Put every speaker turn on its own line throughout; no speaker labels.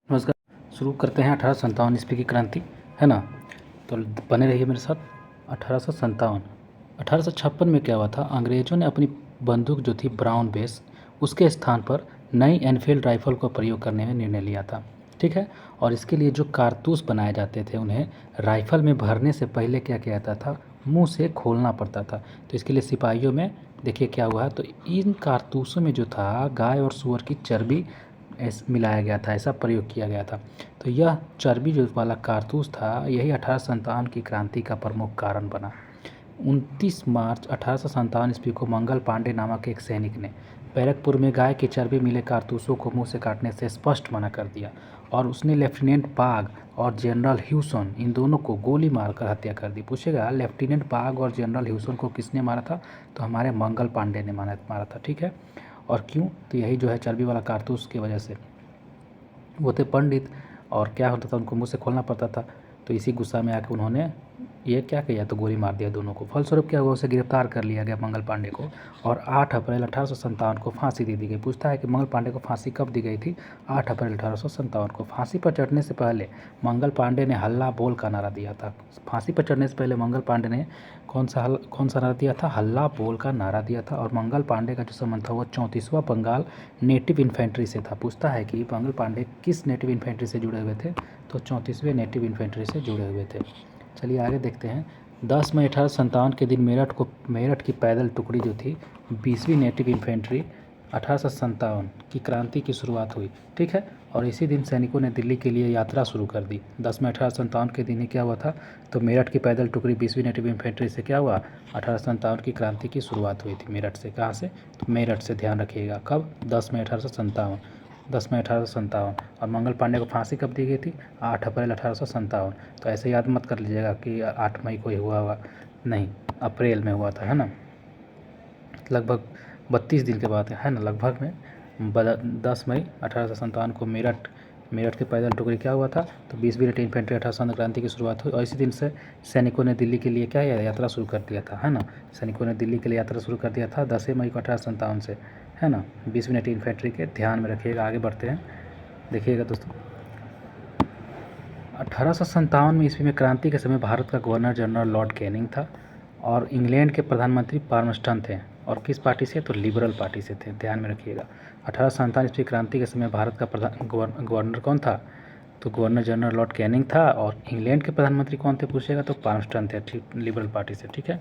नमस्कार। शुरू करते हैं 1857 ईस्वी की क्रांति, है ना। तो बने रहिए मेरे साथ। 1857 1856 में क्या हुआ था, अंग्रेज़ों ने अपनी बंदूक जो थी ब्राउन बेस, उसके स्थान पर नई एनफील्ड राइफल का प्रयोग करने में निर्णय लिया था। ठीक है। और इसके लिए जो कारतूस बनाए जाते थे, उन्हें राइफल में भरने से पहले क्या किया जाता था, मुंह से खोलना पड़ता था। तो इसके लिए सिपाहियों में देखिए क्या हुआ, तो इन कारतूसों में जो था गाय और सूअर की चर्बी मिलाया गया था, ऐसा प्रयोग किया गया था। तो यह चर्बी जो वाला कारतूस था, यही 1857 की क्रांति का प्रमुख कारण बना। 29 मार्च 1857 ईस्वी को मंगल पांडे नामक एक सैनिक ने बैरकपुर में गाय की चर्बी मिले कारतूसों को मुंह से काटने से स्पष्ट मना कर दिया, और उसने लेफ्टिनेंट बाग और जनरल ह्यूसन, इन दोनों को गोली मारकर हत्या कर दी। पूछेगा लेफ्टिनेंट बाग और जनरल ह्यूसन को किसने मारा था, तो हमारे मंगल पांडे ने मारा था। ठीक है। और क्यों, तो यही जो है चर्बी वाला कारतूस की वजह से। वो थे पंडित, और क्या होता था, उनको मुँह से खोलना पड़ता था। तो इसी गुस्सा में आके उन्होंने ये क्या किया, तो गोली मार दिया दोनों को। फलस्वरूप क्या हुआ, उसे गिरफ्तार कर लिया गया मंगल पांडे को, और 8 अप्रैल 1857 को फांसी दे दी गई। पूछता है कि मंगल पांडे को फांसी कब दी गई थी, 8 अप्रैल 1857 को। फांसी पर चढ़ने से पहले मंगल पांडे ने हल्ला बोल का नारा दिया था। फांसी पर चढ़ने से पहले मंगल पांडे ने कौन सा नारा दिया था, हल्ला बोल का नारा दिया था। और मंगल पांडे का जो संबंध था वो 34वां बंगाल नेटिव इन्फेंट्री से था। पूछता है कि मंगल पांडे किस नेटिव इन्फेंट्री से जुड़े हुए थे, तो 34वें नेटिव इन्फेंट्री से जुड़े हुए थे। चलिए आगे देखते हैं। 10 मई 1857 के दिन मेरठ की पैदल टुकड़ी जो थी 20वीं नेटिव इन्फेंट्री 1857 की क्रांति की शुरुआत हुई। ठीक है। और इसी दिन सैनिकों ने दिल्ली के लिए यात्रा शुरू कर दी। 10 मई 1857 के दिन ही क्या हुआ था, तो मेरठ की पैदल टुकड़ी 20वीं नेटिव इन्फेंट्री से क्या हुआ, 1857 की क्रांति की शुरुआत हुई थी। मेरठ से, कहाँ से, तो मेरठ से। ध्यान रखिएगा, कब, 10 मई 1857। 10 मई 1857। और मंगल पांडे को फांसी कब दी गई थी, 8 अप्रैल 1857। तो ऐसे याद मत कर लीजिएगा कि 8 मई को ही हुआ हुआ, नहीं, अप्रैल में हुआ था, है ना। लगभग 32 दिन के बाद, है ना, लगभग में 10 मई 1857 को मेरठ के पैदल टुकड़ी क्या हुआ था, तो 20वीं नेटिव इन्फेंट्री 1857 क्रांति की शुरुआत हुई। और इसी दिन से सैनिकों ने दिल्ली के लिए क्या यात्रा शुरू कर दिया था, है ना। सैनिकों ने दिल्ली के लिए यात्रा शुरू कर दिया था 10 मई को 1857 से, है ना। 20वीं नेटिव इन्फेंट्री के, ध्यान में रखिएगा। आगे बढ़ते हैं, देखिएगा दोस्तों। 1857 में ईस्वी में क्रांति के समय भारत का गवर्नर जनरल लॉर्ड कैनिंग था, और इंग्लैंड के प्रधानमंत्री पार्मस्टन थे। और किस पार्टी से, तो लिबरल पार्टी से थे, ध्यान में रखिएगा। 1857 ईस्वी क्रांति के समय भारत का गवर्नर कौन था, तो गवर्नर जनरल लॉर्ड कैनिंग था। और इंग्लैंड के प्रधानमंत्री कौन थे पूछेगा, तो पार्मस्टन थे, ठीक, लिबरल पार्टी से। ठीक है।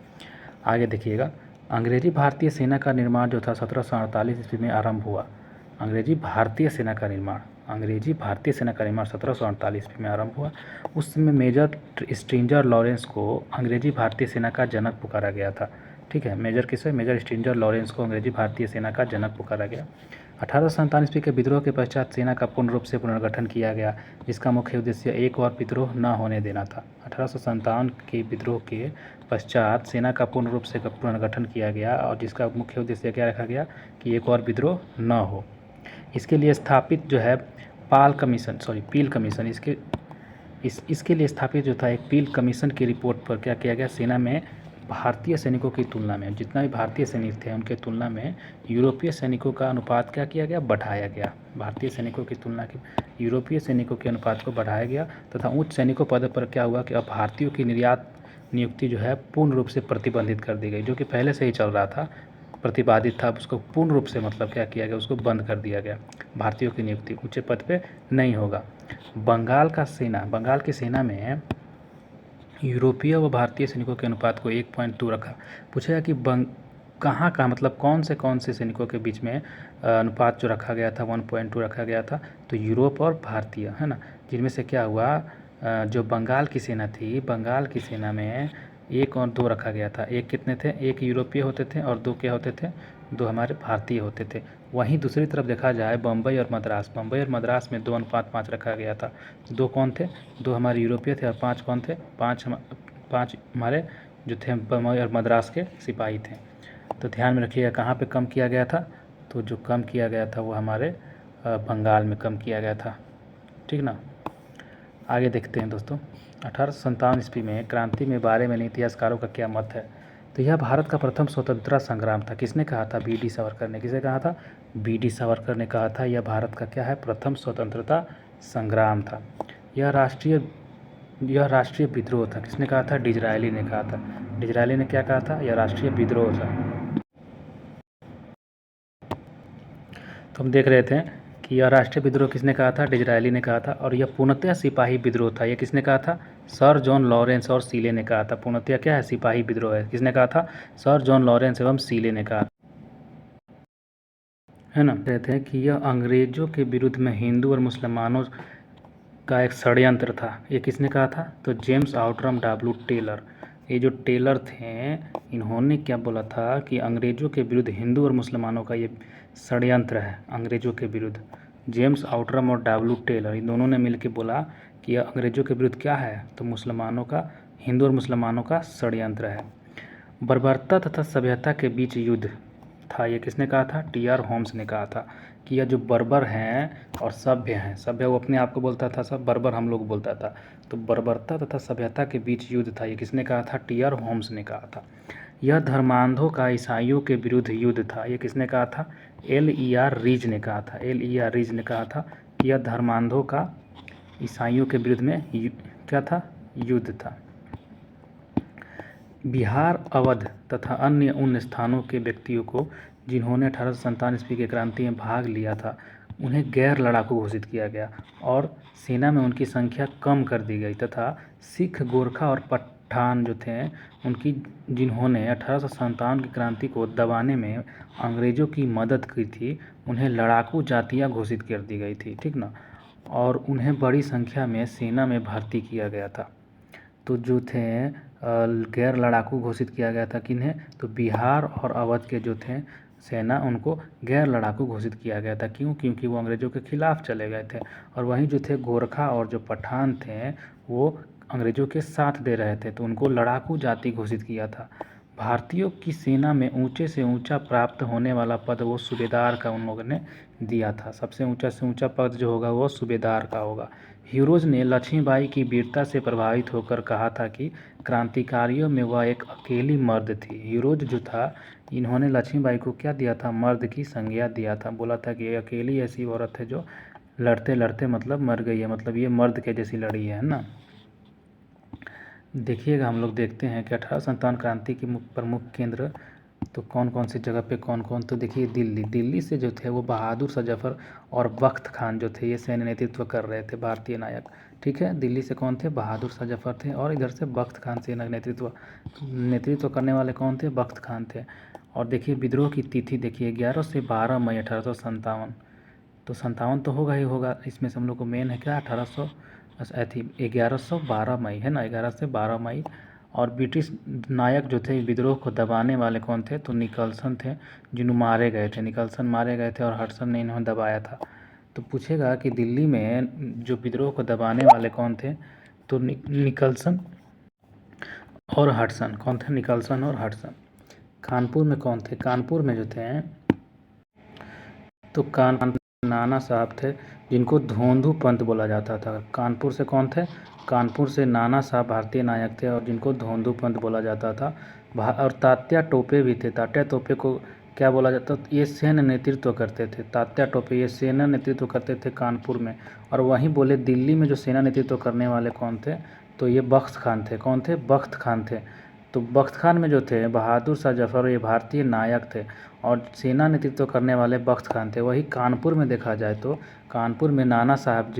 आगे देखिएगा। अंग्रेजी भारतीय सेना का निर्माण जो था 1748 ईस्वी में आरंभ हुआ। अंग्रेजी भारतीय सेना का निर्माण 1748 ईस्वी में आरंभ हुआ। उस समय मेजर स्ट्रिंजर लॉरेंस को अंग्रेजी भारतीय सेना का जनक पुकारा गया था। ठीक है। मेजर स्ट्रिंजर लॉरेंस को अंग्रेजी भारतीय सेना का जनक पुकारा गया। 1857 ईस्वी के विद्रोह के पश्चात सेना का पूर्ण रूप से पुनर्गठन किया गया, जिसका मुख्य उद्देश्य एक और विद्रोह न होने देना था। 1857 के विद्रोह के पश्चात सेना का पूर्ण रूप से पुनर्गठन किया गया, और जिसका मुख्य उद्देश्य क्या रखा गया, कि एक और विद्रोह न हो। इसके लिए स्थापित जो है पील कमीशन, इसके लिए स्थापित जो था एक पील कमीशन की रिपोर्ट पर क्या किया गया, सेना में भारतीय सैनिकों की तुलना में, जितना भी भारतीय सैनिक थे उनके तुलना में यूरोपीय सैनिकों का अनुपात क्या किया गया, बढ़ाया गया। भारतीय सैनिकों की तुलना की यूरोपीय सैनिकों के अनुपात को बढ़ाया गया, तथा उच्च सैनिकों पद पर क्या हुआ कि अब भारतीयों की निर्यात नियुक्ति जो है पूर्ण रूप से प्रतिबंधित कर दी गई। जो कि पहले से ही चल रहा था, प्रतिपादित था, उसको पूर्ण रूप से मतलब क्या किया गया, उसको बंद कर दिया गया। भारतीयों की नियुक्ति ऊंचे पद पे नहीं होगा। बंगाल की सेना में यूरोपीय व भारतीय सैनिकों के अनुपात को 1.2 रखा। पूछेगा कि कहाँ का मतलब कौन से सैनिकों के बीच में अनुपात जो रखा गया था 1.2 रखा गया था, तो यूरोप और भारतीय, है ना। जिनमें से क्या हुआ, जो बंगाल की सेना थी, बंगाल की सेना में 1 और 2 रखा गया था। एक कितने थे, एक यूरोपीय होते थे और 2 क्या होते थे, 2 हमारे भारतीय होते थे। वहीं दूसरी तरफ देखा जाए बम्बई और मद्रास में 2:5 रखा गया था। 2 कौन थे, 2 हमारे यूरोपीय थे, और 5 कौन थे, 5 हमारे जो थे बम्बई और मद्रास के सिपाही थे। तो ध्यान में रखिएगा कहाँ पे कम किया गया था, तो जो कम किया गया था वो हमारे बंगाल में कम किया गया था। ठीक ना। आगे देखते हैं दोस्तों। 1857 ईस्वी में क्रांति में बारे में इतिहासकारों का क्या मत है, तो यह भारत का प्रथम स्वतंत्रता संग्राम था। किसने कहा था, बी डी सावरकर ने। किसे कहा था, बी डी सावरकर ने कहा था। यह भारत का क्या है, प्रथम स्वतंत्रता संग्राम था। यह राष्ट्रीय विद्रोह था। किसने कहा था? डिज़रायली ने कहा था। डिज़रायली ने क्या कहा था? यह राष्ट्रीय विद्रोह था। तो हम देख रहे थे कि यह राष्ट्रीय विद्रोह किसने कहा था? डिज़रायली ने कहा था। और यह पूर्णतः सिपाही विद्रोह था। यह किसने कहा था? सर जॉन लॉरेंस और सीले ने कहा था। पूर्णतः क्या है? सिपाही विद्रोह है। किसने कहा था? सर जॉन लॉरेंस एवं सीले ने कहा, है ना। कहते हैं कि यह अंग्रेजों के विरुद्ध में हिंदू और मुसलमानों का एक षड्यंत्र था। ये किसने कहा था? तो जेम्स आउटरम डब्ल्यू टेलर। ये जो टेलर थे, इन्होंने क्या बोला था कि अंग्रेजों के विरुद्ध हिंदू और मुसलमानों का ये षड्यंत्र है, अंग्रेजों के विरुद्ध। जेम्स आउटरम और डब्ल्यू टेलर, इन दोनों ने मिलकर बोला कि यह अंग्रेजों के विरुद्ध क्या है? तो मुसलमानों का, हिंदू और मुसलमानों का षड्यंत्र है। बर्बरता तथा सभ्यता के बीच युद्ध था। ये किसने कहा था? टी.आर. होम्स ने कहा था कि यह जो बर्बर हैं और सभ्य हैं, सभ्य वो अपने आप को बोलता था, सब बर्बर हम लोग बोलता था। तो बर्बरता तथा सभ्यता के बीच युद्ध था। ये किसने कहा था? टी.आर. होम्स ने कहा था। यह धर्मांधों का ईसाइयों के विरुद्ध युद्ध था। ये किसने कहा था? L.E.R. रीज ने कहा था। L.E.R. रीज ने कहा था कि यह धर्मांधों का ईसाइयों के विरुद्ध में क्या था? युद्ध था। बिहार, अवध तथा अन्य उन स्थानों के व्यक्तियों को जिन्होंने 1857 ईस्वी की क्रांति में भाग लिया था, उन्हें गैर लड़ाकू घोषित किया गया और सेना में उनकी संख्या कम कर दी गई तथा सिख, गोरखा और पठान जो थे उनकी, जिन्होंने 1857 की क्रांति को दबाने में अंग्रेज़ों की मदद की थी, उन्हें लड़ाकू जातियाँ घोषित कर दी गई थी, ठीक ना। और उन्हें बड़ी संख्या में सेना में भर्ती किया गया था। तो जो थे गैर लड़ाकू घोषित किया गया था किन्हें? तो बिहार और अवध के जो थे सेना, उनको गैर लड़ाकू घोषित किया गया था। क्यों? क्योंकि वो अंग्रेज़ों के खिलाफ चले गए थे। और वहीं जो थे गोरखा और जो पठान थे वो अंग्रेज़ों के साथ दे रहे थे, तो उनको लड़ाकू जाति घोषित किया था। भारतीयों की सेना में ऊंचे से ऊंचा प्राप्त होने वाला पद वो सूबेदार का उन लोगों ने दिया था। सबसे ऊंचा से ऊंचा पद जो होगा वो सूबेदार का होगा। हीरोज ने लक्ष्मीबाई की वीरता से प्रभावित होकर कहा था कि क्रांतिकारियों में वह एक अकेली मर्द थी। हीरोज जो था, इन्होंने लक्ष्मीबाई को क्या दिया था? मर्द की संज्ञा दिया था। बोला था कि ये अकेली ऐसी औरत है जो लड़ते लड़ते मतलब मर गई है, मतलब ये मर्द के जैसी लड़ी है ना। देखिएगा, हम लोग देखते हैं कि 1857 क्रांति की प्रमुख केंद्र तो कौन कौन सी जगह पे कौन कौन, तो देखिए दिल्ली से जो थे वो बहादुर शाह जफर और बख्त खान जो थे, ये सैन्य नेतृत्व कर रहे थे, भारतीय नायक। ठीक है, दिल्ली से कौन थे? बहादुर शाह जफर थे। और इधर से बख्त खान सेना नेतृत्व करने वाले कौन थे? बख्त खान थे। और देखिए विद्रोह की तिथि देखिए 11 से 12 मई 1857। तो 57 तो होगा ही होगा, इसमें से हम लोग को मेन है क्या? 1112 मई है ना, 11 से 12 मई। और ब्रिटिश नायक जो थे विद्रोह को दबाने वाले कौन थे? तो निकलसन थे, जिन्हों मारे गए थे। निकलसन मारे गए थे और हडसन ने इन्हें दबाया था। तो पूछेगा कि दिल्ली में जो विद्रोह को दबाने वाले कौन थे? तो निकलसन और हडसन। कौन थे? निकलसन और हडसन। कानपुर में कौन थे? कानपुर में जो थे तो नाना साहब थे, जिनको धोंधू पंत बोला जाता था। कानपुर से कौन थे? कानपुर से नाना साहब भारतीय नायक थे और जिनको धोंधू पंत बोला जाता था। और तात्या टोपे भी थे। तात्या टोपे को क्या बोला जाता था? ये सैन्य नेतृत्व करते थे। तात्या टोपे ये सेना नेतृत्व करते थे कानपुर में। और वहीं बोले दिल्ली में जो सेना नेतृत्व करने वाले कौन थे? तो ये बख्त खान थे। कौन थे? बख्त खान थे। तो बख्त खान में जो थे बहादुर शाह जफर, ये भारतीय नायक थे और सेना नेतृत्व करने वाले बख्त खान थे। वही कानपुर में देखा जाए तो कानपुर में नाना साहब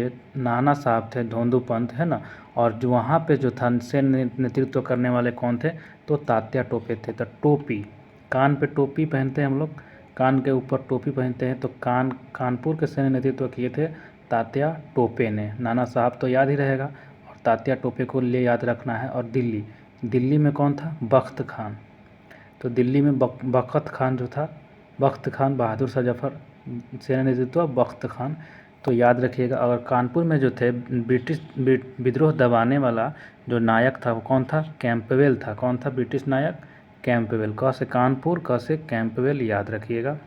थे, धोंधू पंत, है ना। और जो वहाँ पे जो था सैन्य नेतृत्व करने वाले कौन थे? तो तात्या टोपे थे। तो टोपी, कान पे टोपी पहनते हैं हम लोग, कान के ऊपर टोपी पहनते हैं। तो कानपुर के सैन्य नेतृत्व किए थे तात्या टोपे ने। नाना साहब तो याद ही रहेगा और तात्या टोपे को लिए याद रखना है। और दिल्ली में कौन था? बख्त खान। तो दिल्ली में बख्त खान जो था, बख्त खान, बहादुर शाह जफर सेना नेतृत्व बख्त खान, तो याद रखिएगा। और कानपुर में जो थे ब्रिटिश विद्रोह दबाने वाला जो नायक था वो कौन था? कैंपबेल था। कौन था ब्रिटिश नायक? कैंपबेल। क से कानपुर, क से कैंपबेल, याद रखिएगा।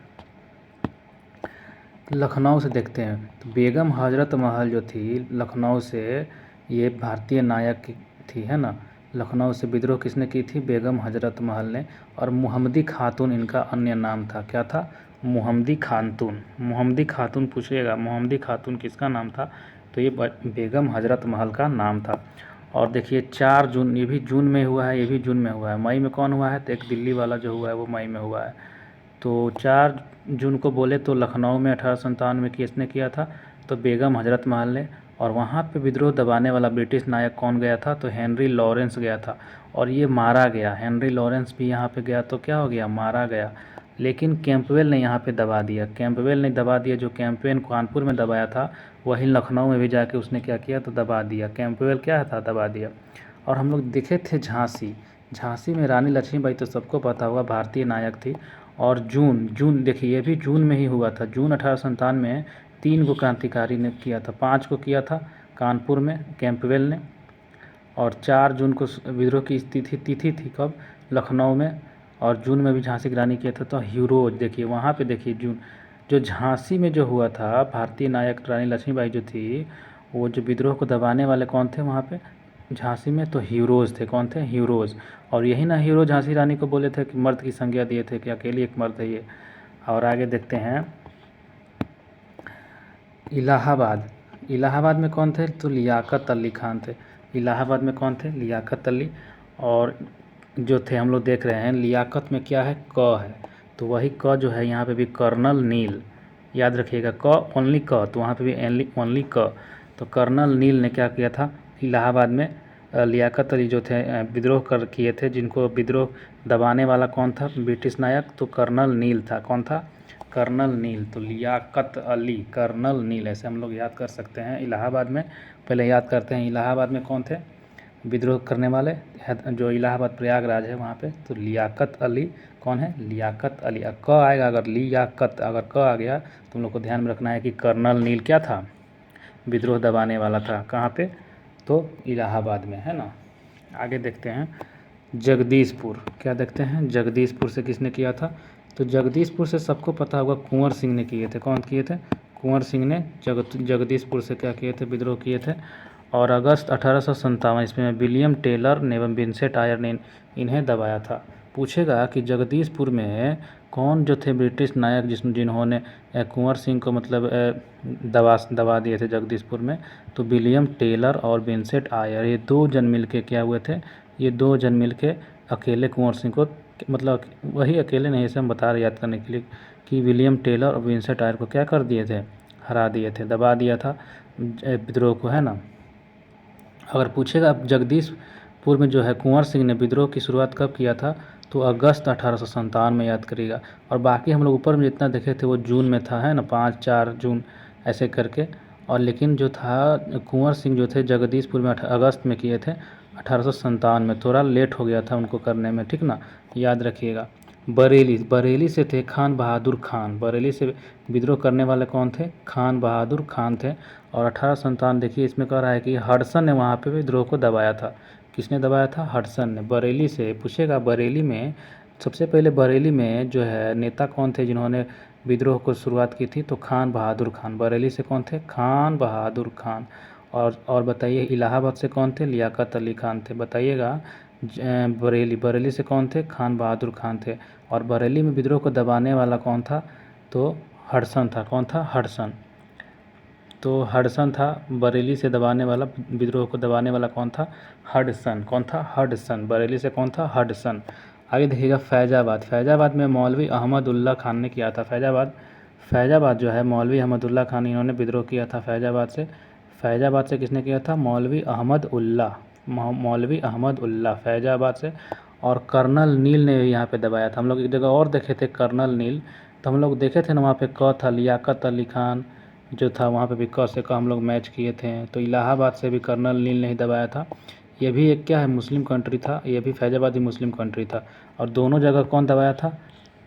लखनऊ से देखते हैं तो बेगम हजरत महल जो थी लखनऊ से, ये भारतीय नायक थी, है ना। लखनऊ से विद्रोह किसने की थी? बेगम हजरत महल ने। और मुहम्मदी खातून इनका अन्य नाम था। क्या था? मुहम्मदी खातून। मुहम्मदी खातून पूछिएगा, मुहम्मदी खातून किसका नाम था? तो ये बेगम हजरत महल का नाम था। और देखिए 4 जून, ये भी जून में हुआ है, ये भी जून में हुआ है। मई में कौन हुआ है, तो एक दिल्ली वाला जो हुआ है वो मई में हुआ है। तो 4 जून को बोले तो लखनऊ में 1857 में किसने किया था, तो बेगम हजरत महल ने। और वहाँ पे विद्रोह दबाने वाला ब्रिटिश नायक कौन गया था, तो हेनरी लॉरेंस गया था। और ये मारा गया, हेनरी लॉरेंस भी यहाँ पे गया तो क्या हो गया, मारा गया। लेकिन कैंपबेल ने यहाँ पे दबा दिया, कैंपबेल ने दबा दिया। जो कैंपेन कानपुर में दबाया था वहीं लखनऊ में भी जाके उसने क्या किया, तो दबा दिया। कैंपबेल क्या था, दबा दिया। और हम लोग देखे थे झांसी, झांसी में रानी लक्ष्मीबाई तो सबको पता होगा, भारतीय नायक थी। और जून जून देखिए ये भी जून में ही हुआ था। जून 1857 में 3 गो क्रांतिकारी ने किया था, 5 को किया था कानपुर में कैंपबेल ने। और 4 जून को विद्रोह की तिथि थी कब, लखनऊ में। और जून में भी झांसी की रानी किया था। तो हीरोज देखिए वहाँ पे देखिए जून, जो झांसी में जो हुआ था, भारतीय नायक रानी लक्ष्मीबाई जो थी, वो जो विद्रोह को दबाने वाले कौन थे वहाँ पे झांसी में, तो हीरोज़ थे। कौन थे, हीरोज़। और यही ना हीरो झांसी रानी को बोले थे कि मर्द की संज्ञा दिए थे कि अकेली एक मर्द है ये। और आगे देखते हैं इलाहाबाद, इलाहाबाद में कौन थे, तो लियाकत अली खान थे। इलाहाबाद में कौन थे, लियाकत अली। और जो थे हम लोग देख रहे हैं लियाकत में क्या है, क है, तो वही क जो है यहाँ पे भी कर्नल नील, याद रखिएगा क ओनली क, तो वहाँ पे भी ओनली क। तो कर्नल नील ने क्या किया था इलाहाबाद में, लियाकत अली जो थे विद्रोह कर किए थे, जिनको विद्रोह दबाने वाला कौन था, ब्रिटिश नायक, तो कर्नल नील था। कौन था, कर्नल नील। तो लियाकत अली, कर्नल नील, ऐसे हम लोग याद कर सकते हैं इलाहाबाद में। पहले याद करते हैं इलाहाबाद में कौन थे विद्रोह करने वाले, जो इलाहाबाद प्रयागराज है वहाँ पे, तो लियाकत अली कौन है, लियाकत अली। क आएगा अगर लियाकत, अगर क आ गया तो तुम लोग को ध्यान में रखना है कि कर्नल नील क्या था, विद्रोह दबाने वाला था। कहाँ पे, तो इलाहाबाद में, है ना। आगे देखते हैं जगदीशपुर, क्या देखते हैं, जगदीशपुर से किसने किया था, तो जगदीशपुर से सबको पता होगा कुंवर सिंह ने किए थे। कौन किए थे, कुंवर सिंह ने जगदीशपुर से क्या किए थे, विद्रोह किए थे। और अगस्त 1857 ईस्वी में विलियम टेलर ने एवं विंसेंट आयर ने इन्हें दबाया था। पूछेगा कि जगदीशपुर में कौन जो थे ब्रिटिश नायक जिन्होंने कुंवर सिंह को मतलब दबा दिए थे जगदीशपुर में, तो विलियम टेलर और विंसेंट आयर, ये 2 जन मिल के क्या हुए थे, ये 2 जन मिल के अकेले कुंवर सिंह को, मतलब वही अकेले नहीं, इसे हम बता रहे याद करने के लिए कि विलियम टेलर और विंसेंट आयर को क्या कर दिए थे, हरा दिए थे, दबा दिया था विद्रोह को, है ना। अगर पूछेगा जगदीशपुर में जो है कुंवर सिंह ने विद्रोह की शुरुआत कब किया था, तो अगस्त 1857 में, याद करिएगा। और बाकी हम लोग ऊपर में जितना देखे थे वो जून में था, है ना, 5-4 जून ऐसे करके। और लेकिन जो था कुंवर सिंह जो थे जगदीशपुर में अगस्त में किए थे 1857 में, थोड़ा लेट हो गया था उनको करने में, ठीक ना, याद रखिएगा। बरेली, बरेली से थे खान बहादुर खान, बरेली से विद्रोह करने वाले कौन थे, खान बहादुर खान थे। और 1857 देखिए इसमें कह रहा है कि हडसन ने वहाँ पे विद्रोह को दबाया था। किसने दबाया था, हडसन ने। बरेली से पूछेगा, बरेली में सबसे पहले बरेली में जो है नेता कौन थे जिन्होंने विद्रोह को शुरुआत की थी, तो खान बहादुर खान। बरेली से कौन थे, खान बहादुर खान। और बताइए इलाहाबाद से कौन थे, लियाकत अली खान थे। बताइएगा बरेली से कौन थे, खान बहादुर खान थे। और बरेली में विद्रोह को दबाने वाला कौन था, तो हडसन था। कौन था, हडसन। तो हडसन था बरेली से दबाने वाला, विद्रोह को दबाने वाला कौन था, हडसन। कौन था, हडसन। बरेली से कौन था, हडसन। आगे देखिएगा फैजाबाद, फैजाबाद में मौलवी अहमदुल्ला खान ने किया था। फैजाबाद जो है मौलवी अहमदुल्ला खान, इन्होंने विद्रोह किया था फैजाबाद से। फैजाबाद से किसने किया था, मौलवी अहमद उल्ला, मौलवी अहमद उल्ला, फैजाबाद से। और कर्नल नील ने यहाँ पे दबाया था। हम लोग एक जगह और देखे थे कर्नल नील, तो हम लोग देखे थे ना वहाँ पे क था, लियाकत अली खान जो था, वहाँ पे भी क से क हम लोग मैच किए थे। तो इलाहाबाद से भी कर्नल नील ने ही दबाया था। ये भी एक क्या है, मुस्लिम कंट्री था, ये भी फैजाबाद ही मुस्लिम कंट्री था। और दोनों जगह कौन दबाया था,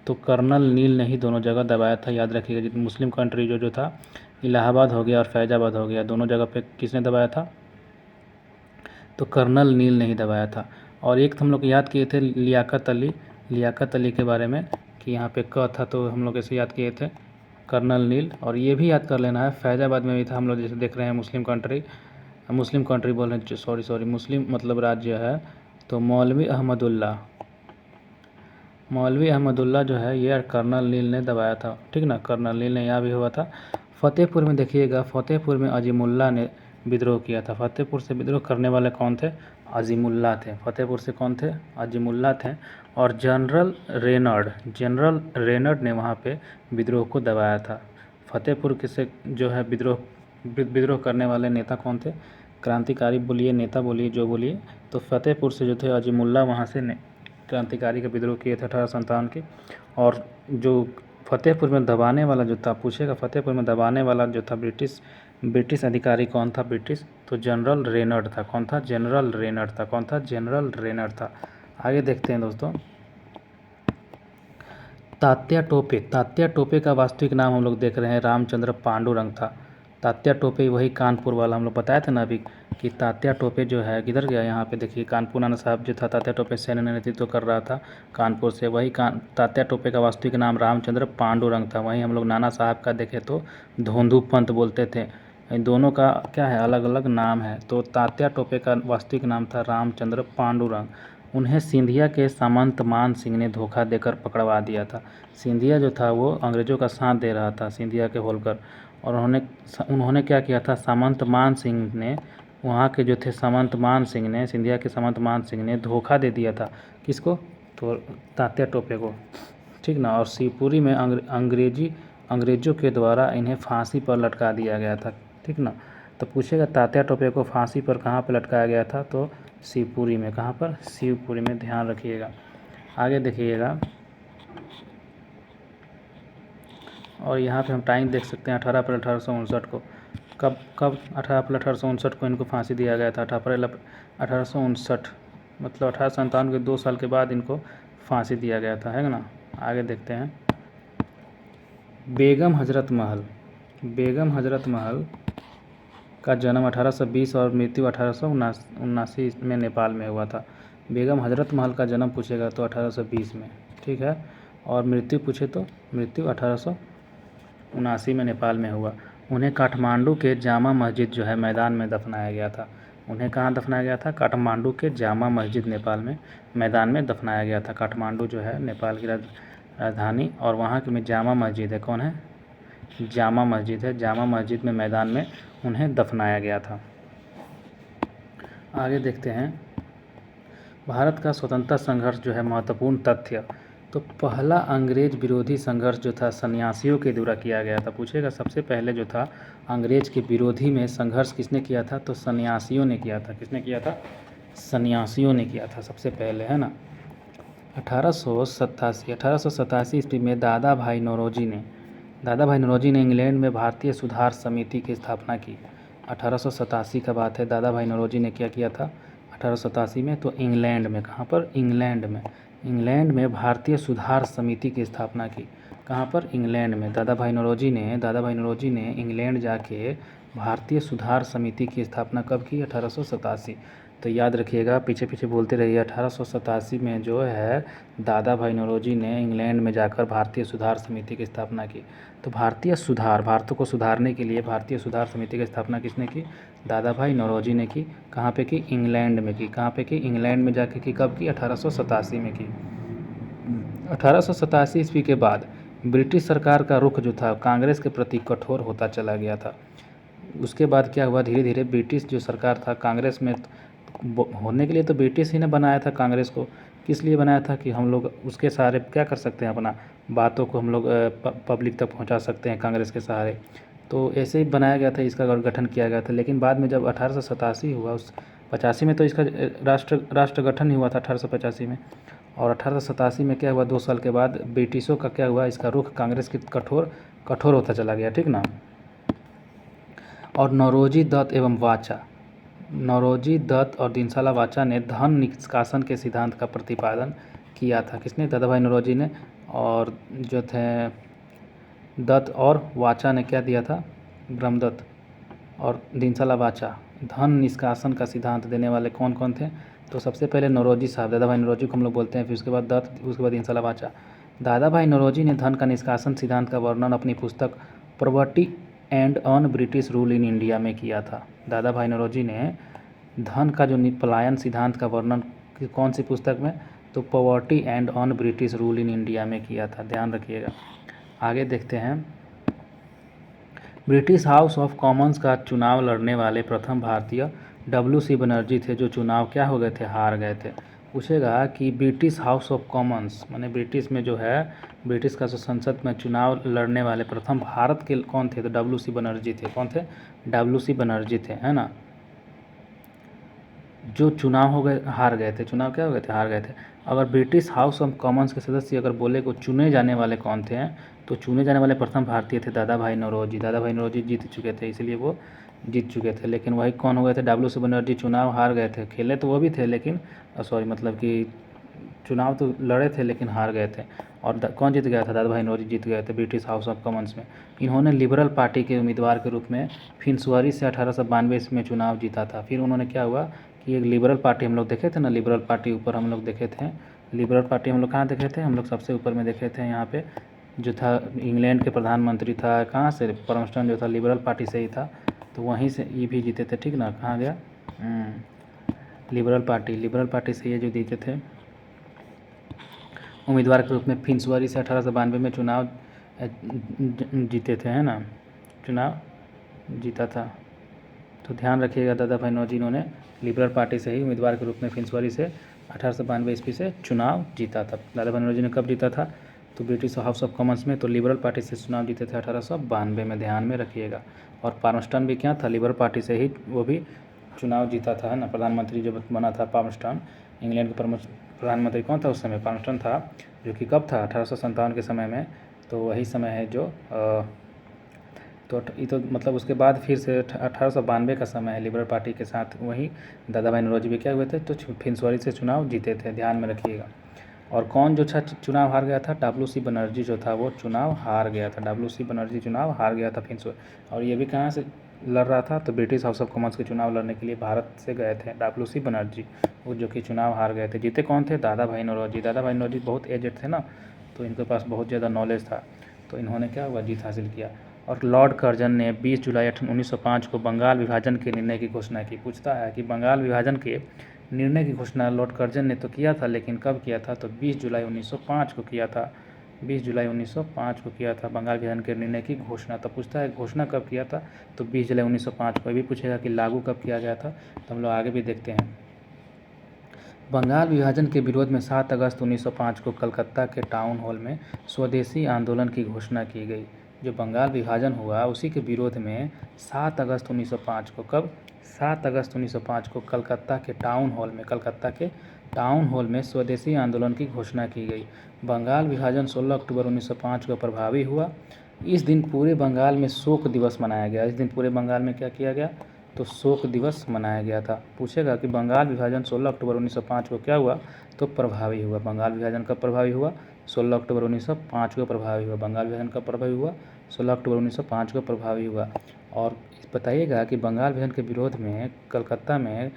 तो कर्नल नील ने ही दोनों जगह दबाया था। याद रखिएगा जितने मुस्लिम कंट्री जो था, इलाहाबाद हो गया और फैजाबाद हो गया, दोनों जगह पे किसने दबाया था, तो कर्नल नील ने ही दबाया था। और एक हम लोग याद किए थे लियाकत अली के बारे में कि यहाँ पे क था, तो हम लोग ऐसे याद किए थे कर्नल नील। और ये भी याद कर लेना है फैजाबाद में भी था, हम लोग जैसे देख रहे हैं मुस्लिम कंट्री बोल रहे हैं, सॉरी मुस्लिम मतलब राज्य है। तो मौलवी अहमदुल्ला जो है ये कर्नल नील ने दबाया था, ठीक ना, कर्नल नील ने यहाँ भी हुआ था। फतेहपुर में देखिएगा, फतेहपुर में अजीमुल्ला ने विद्रोह किया था। फतेहपुर से विद्रोह करने वाले कौन थे? अजीमुल्ला थे। फतेहपुर से कौन थे? अजीमुल्ला थे। और जनरल रेनर्ड ने वहाँ पे विद्रोह को दबाया था। फतेहपुर से जो है विद्रोह करने वाले नेता कौन थे? क्रांतिकारी बोलिए, नेता बोलिए, जो बोलिए, तो फतेहपुर से जो थे अजीमुल्ला वहाँ से क्रांतिकारी का विद्रोह किए थे 1857 के। और जो फतेहपुर में दबाने वाला जो था, पूछेगा फतेहपुर में दबाने वाला जो था ब्रिटिश अधिकारी कौन था? तो जनरल रेनर्ड था। कौन था? जनरल रेनर्ड था। कौन था? जनरल रेनर्ड था। आगे देखते हैं दोस्तों, तात्या टोपे का वास्तविक नाम हम लोग देख रहे हैं रामचंद्र पांडुरंग था। तात्या टोपे वही कानपुर वाला हम लोग बताया था ना अभी कि तात्या टोपे जो है किधर गया, यहाँ पे देखिए कानपुर नाना साहब जो था, तात्या टोपे सैन्य नेतृत्व कर रहा था कानपुर से। वही तात्या टोपे का वास्तविक नाम रामचंद्र पांडुरंग था। वहीं हम लोग नाना साहब का देखें तो धोंधू पंत बोलते थे। इन दोनों का क्या है? अलग अलग नाम है। तो तात्या टोपे का वास्तविक नाम था रामचंद्र पांडुरंग। उन्हें सिंधिया के सामंत मान सिंह ने धोखा देकर पकड़वा दिया था। सिंधिया जो था वो अंग्रेज़ों का साथ दे रहा था, सिंधिया के होलकर। और उन्होंने क्या किया था? सामंत मान सिंह ने, वहाँ के जो थे सामंत मान सिंह ने, सिंधिया के सामंत मान सिंह ने धोखा दे दिया था। किसको? तो तात्या टोपे को, ठीक ना। और शिवपुरी में अंग्रेज़ों के द्वारा इन्हें फांसी पर लटका दिया गया था, ठीक ना। तो पूछेगा तात्या टोपे को फांसी पर कहाँ पर लटकाया गया था? तो शिवपुरी में। कहाँ पर? शिवपुरी में, ध्यान रखिएगा। आगे देखिएगा, और यहाँ पे हम टाइम देख सकते हैं 18 अप्रैल 1859 को। कब 18 अप्रैल 1859 को इनको फांसी दिया गया था। 18 अप्रैल 1859 मतलब 1857 के 2 साल के बाद इनको फांसी दिया गया था, है ना। आगे देखते हैं, बेगम हजरत महल का जन्म 1820 और मृत्यु 1879 में नेपाल में हुआ था। बेगम हजरत महल का जन्म पूछेगा तो 1820 में, ठीक है। और मृत्यु पूछे तो मृत्यु 1879 में नेपाल में हुआ। उन्हें काठमांडू के जामा मस्जिद जो है मैदान में दफनाया गया था। उन्हें कहाँ दफनाया गया था? काठमांडू के जामा मस्जिद नेपाल में मैदान में दफनाया गया था। काठमांडू जो है नेपाल की राजधानी, और वहाँ की में जामा मस्जिद है। कौन है? जामा मस्जिद है। जामा मस्जिद में मैदान में उन्हें दफनाया गया था। आगे देखते हैं, भारत का स्वतंत्रता संघर्ष जो है महत्वपूर्ण तथ्य। तो पहला अंग्रेज विरोधी संघर्ष जो था सन्यासियों के द्वारा किया गया था। पूछेगा सबसे पहले जो था अंग्रेज के विरोधी में संघर्ष किसने किया था? तो सन्यासियों ने किया था। किसने किया था? सन्यासियों ने किया था सबसे पहले, है ना। 1887 ईस्वी में दादा भाई नौरोजी ने इंग्लैंड में भारतीय सुधार समिति की स्थापना की। 1887 का बात है। दादा भाई नौरोजी ने क्या किया था 1887 में? तो इंग्लैंड में। कहाँ पर? इंग्लैंड में भारतीय सुधार समिति की स्थापना की। कहाँ पर? इंग्लैंड में। दादा भाई नौरोजी ने इंग्लैंड जाके भारतीय सुधार समिति की स्थापना कब की? 1887। तो याद रखिएगा, पीछे पीछे बोलते रहिए। 1887 में जो है दादा भाई नौरोजी ने इंग्लैंड में जाकर भारतीय सुधार समिति की स्थापना की। तो भारत को सुधारने के लिए भारतीय सुधार समिति की स्थापना किसने की? दादा भाई नौरोजी ने की। कहाँ पे की? इंग्लैंड में की। कहाँ पे की? इंग्लैंड में जाके की। कब की? 1887 में की। 1887 ईस्वी के बाद ब्रिटिश सरकार का रुख जो था कांग्रेस के प्रति कठोर होता चला गया था। उसके बाद क्या हुआ? धीरे धीरे ब्रिटिश जो सरकार था कांग्रेस में होने के लिए तो ब्रिटिश ही ने बनाया था कांग्रेस को। किस लिए बनाया था? कि हम लोग उसके सहारे क्या कर सकते हैं, अपना बातों को हम लोग पब्लिक तक पहुंचा सकते हैं कांग्रेस के सहारे। तो ऐसे ही बनाया गया था, इसका गठन किया गया था। लेकिन बाद में जब 1887 हुआ, उस 85 में तो इसका राष्ट्र गठन ही हुआ था 1885 में। और 1887 में क्या हुआ? 2 साल के बाद ब्रिटिशों का क्या हुआ? इसका रुख कांग्रेस की कठोर होता चला गया, ठीक ना। और नौरोजी दत्त और दिनसाला वाचा ने धन निष्कासन के सिद्धांत का प्रतिपादन किया था। किसने? दादा भाई नौरोजी ने। और जो थे दत्त और वाचा ने क्या दिया था? ब्रह्मदत्त और दिनसाला वाचा। धन निष्कासन का सिद्धांत देने वाले कौन कौन थे? तो सबसे पहले नौरोजी साहब, दादा भाई नौरोजी को हम लोग बोलते हैं, फिर उसके बाद दत्त, उसके बाद दिनसाला वाचा। दादा भाई नौरोजी ने धन का निष्कासन सिद्धांत का वर्णन अपनी पुस्तक property and on British rule in India में किया था। दादा भाई नौरोजी ने धन का जो पलायन सिद्धांत का वर्णन कौन सी पुस्तक में? तो poverty and on British rule in India में किया था। ध्यान रखिएगा। आगे देखते हैं, ब्रिटिश हाउस ऑफ कॉमन्स का चुनाव लड़ने वाले प्रथम भारतीय WC बनर्जी थे, जो चुनाव क्या हो गए थे, हार गए थे। पूछेगा कि ब्रिटिश हाउस ऑफ कॉमन्स माने ब्रिटिश में जो है, ब्रिटिश का जो संसद में चुनाव लड़ने वाले प्रथम भारत के कौन थे, तो WC बनर्जी थे। कौन थे, WC बनर्जी थे, है ना। जो चुनाव हो गए, हार गए थे, चुनाव क्या हो गए थे, हार गए थे। अगर ब्रिटिश हाउस ऑफ कॉमन्स के सदस्य अगर बोले को चुने जाने वाले कौन थे, तो चुने जाने वाले प्रथम भारतीय थे दादा भाई नौरोजी। दादा भाई नौरोजी जीत चुके थे, इसलिए वो जीत चुके थे। लेकिन वही कौन हो गए थे, WC बनर्जी चुनाव हार गए थे। खेले तो वो भी थे, लेकिन सॉरी मतलब कि चुनाव तो लड़े थे लेकिन हार गए थे। और कौन जीत गया था, दादा भाई नौरोजी जीत गए थे ब्रिटिश हाउस ऑफ कॉमन्स में। इन्होंने लिबरल पार्टी के उम्मीदवार के रूप में फिंसवारी से 1892 में चुनाव जीता था। फिर उन्होंने क्या हुआ कि एक लिबरल पार्टी हम लोग देखे थे ना, लिबरल पार्टी ऊपर हम लोग देखे थे। लिबरल पार्टी हम लोग कहाँ देखे थे, हम लोग सबसे ऊपर में देखे थे यहाँ पे, जो था इंग्लैंड के प्रधानमंत्री था, कहाँ से, परमस्टन जो था लिबरल पार्टी से ही था, तो वहीं से ये भी जीते थे, ठीक ना। कहाँ गया, लिबरल पार्टी से ये जो जीते थे उम्मीदवार के रूप में फिंसवारी से 1892 में चुनाव जीते थे, है ना, चुनाव जीता था। तो ध्यान रखिएगा, दादा भाई नौरोजी इन्होंने लिबरल पार्टी से ही उम्मीदवार के रूप में फिंसवारी से 1892 ईस्वी से चुनाव जीता था। दादा भाई नौरोजी ने कब जीता था, तो ब्रिटिश हाउस ऑफ कॉमन्स में, तो लिबरल पार्टी से चुनाव जीते थे 1892 में, ध्यान में रखिएगा। और पामस्टन भी क्या था, लिबरल पार्टी से ही वो भी चुनाव जीता था, है ना। प्रधानमंत्री जो बना था पामस्टन, इंग्लैंड के प्रधानमंत्री कौन था उस समय, पामस्टन था, जो कि कब था, 1857 के समय में। तो वही समय है जो तो ये तो मतलब उसके बाद फिर से 1892 का समय है, लिबरल पार्टी के साथ वही दादा भाई नौरोजी भी क्या हुए थे, तो फिंसवारी से चुनाव जीते थे, ध्यान में रखिएगा। और कौन जो चुनाव हार गया था, WC बनर्जी जो था वो चुनाव हार गया था, WC बनर्जी चुनाव हार गया था फिंसवारी। और ये भी कहाँ से लड़ रहा था, तो ब्रिटिश हाउस ऑफ कॉमन्स के चुनाव लड़ने के लिए भारत से गए थे WC बनर्जी, वो जो कि चुनाव हार गए थे। जीते कौन थे, दादा भाई नौरोजी। दादा भाई नौरोजी बहुत एजेड थे ना, तो इनके पास बहुत ज़्यादा नॉलेज था, तो इन्होंने क्या हुआ, जीत हासिल किया। और लॉर्ड कर्जन ने 20 जुलाई 1905 को बंगाल विभाजन के निर्णय की घोषणा की। पूछता है कि बंगाल विभाजन के निर्णय की घोषणा लॉर्ड कर्जन ने तो किया था, लेकिन कब किया था, तो 20 जुलाई 1905 को किया था। 20 जुलाई 1905 को किया था बंगाल विभाजन के निर्णय की घोषणा। तो पूछता है घोषणा कब किया था, तो 20 जुलाई 1905 को। भी पूछेगा कि लागू कब किया गया था, तो हम लोग आगे भी देखते हैं। बंगाल विभाजन के विरोध में 7 अगस्त 1905 को कलकत्ता के टाउन हॉल में स्वदेशी आंदोलन की घोषणा की गई। जो बंगाल विभाजन हुआ उसी के विरोध में 7 अगस्त 1905 को, कब, 7 अगस्त 1905 को कलकत्ता के टाउन हॉल में स्वदेशी आंदोलन की घोषणा की गई। बंगाल विभाजन 16 अक्टूबर 1905 को प्रभावी हुआ। इस दिन पूरे बंगाल में शोक दिवस मनाया गया। इस दिन पूरे बंगाल में क्या किया गया, तो शोक दिवस मनाया गया था। पूछेगा कि बंगाल विभाजन 16 अक्टूबर 1905 को क्या हुआ, तो प्रभावी हुआ। बंगाल विभाजन कब प्रभावी हुआ, 16 अक्टूबर 1905 को प्रभावी हुआ। बंगाल विभाजन कब प्रभावी हुआ, 16 अक्टूबर 1905 को प्रभावी हुआ। और बताइएगा कि बंगाल विभाजन के विरोध में कलकत्ता में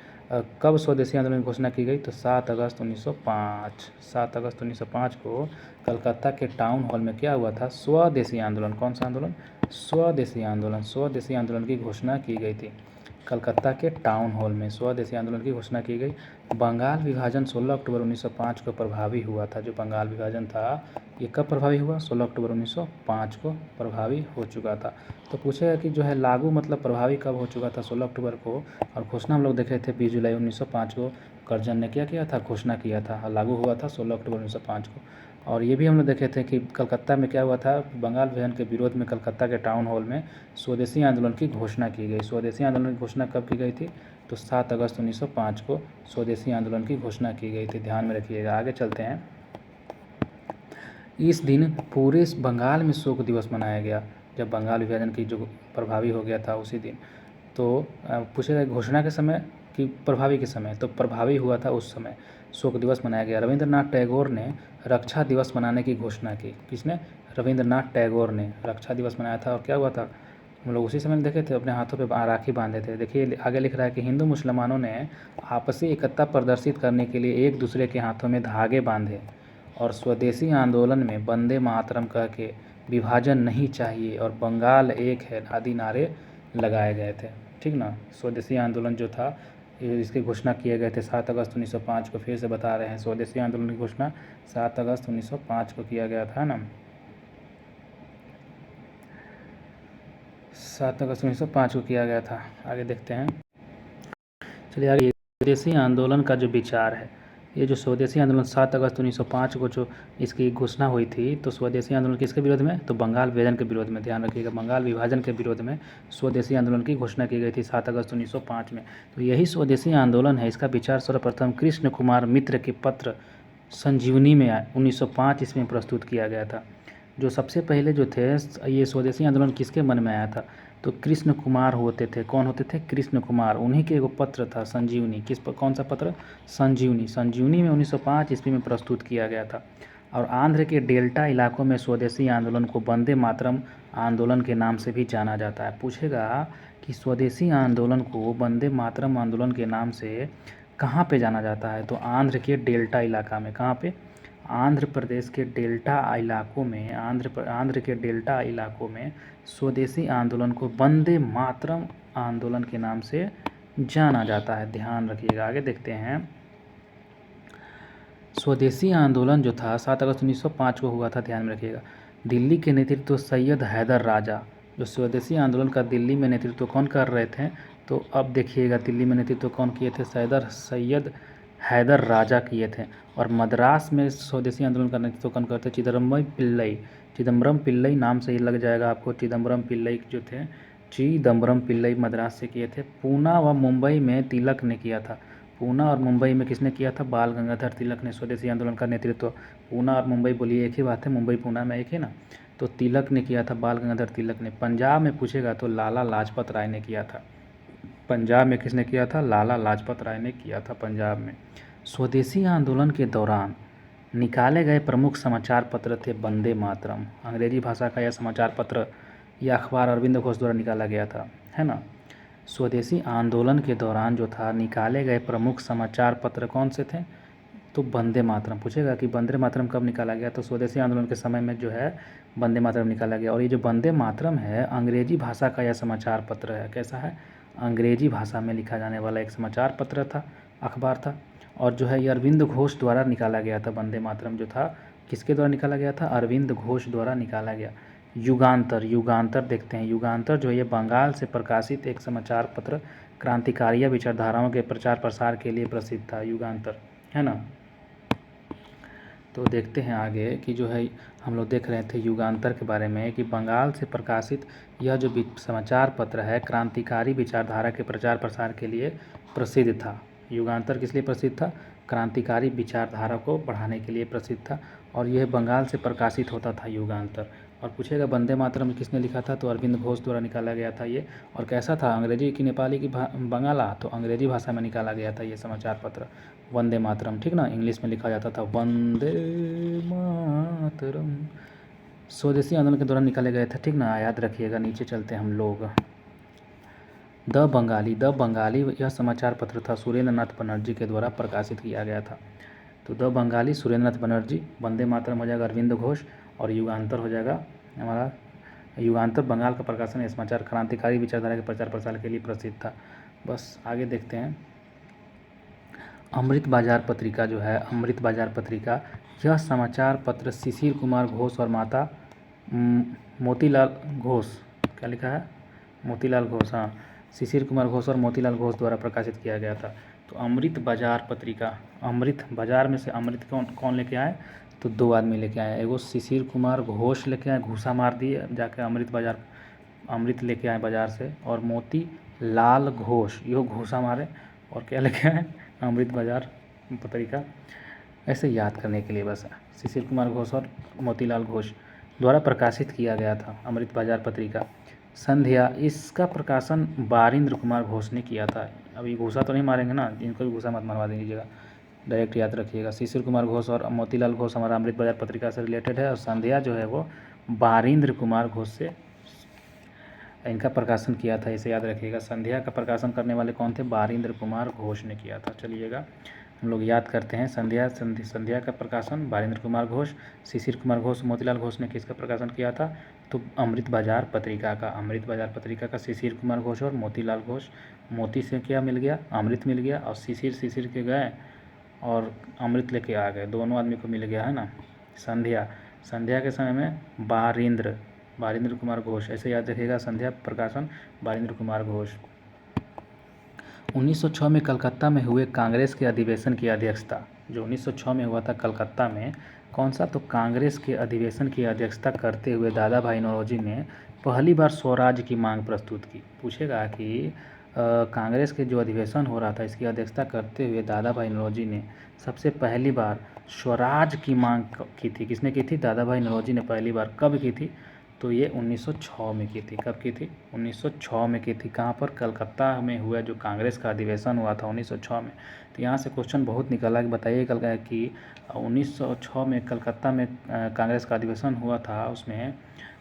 कब स्वदेशी आंदोलन की घोषणा की गई, तो 7 अगस्त 1905। 7 अगस्त 1905 को कलकत्ता के टाउन हॉल में क्या हुआ था, स्वदेशी आंदोलन। कौन सा आंदोलन, स्वदेशी आंदोलन। स्वदेशी आंदोलन की घोषणा की गई थी कलकत्ता के टाउन हॉल में, स्वदेशी आंदोलन की घोषणा की गई। बंगाल विभाजन 16 अक्टूबर 1905 को प्रभावी हुआ था। जो बंगाल विभाजन था ये कब प्रभावी हुआ, 16 अक्टूबर 1905 को प्रभावी हो चुका था। तो पूछेगा कि जो है लागू मतलब प्रभावी कब हो चुका था, 16 अक्टूबर को, और घोषणा हम लोग देख रहे थे 20 जुलाई 1905 को कर्जन ने क्या किया था, घोषणा किया था, लागू हुआ था 16 अक्टूबर 1905 को। और ये भी हम लोग देखे थे कि कलकत्ता में क्या हुआ था, बंगाल विभाजन के विरोध में कलकत्ता के टाउन हॉल में स्वदेशी आंदोलन की घोषणा की गई। स्वदेशी आंदोलन की घोषणा कब की गई थी, तो 7 अगस्त 1905 को स्वदेशी आंदोलन की घोषणा की गई थी, ध्यान में रखिएगा। आगे चलते हैं। इस दिन पूरे बंगाल में शोक दिवस मनाया गया, जब बंगाल विभाजन की जो प्रभावी हो गया था उसी दिन। तो पूछेगा घोषणा के समय कि प्रभावी के समय, तो प्रभावी हुआ था उस समय, शोक दिवस मनाया गया। रविंद्रनाथ टैगोर ने रक्षा दिवस मनाने की घोषणा की। किसने, रविंद्रनाथ टैगोर ने रक्षा दिवस मनाया था। और क्या हुआ था, हम लोग उसी समय देखे थे, अपने हाथों पे राखी बांधे थे। देखिए आगे लिख रहा है कि हिंदू मुसलमानों ने आपसी एकता प्रदर्शित करने के लिए एक दूसरे के हाथों में धागे बांधे और स्वदेशी आंदोलन में वंदे मातरम कह के विभाजन नहीं चाहिए और बंगाल एक है आदि नारे लगाए गए थे, ठीक ना। स्वदेशी आंदोलन जो था इसकी घोषणा किए गए थे 7 अगस्त 1905 को। फिर से बता रहे हैं, स्वदेशी आंदोलन की घोषणा 7 अगस्त 1905 को किया गया था ना। 7 अगस्त 1905 को किया गया था। आगे देखते हैं, चलिए आगे। स्वदेशी आंदोलन का जो विचार है, ये जो स्वदेशी आंदोलन 7 अगस्त 1905 को जो इसकी घोषणा हुई थी, तो स्वदेशी आंदोलन किसके विरोध में? तो बंगाल विभाजन के विरोध में। ध्यान रखिएगा, बंगाल विभाजन के विरोध में स्वदेशी आंदोलन की घोषणा की गई थी 7 अगस्त 1905 में। तो यही स्वदेशी आंदोलन है। इसका विचार सर्वप्रथम कृष्ण कुमार मित्र के पत्र संजीवनी में 1905 इसमें प्रस्तुत किया गया था। जो सबसे पहले जो थे, ये स्वदेशी आंदोलन किसके मन में आया था? तो कृष्ण कुमार होते थे। कौन होते थे? कृष्ण कुमार। उन्हीं के एगो पत्र था संजीवनी। कौन सा पत्र? संजीवनी। संजीवनी में 1905 ईस्वी में प्रस्तुत किया गया था। और आंध्र के डेल्टा इलाकों में स्वदेशी आंदोलन को वंदे मातरम आंदोलन के नाम से भी जाना जाता है। पूछेगा कि स्वदेशी आंदोलन को वंदे मातरम आंदोलन के नाम से कहाँ पे जाना जाता है? तो आंध्र के डेल्टा इलाका में। कहाँ पे? आंध्र प्रदेश के डेल्टा इलाकों में, आंध्र के डेल्टा इलाकों में स्वदेशी आंदोलन को वंदे मातरम आंदोलन के नाम से जाना जाता है। ध्यान रखिएगा। आगे देखते हैं, स्वदेशी आंदोलन जो था 7 अगस्त 1905 को हुआ था। ध्यान में रखिएगा। दिल्ली के नेतृत्व सैयद हैदर राजा। जो स्वदेशी आंदोलन का दिल्ली में नेतृत्व कौन कर रहे थे? तो अब देखिएगा, दिल्ली में नेतृत्व कौन किए थे? सैयद हैदर राजा किए थे। और मद्रास में स्वदेशी आंदोलन का नेतृत्व कौन करते? चिदम्बरम पिल्लई। चिदम्बरम पिल्लई नाम से ही लग जाएगा आपको। चिदम्बरम पिल्लई जो थे, चिदम्बरम पिल्लई मद्रास से किए थे। पूना व मुंबई में तिलक ने किया था। पूना और मुंबई में किसने किया था? बाल गंगाधर तिलक ने स्वदेशी आंदोलन का नेतृत्व। पूना और मुंबई, बोलिए एक ही बात है, मुंबई पूना में एक है ना। तो तिलक ने किया था, बाल गंगाधर तिलक ने। पंजाब में पूछेगा तो लाला लाजपत राय ने किया था। पंजाब में किसने किया था? लाला लाजपत राय ने किया था पंजाब में। स्वदेशी आंदोलन के दौरान निकाले गए प्रमुख समाचार पत्र थे वंदे मातरम। अंग्रेजी भाषा का यह समाचार पत्र या अखबार अरविंद घोष द्वारा निकाला गया था, है ना। स्वदेशी आंदोलन के दौरान जो था, निकाले गए प्रमुख समाचार पत्र कौन से थे? तो वंदे मातरम। पूछेगा कि वंदे मातरम कब निकाला गया? तो स्वदेशी आंदोलन के समय में जो है वंदे मातरम निकाला गया। और ये जो वंदे मातरम है, अंग्रेजी भाषा का यह समाचार पत्र है। कैसा है? अंग्रेजी भाषा में लिखा जाने वाला एक समाचार पत्र था, अखबार था। और जो है ये अरविंद घोष द्वारा निकाला गया था। वंदे मातरम जो था किसके द्वारा निकाला गया था? अरविंद घोष द्वारा निकाला गया। युगांतर, युगांतर देखते हैं। युगांतर जो है ये बंगाल से प्रकाशित एक समाचार पत्र क्रांतिकारी विचारधाराओं के प्रचार प्रसार के लिए प्रसिद्ध था। युगांतर, है ना। तो देखते हैं आगे कि जो है हम लोग देख रहे थे युगांतर के बारे में कि बंगाल से प्रकाशित यह जो समाचार पत्र है क्रांतिकारी विचारधारा के प्रचार प्रसार के लिए प्रसिद्ध था। युगांतर किस लिए प्रसिद्ध था? क्रांतिकारी विचारधारा को बढ़ाने के लिए प्रसिद्ध था। और यह बंगाल से प्रकाशित होता था युगांतर। और पूछेगा वंदे मातरम किसने लिखा था? तो अरविंद घोष द्वारा निकाला गया था ये। और कैसा था? अंग्रेजी की नेपाली की बंगाला, तो अंग्रेजी भाषा में निकाला गया था ये समाचार पत्र वंदे मातरम, ठीक ना। इंग्लिश में लिखा जाता था वंदे मातरम। स्वदेशी आंदोलन के दौरान निकाले गए थे, ठीक ना। याद रखिएगा। नीचे चलते हैं हम लोग। द बंगाली यह समाचार पत्र था सुरेंद्र नाथ बनर्जी के द्वारा प्रकाशित किया गया था। तो द बंगाली सुरेंद्र नाथ बनर्जी, वंदे मातरम हो जाएगा अरविंद घोष, और युगांतर हो जाएगा हमारा। युगांतर बंगाल का प्रकाशन समाचार क्रांतिकारी विचारधारा के प्रचार प्रसार के लिए प्रसिद्ध था। बस आगे देखते हैं। अमृत बाजार पत्रिका जो है, अमृत बाजार पत्रिका, यह समाचार पत्र शिशिर कुमार घोष और माता मोतीलाल घोष, क्या लिखा है? मोतीलाल घोष, हाँ, शिशिर कुमार घोष और मोतीलाल घोष द्वारा प्रकाशित किया गया था। तो अमृत बाजार पत्रिका, अमृत बाजार में से अमृत कौन लेके आए? तो दो आदमी लेके आए। एगो शिशिर कुमार घोष लेके आए, घूसा मार दिए जाके अमृत बाजार, अमृत लेके आए बाजार से। और मोती लाल घोष, यो घूसा मारे और क्या लेके आए? अमृत बाजार पत्रिका। ऐसे याद करने के लिए बस, शिशिर कुमार घोष और मोतीलाल घोष द्वारा प्रकाशित किया गया था अमृत बाजार पत्रिका। संध्या, इसका प्रकाशन बारिंद्र कुमार घोष ने किया था। अभी घूसा तो नहीं मारेंगे ना, इनको भी घूसा मत मारवा दीजिएगा, डायरेक्ट याद रखिएगा। शिशिर कुमार घोष और मोतीलाल घोष हमारा अमृत बाजार पत्रिका से रिलेटेड है। और संध्या जो है वो बारिंद्र कुमार घोष से इनका प्रकाशन किया था, इसे याद रखिएगा। संध्या का प्रकाशन करने वाले कौन थे? बारिंद्र कुमार घोष ने किया था। चलिएगा हम लोग याद करते हैं। संध्या का प्रकाशन बारिंद्र कुमार घोष, शिशिर कुमार घोष, मोतीलाल घोष ने किसका प्रकाशन किया था? तो अमृत बाजार पत्रिका का। अमृत बाजार पत्रिका का शिशिर कुमार घोष और मोतीलाल घोष। मोती से क्या मिल गया? अमृत मिल गया। और शिशिर के गए और अमृत लेके आ गए, दोनों आदमी को मिल गया, है ना। संध्या के समय में बारिंद्र बारिंद्र कुमार घोष, ऐसे याद रखिएगा। संध्या प्रकाशन बारिंद्र कुमार घोष। 1906 में कलकत्ता में हुए कांग्रेस के अधिवेशन की अध्यक्षता, जो 1906 में हुआ था कलकत्ता में, कौन सा, तो कांग्रेस के अधिवेशन की अध्यक्षता करते हुए दादा भाई नौरोजी ने पहली बार स्वराज की मांग प्रस्तुत की। पूछेगा कि कांग्रेस के जो अधिवेशन हो रहा था इसकी अध्यक्षता करते हुए दादा भाई नौरोजी ने सबसे पहली बार स्वराज की मांग की थी। किसने की थी? दादा भाई नौरोजी ने पहली बार कब की थी? तो ये 1906 में की थी। कब की थी? 1906 में की थी। कहाँ पर? कलकत्ता में हुआ जो कांग्रेस का अधिवेशन हुआ था 1906 में। तो यहाँ से क्वेश्चन बहुत निकला कि बताइए कि 1906 में कलकत्ता में कांग्रेस का अधिवेशन हुआ था, उसमें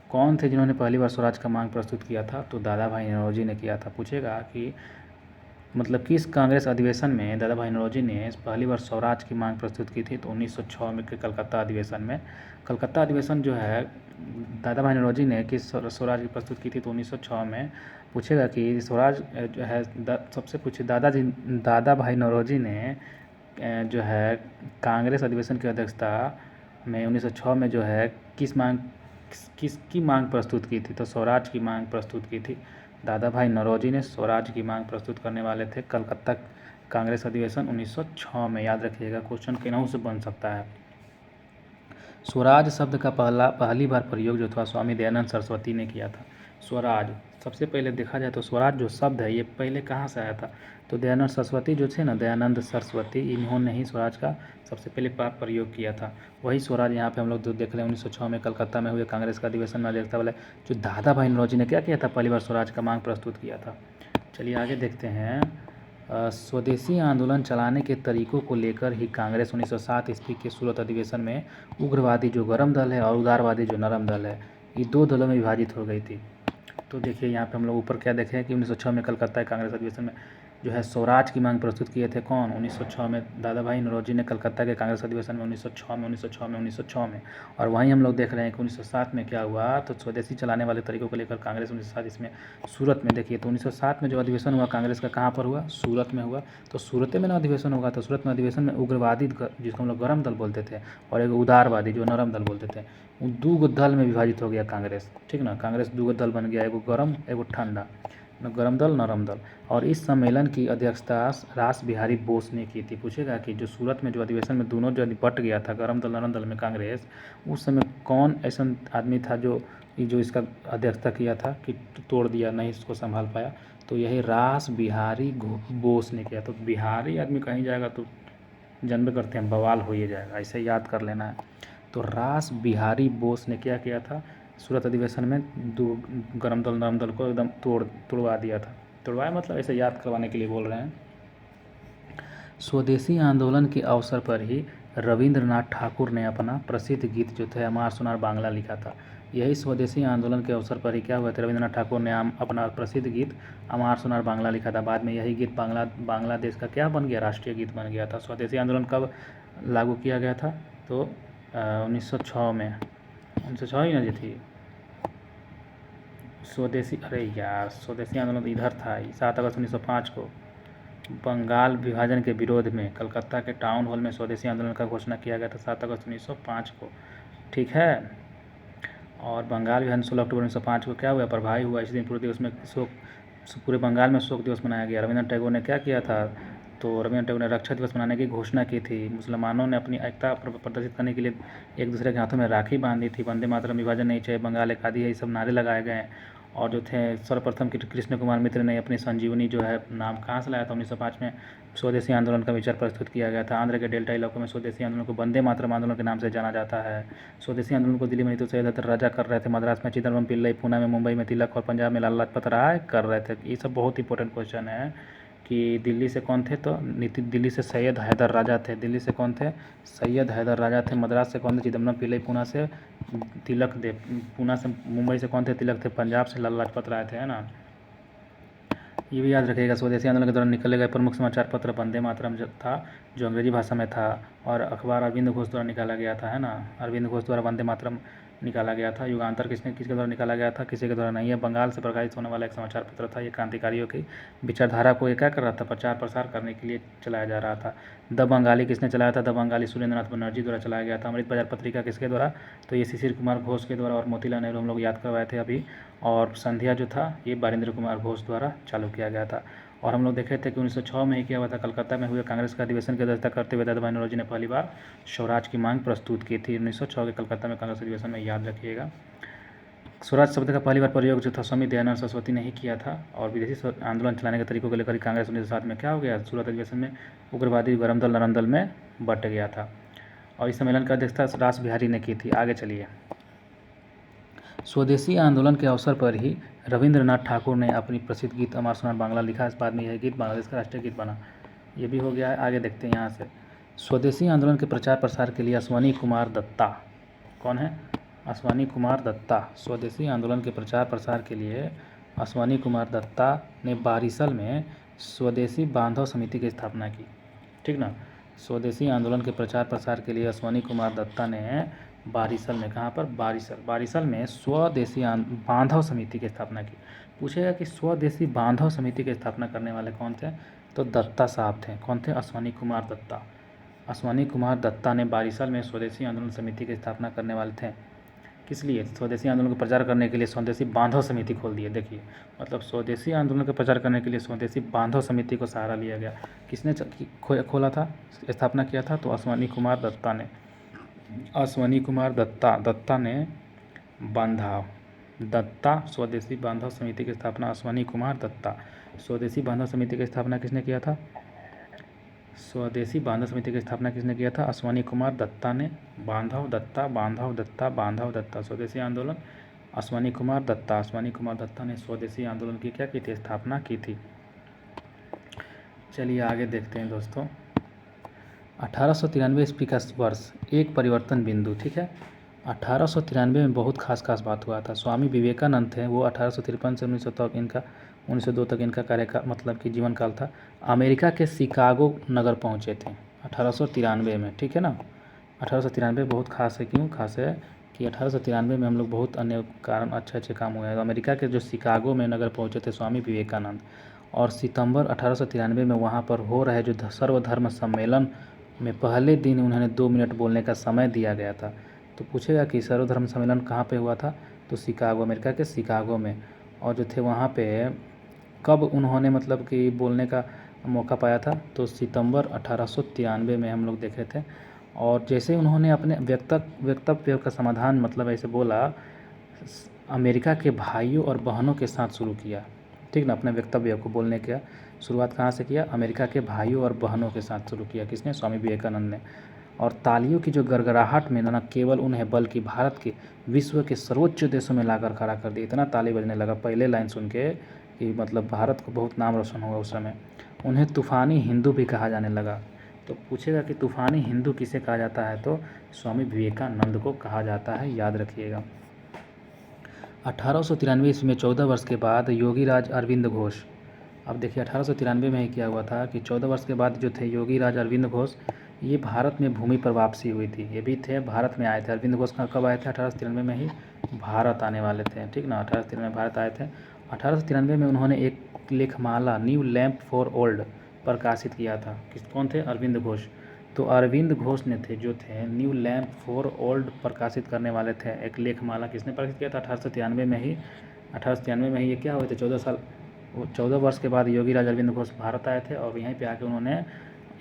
कौन थे जिन्होंने पहली बार स्वराज का मांग प्रस्तुत किया था? तो दादा भाई नौरोजी ने किया था। पूछेगा कि मतलब किस कांग्रेस अधिवेशन में दादा भाई नौरोजी ने पहली बार स्वराज की मांग प्रस्तुत की थी? तो 1906 में के कलकत्ता अधिवेशन में। कलकत्ता अधिवेशन जो है दादा भाई नौरोजी ने किस स्वराज की प्रस्तुत की थी? तो 1906 में। पूछेगा कि स्वराज जो है सबसे पूछे दादा भाई नौरोजी ने जो है कांग्रेस अधिवेशन की अध्यक्षता में 1906 में जो है किसकी मांग प्रस्तुत की थी? तो स्वराज की मांग प्रस्तुत की थी। दादा भाई नौरोजी ने स्वराज की मांग प्रस्तुत करने वाले थे कलकत्ता कांग्रेस अधिवेशन 1906 में। याद रखिएगा, क्वेश्चन केनाहू से बन सकता है। स्वराज शब्द का पहली बार प्रयोग जो था स्वामी दयानंद सरस्वती ने किया था। स्वराज सबसे पहले देखा जाए तो स्वराज जो शब्द है ये पहले कहाँ से आया था? तो दयानंद सरस्वती जो थे ना, दयानंद सरस्वती, इन्होंने ही स्वराज का सबसे पहले प्रयोग किया था। वही स्वराज यहाँ पे हम लोग देख रहे हैं 1906 में कलकत्ता में हुए कांग्रेस का अधिवेशन में अध्यक्षता वाले जो दादा भाई नौरोजी ने क्या किया था? पहली बार स्वराज का मांग प्रस्तुत किया था। चलिए आगे देखते हैं। स्वदेशी आंदोलन चलाने के तरीकों को लेकर ही कांग्रेस 1907 ईस्वी के सूरत अधिवेशन में उग्रवादी जो गरम दल है और उदारवादी जो नरम दल है, ये दो दलों में विभाजित हो गई थी। तो देखिए यहाँ पे हम लोग ऊपर क्या देखें कि 1906 में कलकत्ता कांग्रेस अधिवेशन में जो है स्वराज की मांग प्रस्तुत किए थे कौन? 1906 में दादा भाई नौरोजी ने कलकत्ता के कांग्रेस अधिवेशन में 1906 में। और वहीं हम लोग देख रहे हैं कि 1907 में क्या हुआ? तो स्वदेशी चलाने वाले तरीकों को लेकर कांग्रेस 1907 इसमें सूरत में। देखिए तो 1907 में जो अधिवेशन हुआ कांग्रेस का कहाँ पर हुआ? सूरत में हुआ। तो सूरत में ना अधिवेशन होगा, तो सूरत में अधिवेशन में उग्रवादी जिसको हम लोग गरम दल बोलते थे और एक उदारवादी जो नरम दल बोलते थे, उन दो दल में विभाजित हो गया कांग्रेस। ठीक ना, कांग्रेस दो दल बन गया, एगो गरम एगो ठंडा, गरम दल नरम दल। और इस सम्मेलन की अध्यक्षता रास बिहारी बोस ने की थी। पूछेगा कि जो सूरत में जो अधिवेशन में दोनों जो बट गया था गरम दल नरम दल में कांग्रेस, उस समय कौन ऐसा आदमी था जो इसका अध्यक्षता किया था कि तोड़ दिया, नहीं इसको संभाल पाया? तो यही रास बिहारी बोस ने किया। तो बिहारी आदमी कहीं जाएगा तो जन्म करते हैं बवाल हो ही जाएगा, ऐसे याद कर लेना है। तो रास बिहारी बोस ने क्या किया था? सूरत अधिवेशन में दो गरम दल नरम दल को एकदम तोड़वा दिया था। तोड़वाया मतलब ऐसे याद करवाने के लिए बोल रहे हैं। स्वदेशी आंदोलन के अवसर पर ही रविंद्रनाथ ठाकुर ने अपना प्रसिद्ध गीत जो थे अमार सुनार बांग्ला लिखा था। यही स्वदेशी आंदोलन के अवसर पर ही क्या हुआ था? रविंद्रनाथ ठाकुर ने अपना प्रसिद्ध गीत अमार सुनार बांग्ला लिखा था। बाद में यही गीत बांग्लादेश का क्या बन गया? राष्ट्रीय गीत बन गया था। स्वदेशी आंदोलन कब लागू किया गया था? तो 1906 में। 1906 ही ना जी थी स्वदेशी, अरे यार स्वदेशी आंदोलन इधर था 7 अगस्त 1905 को बंगाल विभाजन के विरोध में कलकत्ता के टाउन हॉल में स्वदेशी आंदोलन का घोषणा किया गया था 7 अगस्त 1905 को। ठीक है, और बंगाल विभाजन 16 अक्टूबर 1905 को क्या हुआ? प्रभावी हुआ। इस दिन पूरे दिवस में पूरे बंगाल में शोक दिवस मनाया गया। रविंद्रनाथ टैगोर ने क्या किया था? तो रविंद्रनाथ टैगोर ने रक्षा दिवस मनाने की घोषणा की थी। मुसलमानों ने अपनी एकता प्रदर्शित करने के लिए एक दूसरे के हाथों में राखी बांधी थी। वंदे मातरम, विभाजन नहीं चाहिए, बंगाल एक आदि है, ये सब नारे लगाए गए। और जो थे सर्वप्रथम कृष्ण कुमार मित्र ने अपनी संजीवनी जो है नाम कहाँ से लाया था? 1905 में स्वदेशी आंदोलन का विचार प्रस्तुत किया गया था। आंध्र के डेल्टा इलाकों में स्वदेशी आंदोलन को वंदे मातरम आंदोलन के नाम से जाना जाता है। स्वदेशी आंदोलन को दिल्ली में तो सैयद हसन राजा कर रहे थे, मद्रास में चिदम्बरम पिल्लई, पुणे में मुंबई में तिलक और पंजाब में लाला लाजपत राय कर रहे थे। ये सब बहुत इंपॉर्टेंट क्वेश्चन है कि दिल्ली से कौन थे? तो दिल्ली से सैयद हैदर राजा थे। दिल्ली से कौन थे? सैयद हैदर राजा थे। मद्रास से कौन थे? चिदम्बरम पिल्लई। पुणे से तिलक थे। पुणे से मुंबई से कौन थे? तिलक थे। पंजाब से लाला लाजपत राय थे, है ना। ये भी याद रखिएगा। स्वदेशी आंदोलन के दौरान निकले गए प्रमुख समाचार पत्र वंदे मातरम था, जो अंग्रेजी भाषा में था, और अखबार अरविंद घोष द्वारा निकाला गया था, है ना। अरविंद घोष द्वारा वंदे मातरम निकाला गया था। युगांतर किसके द्वारा निकाला गया था? किसी के द्वारा नहीं है। बंगाल से प्रकाशित होने वाला एक समाचार पत्र था। ये क्रांतिकारियों की विचारधारा को ये क्या कर रहा था? प्रचार प्रसार करने के लिए चलाया जा रहा था। द बंगाली किसने चलाया था? द बंगाली सुरेंद्रनाथ बनर्जी द्वारा चलाया गया था। अमृत बाजार पत्रिका किसके द्वारा? तो ये शिशिर कुमार घोष के द्वारा और मोतीलाल नेहरू हम लोग याद करवाए थे अभी। और संध्या जो था ये बारिंद्र कुमार घोष द्वारा चालू किया गया था। और हम लोग देखे थे कि 1906 में ही क्या हुआ था? कलकत्ता में हुए कांग्रेस का अधिवेशन की अध्यक्षता करते हुए दादा भाई नौरोजी ने पहली बार स्वराज की मांग प्रस्तुत की थी। 1906 के कलकत्ता में कांग्रेस अधिवेशन में, याद रखिएगा। स्वराज शब्द का पहली बार प्रयोग जो था स्वामी दयानंद सरस्वती ने ही किया था। और विदेशी आंदोलन चलाने के तरीकों को लेकर कांग्रेस 1907 में क्या हो गया? सूरत अधिवेशन में उग्रवादी गरम दल नरम दल में बट गया था। और इस सम्मेलन की अध्यक्षता रास बिहारी ने की थी। आगे चलिए। स्वदेशी आंदोलन के अवसर पर ही रविंद्रनाथ ठाकुर ने अपनी प्रसिद्ध गीत अमर सोनार बांग्ला लिखा। इस बाद में यह गीत बांग्लादेश का राष्ट्रीय गीत बना। ये भी हो गया है। आगे देखते हैं यहाँ से। स्वदेशी आंदोलन के प्रचार प्रसार के लिए अश्वनी कुमार दत्ता, कौन है? अश्वनी कुमार दत्ता। स्वदेशी आंदोलन के प्रचार प्रसार के लिए अश्वनी कुमार दत्ता ने बारिशल में स्वदेशी बांधव समिति की स्थापना की। ठीक ना? स्वदेशी आंदोलन के प्रचार प्रसार के लिए अश्वनी कुमार दत्ता ने बारिशल में, कहाँ पर? बारिशल में स्वदेशी बांधव समिति की स्थापना की। पूछेगा कि स्वदेशी बांधव समिति की स्थापना करने वाले कौन थे? तो दत्ता साहब थे। कौन थे? अश्वनी कुमार दत्ता। अश्वनी कुमार दत्ता ने बारिशल में स्वदेशी आंदोलन समिति की स्थापना करने वाले थे। किस लिए? स्वदेशी आंदोलन को प्रचार करने के लिए स्वदेशी बांधव समिति खोल दिए। देखिए, मतलब स्वदेशी आंदोलन का प्रचार करने के लिए स्वदेशी बांधव समिति को सहारा लिया गया। किसने खोला था, स्थापना किया था? तो अश्वनी कुमार दत्ता ने। अश्वनी कुमार दत्ता ने बांधव दत्ता स्वदेशी बांधव समिति की स्थापना अश्वनी कुमार दत्ता। स्वदेशी बांधव समिति की स्थापना किसने किया था? स्वदेशी बांधव समिति की स्थापना किसने किया था? अश्वनी कुमार दत्ता ने। बांधव दत्ता स्वदेशी आंदोलन अश्वनी कुमार दत्ता ने स्वदेशी आंदोलन की क्या की थी? स्थापना की थी। चलिए आगे देखते हैं दोस्तों। 1893 ईस्वी का वर्ष एक परिवर्तन बिंदु। ठीक है, 1893 में बहुत खास बात हुआ था। स्वामी विवेकानंद थे, वो 1853 से 1902 तक इनका कार्यकाल, मतलब कि जीवन काल था। अमेरिका के शिकागो नगर पहुँचे थे 1893 में। ठीक है ना? 1893 बहुत खास है। क्यों खास है? कि 1893 में हम लोग बहुत अन्य कारण अच्छे काम हुए हैं। अमेरिका के जो शिकागो में नगर पहुँचे थे स्वामी विवेकानंद, और सितंबर 1893 में वहाँ पर हो रहे जो सर्वधर्म सम्मेलन में पहले दिन उन्होंने 2 मिनट बोलने का समय दिया गया था। तो पूछेगा कि सर्वधर्म सम्मेलन कहाँ पे हुआ था? तो शिकागो, अमेरिका के शिकागो में। और जो थे वहाँ पे कब उन्होंने मतलब कि बोलने का मौका पाया था? तो सितंबर 1893 में हम लोग देखे थे। और जैसे उन्होंने अपने वक्तव्य का समाधान, मतलब ऐसे बोला, अमेरिका के भाइयों और बहनों के साथ शुरू किया। ठीक ना? अपने वक्तव्य को बोलने का शुरुआत कहाँ से किया? अमेरिका के भाइयों और बहनों के साथ शुरू किया। किसने? स्वामी विवेकानंद ने। और तालियों की जो गड़गड़ाहट में न केवल उन्हें बल्कि भारत के विश्व के सर्वोच्च देशों में लाकर खड़ा कर दिया। इतना ताली बजने लगा पहले लाइन सुन के कि मतलब भारत को बहुत नाम रोशन हुआ उस समय। उन्हें तूफ़ानी हिंदू भी कहा जाने लगा। तो पूछेगा कि तूफ़ानी हिंदू किसे कहा जाता है? तो स्वामी विवेकानंद को कहा जाता है, याद रखिएगा। 1893 ईस्वी में 14 वर्ष के बाद योगी राज अरविंद घोष। अब देखिए 1893 में ही क्या हुआ था कि 14 वर्ष के बाद जो थे योगी राज अरविंद घोष, ये भारत में भूमि पर वापसी हुई थी। ये भी थे, भारत में आए थे। अरविंद घोष कब आए थे? 1893 में ही भारत आने वाले थे। ठीक ना? 1893 में भारत आए थे। 1893 में उन्होंने एक लेखमाला न्यू लैम्प फॉर ओल्ड प्रकाशित किया था। कौन थे? अरविंद घोष। तो अरविंद घोष ने थे जो थे न्यू लैम्प फॉर ओल्ड प्रकाशित करने वाले थे। एक लेखमाला किसने प्रकाशित किया था? 1893 में ही। 1893 में ही ये क्या हुए थे? 14 वर्ष के बाद योगी राज अरविंद घोष भारत आए थे और यहीं पे आके उन्होंने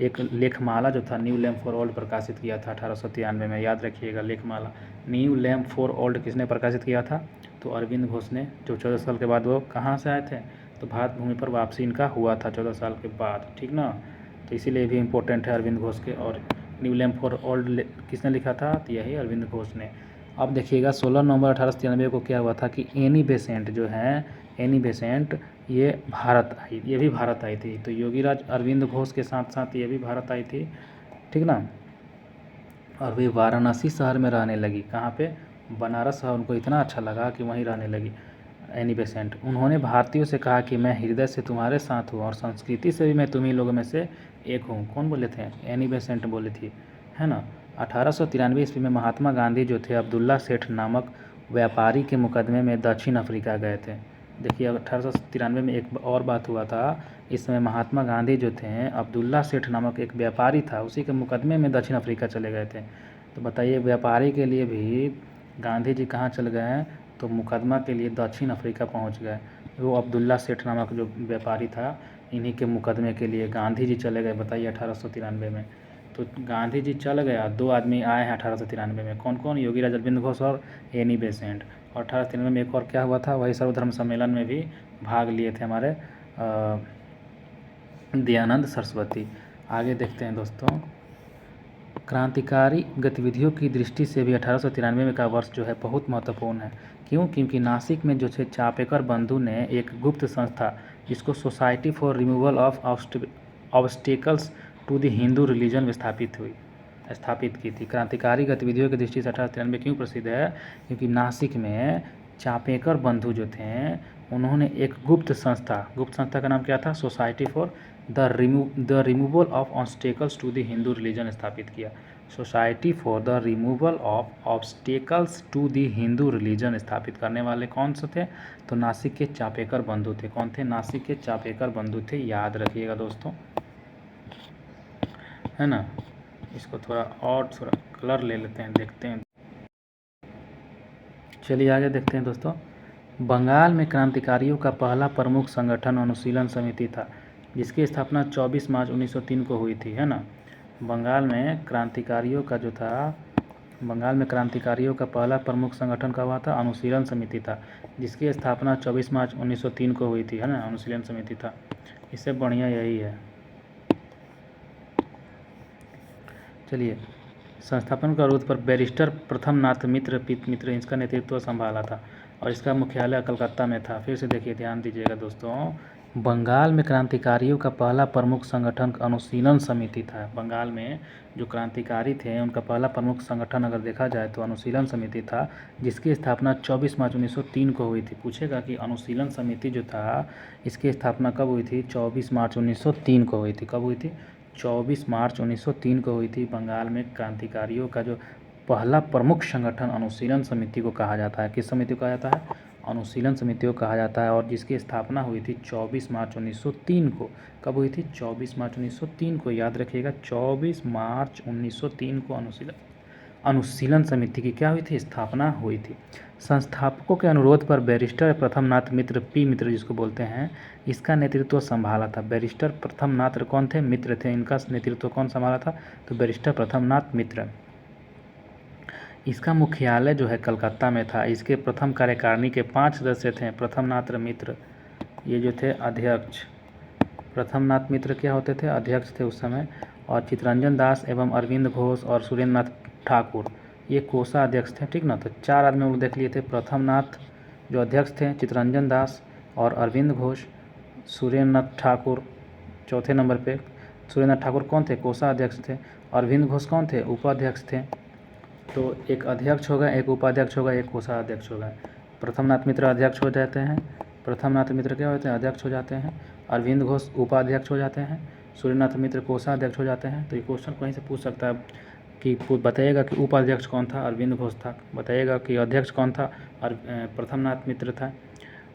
एक लेखमाला जो था न्यू लैम्प फॉर ओल्ड प्रकाशित किया था 1893 में। याद रखिएगा, लेखमाला न्यू लैम्प फॉर ओल्ड किसने प्रकाशित किया था? तो अरविंद घोष ने। जो 14 साल के बाद वो कहाँ से आए थे? तो भारत भूमि पर वापसी इनका हुआ था 14 साल के बाद। ठीक ना? तो इसीलिए भी इम्पोर्टेंट है अरविंद घोष के। और न्यू लैम्प फॉर ओल्ड किसने लिखा था? तो यही अरविंद घोष ने। अब देखिएगा 16 नवंबर 1893 को क्या हुआ था कि एनी बेसेंट जो है, एनी बेसेंट ये भारत आई, ये भी भारत आई थी। तो योगीराज अरविंद घोष के साथ साथ ये भी भारत आई थी। ठीक ना? और वे वाराणसी शहर में रहने लगी। कहाँ पे? बनारस शहर उनको इतना अच्छा लगा कि वहीं रहने लगी एनी बेसेंट। उन्होंने भारतीयों से कहा कि मैं हृदय से तुम्हारे साथ हूँ और संस्कृति से भी मैं तुम्ही लोगों में से एक हूँ। कौन बोले थे? एनी बेसेंट बोली थी, है ना? 1893 ईस्वी में महात्मा गांधी जो थे अब्दुल्ला सेठ नामक व्यापारी के मुकदमे में दक्षिण अफ्रीका गए थे। देखिए 1893 में एक और बात हुआ था, इस समय महात्मा गांधी जो थे अब्दुल्ला सेठ नामक एक व्यापारी था, उसी के मुकदमे में दक्षिण अफ्रीका चले गए थे। तो बताइए व्यापारी के लिए भी गांधी जी कहाँ चले गए, तो मुकदमा के लिए दक्षिण अफ्रीका पहुँच गए। वो अब्दुल्ला सेठ नामक जो व्यापारी था, इन्हीं के मुकदमे के लिए गांधी जी चले गए। बताइए 1893 में। तो गांधी जी चल गया, 2 आदमी आए हैं 1893 में। कौन कौन? योगीराज अरविंद घोष और एनी बेसेंट। और 1893 में एक और क्या हुआ था, वही सर्वधर्म सम्मेलन में भी भाग लिए थे हमारे दयानंद सरस्वती। आगे देखते हैं दोस्तों, क्रांतिकारी गतिविधियों की दृष्टि से भी 1893 में का वर्ष जो है बहुत महत्वपूर्ण है। क्यों? क्योंकि नासिक में जो है चापेकर बंधु ने एक गुप्त संस्था जिसको society for removal of obstacles to the Hindu religion स्थापित की थी। क्रांतिकारी गतिविधियों की दृष्टि से 1893 क्यों प्रसिद्ध है? क्योंकि नासिक में चापेकर बंधु जो थे उन्होंने एक गुप्त संस्था का नाम क्या था? Society for the removal of obstacles to the Hindu religion स्थापित किया। Society for the removal of obstacles to the Hindu religion स्थापित करने वाले कौन से थे? तो नासिक के चापेकर बंधु थे। कौन थे? नासिक के चापेकर बंधु थे, याद रखिएगा दोस्तों, है ना। इसको थोड़ा कलर ले लेते हैं, देखते हैं। चलिए आगे देखते हैं दोस्तों, बंगाल में क्रांतिकारियों का पहला प्रमुख संगठन अनुशीलन समिति था, जिसकी स्थापना 24 मार्च 1903 को हुई थी, है ना। बंगाल में क्रांतिकारियों का पहला प्रमुख संगठन कब हुआ था? अनुशीलन समिति था, जिसकी स्थापना 24 मार्च 1903 को हुई थी, है ना। अनुशीलन समिति था, इससे बढ़िया यही है। चलिए, संस्थापन का अनुरोध पर बैरिस्टर प्रथमनाथ मित्र इसका नेतृत्व संभाला था और इसका मुख्यालय कलकत्ता में था। फिर से देखिए, ध्यान दीजिएगा दोस्तों, बंगाल में क्रांतिकारियों का पहला प्रमुख संगठन अनुशीलन समिति था। बंगाल में जो क्रांतिकारी थे उनका पहला प्रमुख संगठन अगर देखा जाए तो अनुशीलन समिति था, जिसकी स्थापना 24 मार्च 1903 को हुई थी। पूछेगा कि अनुशीलन समिति जो था इसकी स्थापना कब हुई थी? 24 मार्च 1903 को हुई थी। कब हुई थी? 24 मार्च 1903 को हुई थी। बंगाल में क्रांतिकारियों का जो पहला प्रमुख संगठन अनुशीलन समिति को कहा जाता है। किस समिति को कहा जाता है? अनुशीलन समिति को कहा जाता है, और जिसकी स्थापना हुई थी 24 मार्च 1903 को। कब हुई थी? 24 मार्च 1903 को, याद रखिएगा, 24 मार्च 1903 को अनुशीलन समिति की क्या हुई थी? स्थापना हुई थी। संस्थापकों के अनुरोध पर बैरिस्टर प्रथमनाथ मित्र जिसको बोलते हैं, इसका नेतृत्व संभाला था। बैरिस्टर प्रथमनाथ कौन थे? मित्र थे। इनका नेतृत्व कौन संभाला था? तो बैरिस्टर प्रथमनाथ मित्र। इसका मुख्यालय जो है कलकत्ता में था। इसके प्रथम कार्यकारिणी के 5 सदस्य थे। प्रथमनाथ मित्र ये जो थे अध्यक्ष, प्रथमनाथ मित्र क्या होते थे? अध्यक्ष थे उस समय। और चित्तरंजन दास एवं अरविंद घोष और सुरेंद्रनाथ ठाकुर ये कोषाध्यक्ष थे, ठीक ना। तो 4 आदमी लोग देख लिए थे। प्रथमनाथ जो अध्यक्ष थे, चित्तरंजन दास और अरविंद घोष, सुरेंद्रनाथ ठाकुर चौथे नंबर पे। सुरेंद्रनाथ ठाकुर कौन थे? कोषाध्यक्ष थे। अरविंद घोष कौन थे? उपाध्यक्ष थे। तो एक अध्यक्ष होगा, एक उपाध्यक्ष होगा, एक कोषाध्यक्ष होगा। प्रथमनाथ मित्र अध्यक्ष हो जाते हैं, प्रथमनाथ मित्र क्या होते हैं? अध्यक्ष हो जाते हैं। अरविंद घोष उपाध्यक्ष हो जाते हैं, सूर्यनाथ मित्र कोषाध्यक्ष हो जाते हैं। तो ये क्वेश्चन कहीं से पूछ सकता है कि बताइएगा कि उपाध्यक्ष कौन था? अरविंद घोष था। बताइएगा कि अध्यक्ष कौन था? और प्रथमनाथ मित्र था।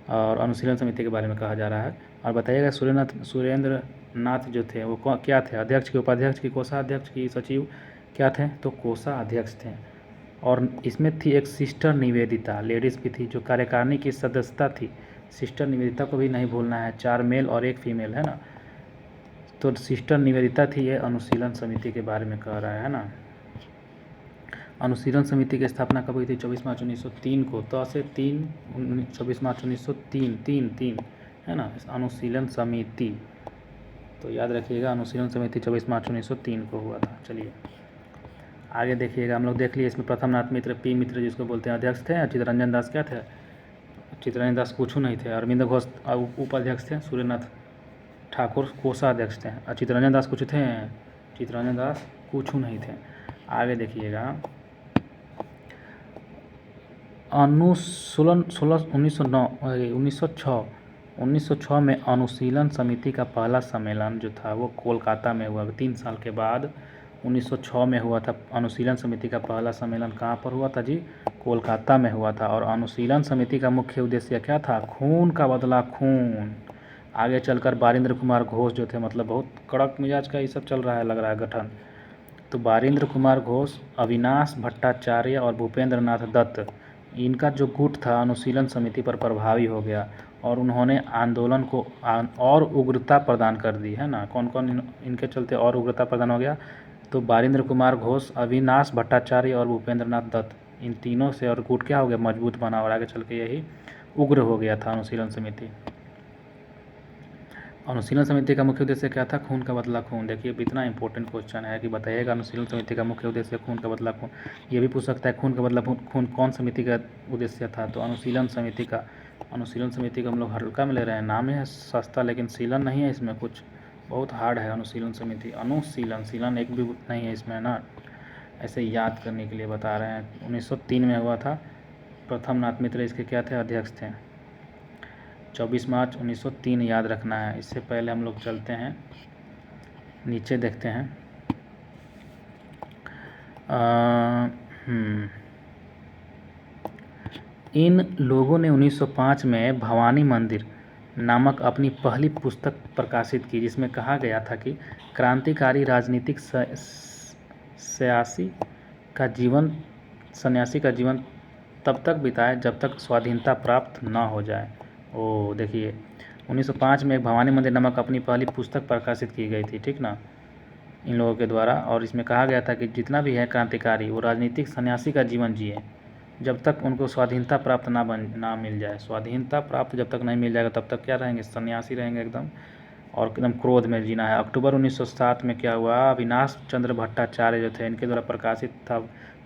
और अनुशीलन समिति के बारे में कहा जा रहा है। और बताइएगा सुरेंद्रनाथ जो थे वो क्या थे? अध्यक्ष की, उपाध्यक्ष की, कोषाध्यक्ष की, सचिव क्या थे? तो कोषाध्यक्ष थे। और इसमें थी एक सिस्टर निवेदिता, लेडीज़ भी थी, जो कार्यकारिणी की सदस्यता थी। सिस्टर निवेदिता को भी नहीं भूलना है, 4 मेल और 1 फीमेल, है ना। तो सिस्टर निवेदिता थी। ये अनुशीलन समिति के बारे में कह रहा है ना। अनुशीलन समिति की स्थापना कब हुई थी? 24 मार्च 1903 को। तो से 24 मार्च 1903 है ना, अनुशीलन समिति। तो याद रखिएगा, अनुशीलन समिति 24 मार्च 1903 को हुआ था। चलिए आगे देखिएगा, हम लोग देख लिए इसमें प्रथमनाथ मित्र मित्र जिसको बोलते हैं अध्यक्ष थे। चित्तरंजन दास क्या थे? चित्तरंजन दास कुछ नहीं थे। अरविंद घोष उपाध्यक्ष थे। सूर्यनाथ ठाकुर कोषाध्यक्ष थे। और चित्तरंजन दास कुछ थे? चित्तरंजन दास कुछ नहीं थे। आगे देखिएगा, अनुशीलन 1906 में अनुशीलन समिति का पहला सम्मेलन जो था वो कोलकाता में हुआ। 3 साल के बाद 1906 में हुआ था। अनुशीलन समिति का पहला सम्मेलन कहाँ पर हुआ था जी? कोलकाता में हुआ था। और अनुशीलन समिति का मुख्य उद्देश्य क्या था? खून का बदला खून। आगे चलकर बारिंद्र कुमार घोष जो थे, मतलब बहुत कड़क मिजाज का ये सब चल रहा है लग रहा है गठन। तो बारिंद्र कुमार घोष, अविनाश भट्टाचार्य और भूपेंद्र नाथ दत्त, इनका जो गुट था अनुशीलन समिति पर प्रभावी हो गया और उन्होंने आंदोलन को और उग्रता प्रदान कर दी, है ना। कौन कौन इनके चलते और उग्रता प्रदान हो गया? तो बारिंद्र कुमार घोष, अविनाश भट्टाचार्य और भूपेंद्र नाथ दत्त, इन तीनों से और गुट क्या हो गया? मजबूत बना और आगे चल के यही उग्र हो गया था अनुशीलन समिति। अनुशीलन समिति का मुख्य उद्देश्य क्या था? खून का बदला खून। देखिए इतना इंपॉर्टेंट क्वेश्चन है कि बताइएगा अनुशीलन समिति का मुख्य उद्देश्य खून का बदला खून। ये भी पूछ सकता है खून का बदला खून कौन समिति का उद्देश्य था? तो अनुशीलन समिति का। अनुशीलन समिति का हम लोग हल्का में ले रहे हैं, नाम है सस्ता लेकिन सीलन नहीं है इसमें, कुछ बहुत हार्ड है अनुशीलन समिति। अनुशीलन, सीलन एक भी नहीं है इसमें ना, ऐसे याद करने के लिए बता रहे हैं। 1903 में हुआ था। प्रथम नाथ मित्र इसके क्या थे? अध्यक्ष थे। 24 मार्च 1903 याद रखना है। इससे पहले हम लोग चलते हैं नीचे, देखते हैं। इन लोगों ने 1905 में भवानी मंदिर नामक अपनी पहली पुस्तक प्रकाशित की, जिसमें कहा गया था कि क्रांतिकारी राजनीतिक सन्यासी का जीवन तब तक बिताए जब तक स्वाधीनता प्राप्त न हो जाए। ओ देखिए 1905 में भवानी मंदिर नामक अपनी पहली पुस्तक प्रकाशित की गई थी, ठीक ना, इन लोगों के द्वारा। और इसमें कहा गया था कि जितना भी है क्रांतिकारी वो राजनीतिक सन्यासी का जीवन जिए जब तक उनको स्वाधीनता प्राप्त ना मिल जाए। स्वाधीनता प्राप्त जब तक नहीं मिल जाएगा तब तक क्या रहेंगे? सन्यासी रहेंगे एकदम, और एकदम क्रोध में जीना है। अक्टूबर 1907 में क्या हुआ? अविनाश चंद्र भट्टाचार्य जो थे, इनके द्वारा प्रकाशित था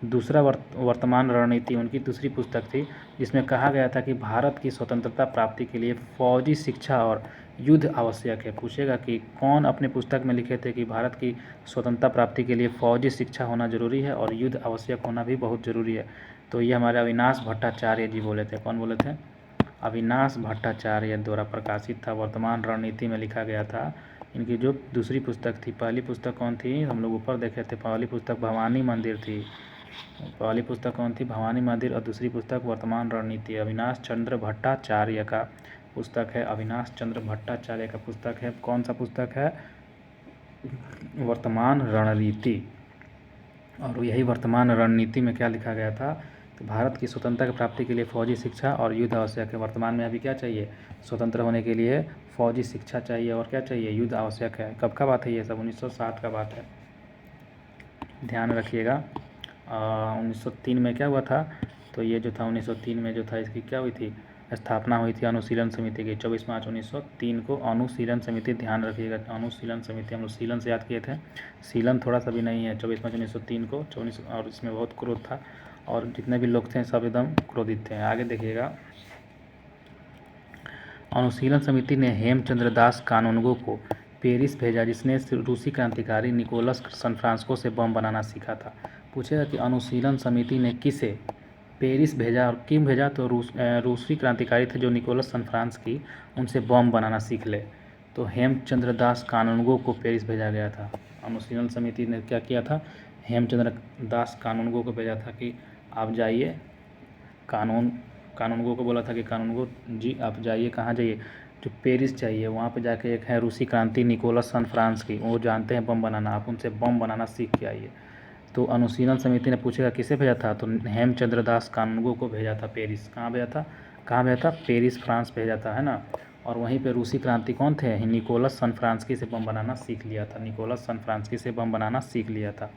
दूसरा वर्तमान रणनीति, उनकी दूसरी पुस्तक थी, जिसमें कहा गया था कि भारत की स्वतंत्रता प्राप्ति के लिए फौजी शिक्षा और युद्ध आवश्यक है। पूछेगा कि कौन अपने पुस्तक में लिखे थे कि भारत की स्वतंत्रता प्राप्ति के लिए फौजी शिक्षा होना जरूरी है और युद्ध आवश्यक होना भी बहुत ज़रूरी है। तो ये हमारे अविनाश भट्टाचार्य जी बोले थे। कौन बोले थे? अविनाश भट्टाचार्य द्वारा प्रकाशित था, वर्तमान रणनीति में लिखा गया था। इनकी जो दूसरी पुस्तक थी, पहली पुस्तक कौन थी? हम लोग ऊपर देखे थे, पहली पुस्तक भवानी मंदिर थी। पहली पुस्तक कौन थी? भवानी मंदिर। और दूसरी पुस्तक वर्तमान रणनीति, अविनाश चंद्र भट्टाचार्य का पुस्तक है। अविनाश चंद्र भट्टाचार्य का पुस्तक है। कौन सा पुस्तक है? वर्तमान रणनीति। और यही वर्तमान रणनीति में क्या लिखा गया था? तो भारत की स्वतंत्रता की प्राप्ति के लिए फौजी शिक्षा और युद्ध आवश्यक है। वर्तमान में अभी क्या चाहिए? स्वतंत्र होने के लिए फौजी शिक्षा चाहिए और क्या चाहिए? युद्ध आवश्यक है। कब का बात है ये सब? 1907 का बात है, ध्यान रखिएगा। 1903 में क्या हुआ था? तो ये जो था 1903 में जो था, इसकी क्या हुई थी? स्थापना हुई थी अनुशीलन समिति की। 24 मार्च 1903 को अनुशीलन समिति, ध्यान रखिएगा, अनुशीलन समिति। हम लोग सीलन से याद किए थे, सीलन थोड़ा सा भी नहीं है। 24 मार्च 1903 को 24, और इसमें बहुत क्रोध था और जितने भी लोग थे सब एकदम क्रोधित थे। आगे देखिएगा, अनुशीलन समिति ने हेमचंद्र दास कानूनगो को पेरिस भेजा, जिसने रूसी क्रांतिकारी निकोलस सनफ्रांसिस्को से बम बनाना सीखा था। पूछेगा कि अनुशीलन समिति ने किसे पेरिस भेजा और क्यों भेजा? तो रूसी क्रांतिकारी थे जो निकोलस सनफ्रांसिस्को, उनसे बम बनाना सीख ले। तो हेमचंद्र दास कानूनगो को पेरिस भेजा गया था। अनुशीलन समिति ने क्या किया था? हेमचंद्र दास कानूनगो को भेजा था कि आप जाइए, कानूनगो को बोला था कि कानूनगो जी आप जाइए, कहाँ जाइए? जो पेरिस चाहिए, वहाँ पे जाके एक है रूसी क्रांति निकोलस सनफ्रांसिस्को, वो जानते हैं बम बनाना, आप उनसे बम बनाना सीख के आइए। तो अनुशीलन समिति ने पूछेगा किसे भेजा था? तो हेमचंद्र दास कानूनगो को भेजा था पेरिस। कहाँ भेजा था? कहाँ भेजा था? पेरिस, फ्रांस भेजा था, है ना। और वहीं पे रूसी क्रांति कौन थे? निकोलस सनफ्रांसिस्को से बम बनाना सीख लिया था। निकोलस सनफ्रांसिस्को से बम बनाना सीख लिया था।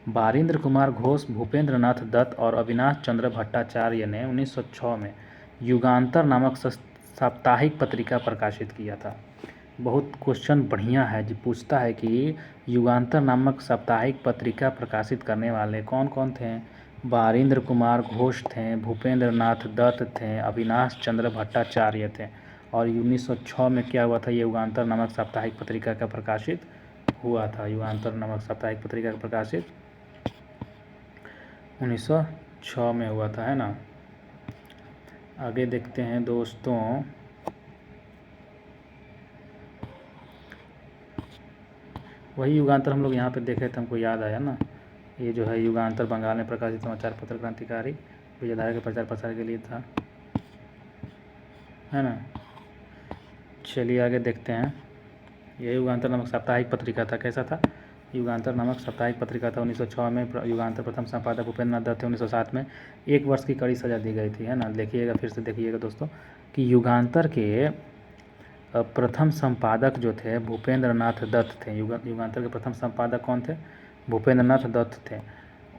बारिंद्र कुमार घोष, भूपेंद्र नाथ दत्त और अविनाश चंद्र भट्टाचार्य ने 1906 में युगांतर नामक साप्ताहिक पत्रिका प्रकाशित किया था। बहुत क्वेश्चन बढ़िया है जी, पूछता है कि युगांतर नामक साप्ताहिक पत्रिका प्रकाशित करने वाले कौन कौन थे? बारिंद्र कुमार घोष थे, भूपेंद्र नाथ दत्त थे, अविनाश चंद्र भट्टाचार्य थे। और 1906 में क्या हुआ था? ये युगांतर नामक साप्ताहिक पत्रिका का प्रकाशित हुआ था। युगांतर नामक साप्ताहिक पत्रिका का प्रकाशित 1906 में हुआ था, है ना। आगे देखते हैं दोस्तों, वही युगांतर हम लोग यहाँ पे देखे थे, हमको याद आया ना। ये जो है युगांतर बंगाल में प्रकाशित समाचार पत्र क्रांतिकारी विचारधारा के प्रचार प्रसार के लिए था, है ना। चलिए आगे देखते हैं। यह युगांतर नामक साप्ताहिक पत्रिका था। कैसा था? युगांतर नामक साप्ताहिक पत्रिका था। 1906 में युगांतर प्रथम संपादक भूपेंद्र नाथ दत्त थे। 1907 में 1 वर्ष की कड़ी सजा दी गई थी, है ना। देखिएगा, फिर से देखिएगा दोस्तों कि युगांतर के प्रथम संपादक जो थे भूपेंद्र नाथ दत्त थे। युगांतर के प्रथम संपादक कौन थे? भूपेंद्र नाथ दत्त थे।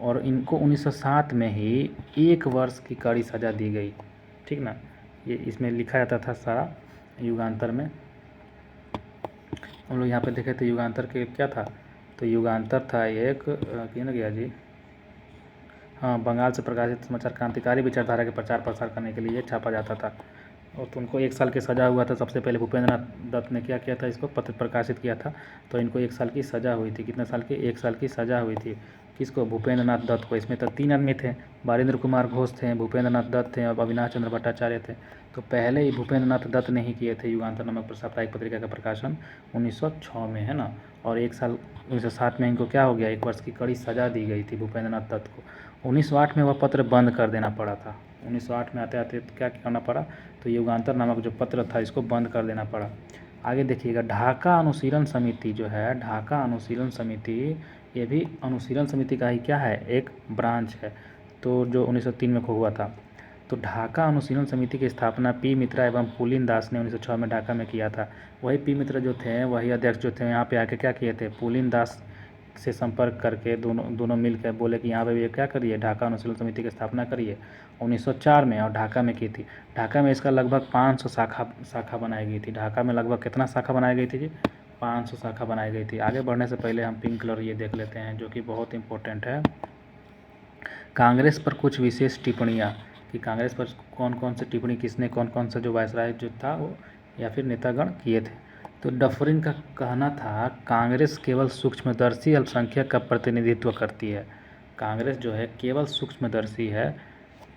और इनको 1907 में ही 1 वर्ष की कड़ी सज़ा दी गई, ठीक ना। ये इसमें लिखा जाता था सारा युगांतर में। हम लोग यहाँ पे देखे थे युगांतर के क्या था, तो युगांतर था एक क्या ना गया जी, हाँ, बंगाल से प्रकाशित समाचार क्रांतिकारी विचारधारा के प्रचार प्रसार करने के लिए छापा जाता था। और तो उनको 1 साल की सज़ा हुआ था। सबसे पहले भूपेंद्र नाथ दत्त ने क्या किया था, इसको पत्र प्रकाशित किया था। तो इनको 1 साल की सज़ा हुई थी। कितने साल की? 1 साल की सज़ा हुई थी। किसको? भूपेंद्र नाथ दत्त को। इसमें तो 3 आदमी थे, बारिंद्र कुमार घोष थे, भूपेंद्र नाथ दत्त थे और अविनाश चंद्र भट्टाचार्य थे। तो पहले ही भूपेंद्र नाथ दत्त ने ही किए थे युगांतर नामक साप्ताहिक पत्रिका का प्रकाशन 1906 में, है ना। और 1 साल 1907 में इनको क्या हो गया, 1 वर्ष की कड़ी सज़ा दी गई थी भूपेंद्र नाथ दत्त को। 1908 में वह पत्र बंद कर देना पड़ा था। 1908 में आते आते क्या करना पड़ा, तो युगांतर नामक जो पत्र था इसको बंद कर देना पड़ा। आगे देखिएगा, ढाका अनुशीलन समिति जो है, ढाका अनुशीलन समिति, ये भी अनुशीलन समिति का ही क्या है, एक ब्रांच है। तो जो 1903 में हुआ था। तो ढाका अनुशीलन समिति की स्थापना पी मित्रा एवं पुलिन दास ने 1906 में ढाका में किया था। वही पी मित्रा जो थे, वही अध्यक्ष जो थे, यहाँ पे आके क्या किए थे, पुलिन दास से संपर्क करके दोनों मिल कर बोले कि यहाँ पे ये क्या करिए, ढाका अनुशीलन समिति की स्थापना करिए। 1904 में और ढाका में की थी। ढाका में इसका लगभग 500 शाखा बनाई गई थी। ढाका में लगभग कितना शाखा बनाई गई थी जी? 500 शाखा बनाई गई थी। आगे बढ़ने से पहले हम पिंक कलर ये देख लेते हैं, जो कि बहुत इंपॉर्टेंट है। कांग्रेस पर कुछ विशेष टिप्पणियाँ, कि कांग्रेस पर कौन कौन से टिप्पणी किसने, कौन कौन सा जो वायसराय जो था वो या फिर नेतागण किए थे। तो डफरिन का कहना था, कांग्रेस केवल सूक्ष्मदर्शी अल्पसंख्यक का प्रतिनिधित्व करती है। कांग्रेस जो है केवल सूक्ष्मदर्शी है।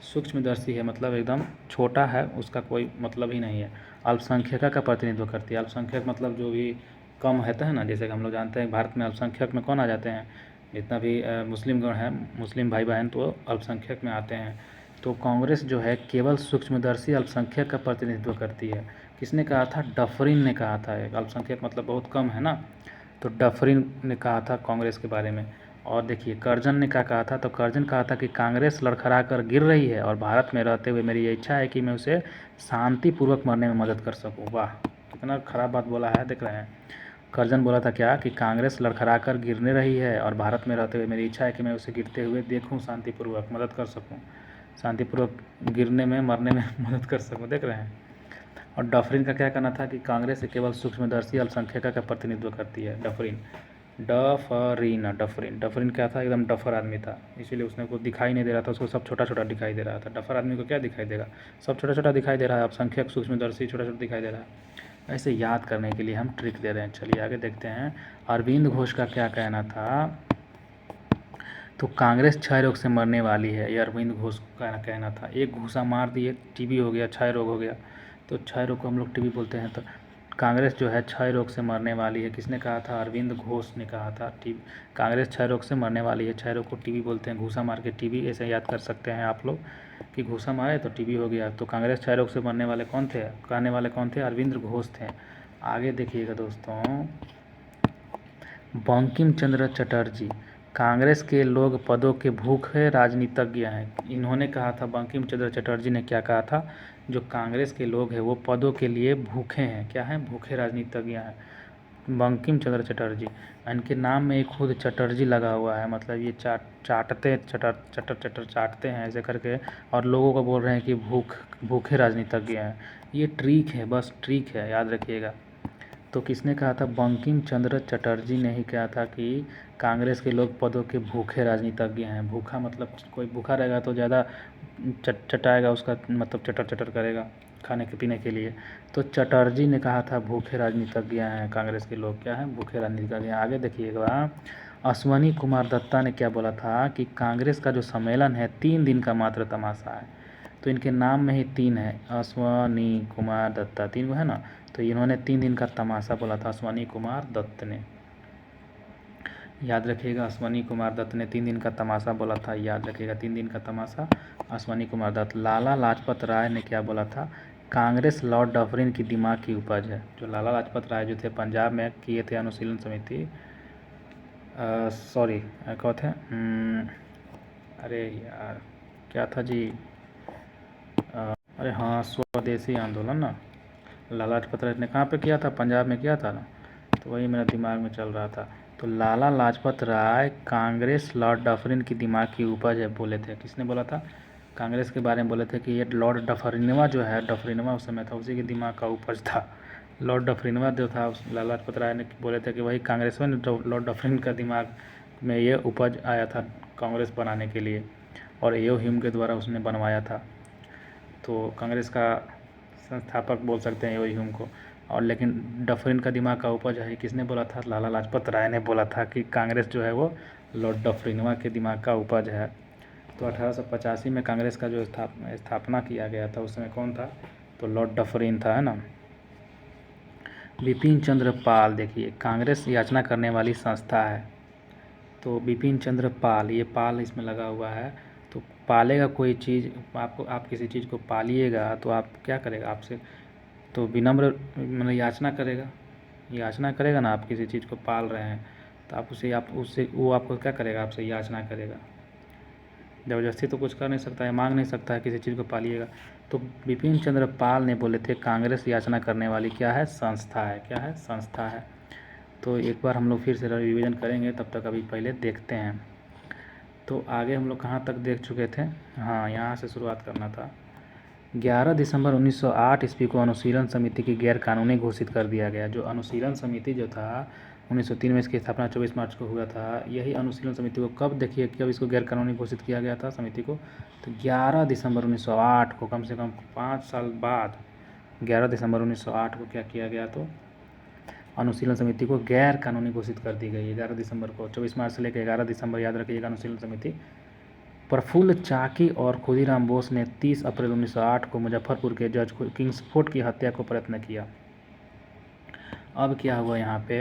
सूक्ष्मदर्शी है मतलब एकदम छोटा है, उसका कोई मतलब ही नहीं है। अल्पसंख्यक का प्रतिनिधित्व करती है। अल्पसंख्यक मतलब जो भी कम रहता है ना, जैसे कि हम लोग जानते हैं भारत में अल्पसंख्यक में कौन आ जाते हैं, जितना भी मुस्लिम गण हैं, मुस्लिम भाई बहन, तो अल्पसंख्यक में आते हैं। तो कांग्रेस जो है केवल सूक्ष्मदर्शी अल्पसंख्यक का प्रतिनिधित्व करती है। किसने कहा था? डफरिन ने कहा था। अल्पसंख्यक मतलब बहुत कम है ना, तो डफरिन ने कहा था कांग्रेस के बारे में। और देखिए कर्जन ने क्या कहा था, तो कर्जन कहा था कि कांग्रेस लड़खड़ा कर गिर रही है और भारत में रहते हुए मेरी ये इच्छा है कि मैं उसे शांतिपूर्वक मरने में मदद कर सकूं। वाह, कितना खराब बात बोला है, देख रहे हैं। कर्जन बोला था क्या, कि कांग्रेस लड़खड़ा कर गिरने रही है और भारत में रहते हुए मेरी इच्छा है कि मैं उसे गिरते हुए देखूं, शांतिपूर्वक मदद कर सकूं, शांतिपूर्वक गिरने में, मरने में मदद कर सकूं, देख रहे हैं। और डफरिन का क्या कहना था, कि कांग्रेस केवल सूक्ष्मदर्शी अल्पसंख्यक का प्रतिनिधित्व करती है। डफरिन क्या था, एकदम डफर आदमी था, इसीलिए उसने कुछ दिखाई नहीं दे रहा था, उसको सब छोटा छोटा दिखाई दे रहा था। डफर आदमी को क्या दिखाई देगा, सब छोटा छोटा दिखाई दे रहा है। अल्पसंख्यक सूक्ष्मदर्शी छोटा छोटा दिखाई दे रहा है। ऐसे याद करने के लिए हम ट्रिक दे रहे हैं। चलिए आगे देखते हैं। अरविंद घोष का क्या कहना था, तो कांग्रेस क्षय रोग से मरने वाली है, ये अरविंद घोष का कहना था। एक घूसा मार दिए, टीबी हो गया, क्षय रोग हो गया। तो क्षय रोग को हम लोग टीबी बोलते हैं। तो कांग्रेस जो है क्षय रोग से मरने वाली है। किसने कहा था? अरविंद घोष ने कहा था। कांग्रेस क्षय रोग से मरने वाली है। क्षय रोग को टीबी बोलते हैं। घूसा मार के टीबी, ऐसे याद कर सकते हैं आप लोग कि घूसा मारे तो टीबी हो गया। तो कांग्रेस क्षय रोग से मरने वाले कौन थे, कहने वाले कौन थे? अरविंद घोष थे। आगे देखिएगा दोस्तों, बंकिम चंद्र चटर्जी, कांग्रेस के लोग पदों के भूखे राजनीतिज्ञ हैं। इन्होंने कहा था, बंकिम चंद्र चटर्जी ने क्या कहा था, जो कांग्रेस के लोग हैं वो पदों के लिए भूखे हैं। क्या हैं? भूखे राजनीतिज्ञ हैं। बंकिम चंद्र चटर्जी, इनके नाम में एक खुद चटर्जी लगा हुआ है, मतलब ये चाटते चटर चाटते हैं ऐसे करके, और लोगों को बोल रहे हैं कि भूखे राजनीतिज्ञ हैं। ये ट्रिक है, बस ट्रिक है, याद रखिएगा। तो किसने कहा था? बंकिम चंद्र चटर्जी ने ही कहा था कि कांग्रेस के लोग पदों के भूखे राजनीतिज्ञ हैं। भूखा मतलब कोई भूखा रहेगा तो ज़्यादा चटाएगा, उसका मतलब चटर चटर करेगा खाने के पीने के लिए। तो चटर्जी ने कहा था भूखे राजनीतिज्ञ हैं कांग्रेस के लोग, क्या हैं? भूखे राजनीतिज्ञ हैं। आगे देखिएगा, अश्वनी कुमार दत्ता ने क्या बोला था, कि कांग्रेस का जो सम्मेलन है 3 दिन का मात्र तमाशा है। तो इनके नाम में ही 3 है, अश्वनी कुमार दत्ता, 3 है ना। तो इन्होंने 3 दिन का तमाशा बोला था, अश्वनी कुमार दत्त ने। याद रखिएगा, अश्वनी कुमार दत्त ने 3 दिन का तमाशा बोला था। याद रखिएगा, 3 दिन का तमाशा, अश्वनी कुमार दत्त। लाला लाजपत राय ने क्या बोला था? कांग्रेस लॉर्ड डफरिन की दिमाग की उपज है। जो लाला लाजपत राय जो थे पंजाब में किए थे अनुशीलन समिति, सॉरी क्या थे, अरे यार क्या था जी, अरे हाँ, स्वदेशी आंदोलन ना, लाला लाजपत राय ने कहाँ पे किया था? पंजाब में किया था ना, तो वही मेरा दिमाग में चल रहा था। तो लाला लाजपत राय कांग्रेस लॉर्ड डफरिन की दिमाग की उपज है बोले थे। किसने बोला था? कांग्रेस के बारे में बोले थे कि ये लॉर्ड डफरिनवा जो है, डफरिनवा उस समय था, उसी की दिमाग का उपज था। लॉर्ड डफरिनवा जो था, लाला लाजपत राय ने बोले थे कि वही कांग्रेस में लॉर्ड डफरिन का दिमाग में ये उपज आया था कांग्रेस बनाने के लिए, और एओ ह्यूम के द्वारा उसने बनवाया था। तो कांग्रेस का संस्थापक बोल सकते हैं एओ ह्यूम को। और लेकिन डफरिन का दिमाग का उपज है, किसने बोला था? लाला लाजपत राय ने बोला था कि कांग्रेस जो है वो लॉर्ड डफरिनवा के दिमाग का उपज है। तो 1885 में कांग्रेस का जो स्थापना किया गया था, उस समय कौन था? तो लॉर्ड डफरिन था, है ना। बिपिन चंद्र पाल, देखिए कांग्रेस याचना करने वाली संस्था है। तो बिपिन चंद्र पाल, ये पाल इसमें लगा हुआ है। तो पालेगा कोई चीज़, आपको, आप किसी चीज़ को पालिएगा तो आप क्या करेगा? आपसे तो विनम्र मतलब याचना करेगा, याचना करेगा ना। आप किसी चीज़ को पाल रहे हैं तो आप उससे वो आपको क्या करेगा? आपसे याचना करेगा। ज़बरदस्ती तो कुछ कर नहीं सकता है, मांग नहीं सकता है किसी चीज़ को पालिएगा। तो बिपिन चंद्र पाल ने बोले थे कांग्रेस याचना करने वाली क्या है? संस्था है। क्या है? संस्था है। तो एक बार हम लोग फिर से रिवीजन करेंगे, तब तक अभी पहले देखते हैं। तो आगे हम लोग कहाँ तक देख चुके थे? हाँ, यहाँ से शुरुआत करना था। 11 दिसंबर 1908 ईस्वी को अनुशीलन समिति की गैर कानूनी घोषित कर दिया गया। जो अनुशीलन समिति जो था 1903 में, इसकी स्थापना 24 मार्च को हुआ था। यही अनुशीलन समिति को कब, देखिए कब इसको गैर कानूनी घोषित किया गया था समिति को? तो 11 दिसंबर 1908 को, कम से कम 5 साल बाद 11 दिसंबर 1908 को क्या किया गया? तो अनुशीलन समिति को गैर कानूनी घोषित कर दी गई 11 दिसंबर को। 24 मार्च से लेकर 11 दिसंबर याद रखिएगा, अनुशीलन समिति। प्रफुल्ल चाकी और खुदीराम बोस ने 30 अप्रैल 1908 को मुजफ्फरपुर के जज किंग्सफोर्ड की हत्या को प्रयत्न किया। अब क्या हुआ यहाँ पे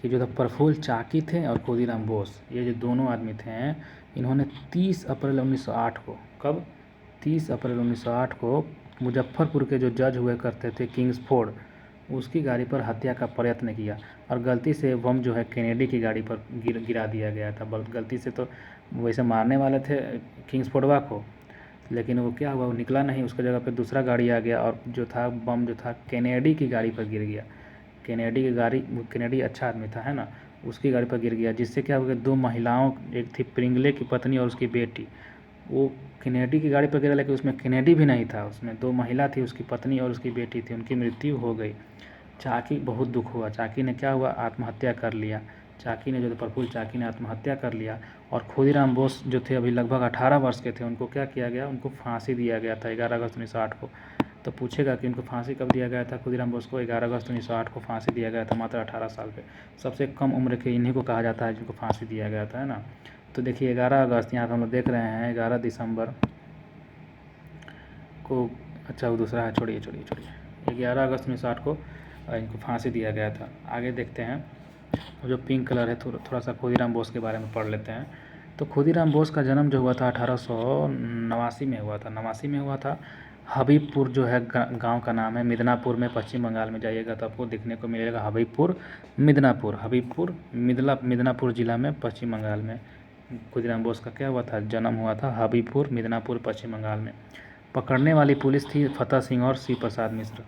कि जो प्रफुल्ल चाकी थे और खुदीराम बोस, ये जो दोनों आदमी थे, इन्होंने 30 अप्रैल 1908 को, कब? 30 अप्रैल 1908 को मुजफ्फरपुर के जो जज हुए करते थे किंग्सफोर्ड, उसकी गाड़ी पर हत्या का प्रयत्न किया। और गलती से बम जो है कैनेडी की गाड़ी पर गिरा दिया गया था। गलती से तो वैसे मारने वाले थे किंग्सफोर्डवा को, लेकिन वो क्या हुआ, वो निकला नहीं, उसकी जगह पे दूसरा गाड़ी आ गया और जो था बम जो था कैनेडी की गाड़ी पर गिर गया। कैनेडी की गाड़ी, कैनेडी अच्छा आदमी था, है ना, उसकी गाड़ी पर गिर गया, जिससे क्या हो गया, 2 महिलाओं, एक थी प्रिंगले की पत्नी और उसकी बेटी, वो कैनेडी की गाड़ी पर गिरा, लेकिन उसमें कैनेडी भी नहीं था, उसमें 2 महिला थी, उसकी पत्नी और उसकी बेटी थी, उनकी मृत्यु हो गई। चाकी बहुत दुख हुआ, चाकी ने क्या हुआ, आत्महत्या कर लिया। चाकी ने, जो प्रफुल्ल चाकी ने आत्महत्या कर लिया। और खुदीराम बोस जो थे अभी लगभग 18 वर्ष के थे, उनको क्या किया गया, उनको फांसी दिया गया था 11 अगस्त 1908 को। तो पूछेगा कि उनको फांसी कब दिया गया था? खुदीराम बोस को 11 अगस्त 1908 को फांसी दिया गया था, मात्र 18 साल पे। सबसे कम उम्र के इन्हीं को कहा जाता है जिनको फांसी दिया गया था, है ना। तो देखिए 11 अगस्त, यहाँ पर हम लोग देख रहे हैं 11 दिसंबर को, अच्छा वो दूसरा है, छोड़िए छोड़िए छोड़िए, 11 अगस्त 1908 को इनको फांसी दिया गया था। आगे देखते हैं, जो पिंक कलर है, थोड़ा सा खुदीराम बोस के बारे में पढ़ लेते हैं। तो खुदीराम बोस का जन्म जो हुआ था 1889 में हुआ था, 89 में हुआ था। हबीबपुर जो है गांव का नाम है, मिदनापुर में, पश्चिम बंगाल में जाइएगा तो आपको देखने को मिलेगा हबीबपुर मिदनापुर, हबीबपुर मिदनापुर जिला में, पश्चिम बंगाल में खुदीराम बोस का क्या हुआ था, जन्म हुआ था, हबीबपुर मिदनापुर, पश्चिम बंगाल में। पकड़ने वाली पुलिस थी फतेह सिंह और सी प्रसाद मिश्र।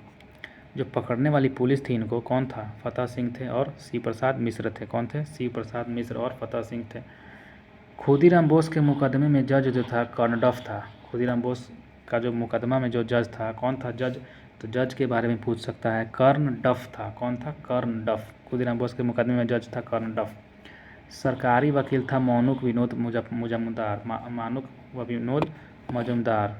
जो पकड़ने वाली पुलिस थी इनको, कौन था? फतेह सिंह थे और सी प्रसाद मिश्र थे। कौन थे? सी प्रसाद मिश्र और फतेह सिंह थे। खुदीराम बोस के मुकदमे में जज जो था कर्नडफ था। खुदीराम बोस का जो मुकदमा में जो जज था, कौन था जज? तो जज के बारे में पूछ सकता है, कर्नडफ था। कौन था? कर्नडफ। खुदीराम बोस के मुकदमे में जज था कर्नडफ। सरकारी वकील था मानुक विनोद मुजमुदार, मानुक व विनोद मजुमदार।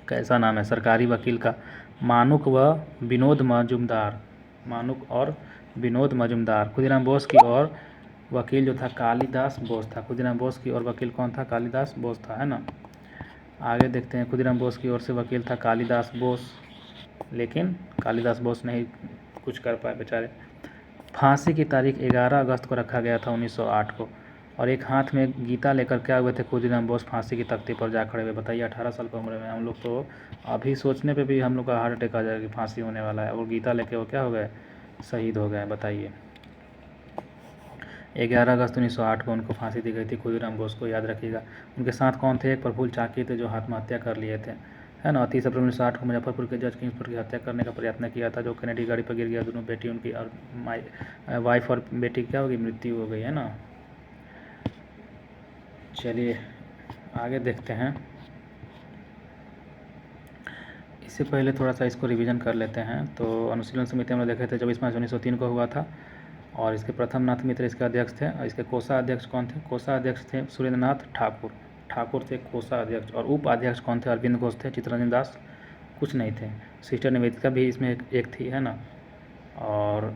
कैसा नाम है सरकारी वकील का? मानुक व विनोद मजुमदार, मानुक और विनोद मजुमदार। खुदीराम बोस की और वकील जो था कालिदास बोस था। खुदीराम बोस की और वकील कौन था? कालिदास बोस था, है ना। आगे देखते हैं, खुदीराम बोस की ओर से वकील था कालिदास बोस, लेकिन कालिदास बोस नहीं कुछ कर पाए बेचारे। फांसी की तारीख 11 अगस्त को रखा गया था 1908 को। और एक हाथ में गीता लेकर क्या हुए थे खुदीराम बोस फांसी की तख्ती पर जा खड़े हुए। बताइए 18 साल की उम्र में। हम लोग तो अभी सोचने पे भी हम लोग का हार्ट अटैक आ जाएगा कि फांसी होने वाला है, और गीता लेके वो क्या हो गए, शहीद हो गए। बताइए 11 अगस्त 1908 को उनको फांसी दी गई थी खुदीराम बोस को, याद रखिएगा। उनके साथ कौन थे, एक प्रफुल्ल चाकी थे जो आत्महत्या कर लिए थे, है ना। 30 अप्रैल 1908 को मुजफ्फरपुर के जज किंग्सफोर्ड की हत्या करने का प्रयत्न किया था, जो कैनेडी गाड़ी पर गिर गया। दोनों बेटी उनकी और वाइफ और बेटी क्या होगी, मृत्यु हो गई, है ना। चलिए आगे देखते हैं। इससे पहले थोड़ा सा इसको रिवीजन कर लेते हैं। तो अनुशीलन समिति हम लोग देखे थे 24 मार्च 1903 को हुआ था, और इसके प्रथम नाथ मित्र इसके अध्यक्ष थे, और इसके कोषाध्यक्ष कौन थे, कोषाध्यक्ष थे सुरेंद्रनाथ ठाकुर, ठाकुर थे कोषाध्यक्ष। और उपाध्यक्ष कौन थे, अरविंद घोष थे, चित्तरंजन दास कुछ नहीं थे। सिस्टर निवेदिता भी इसमें एक थी, है ना। और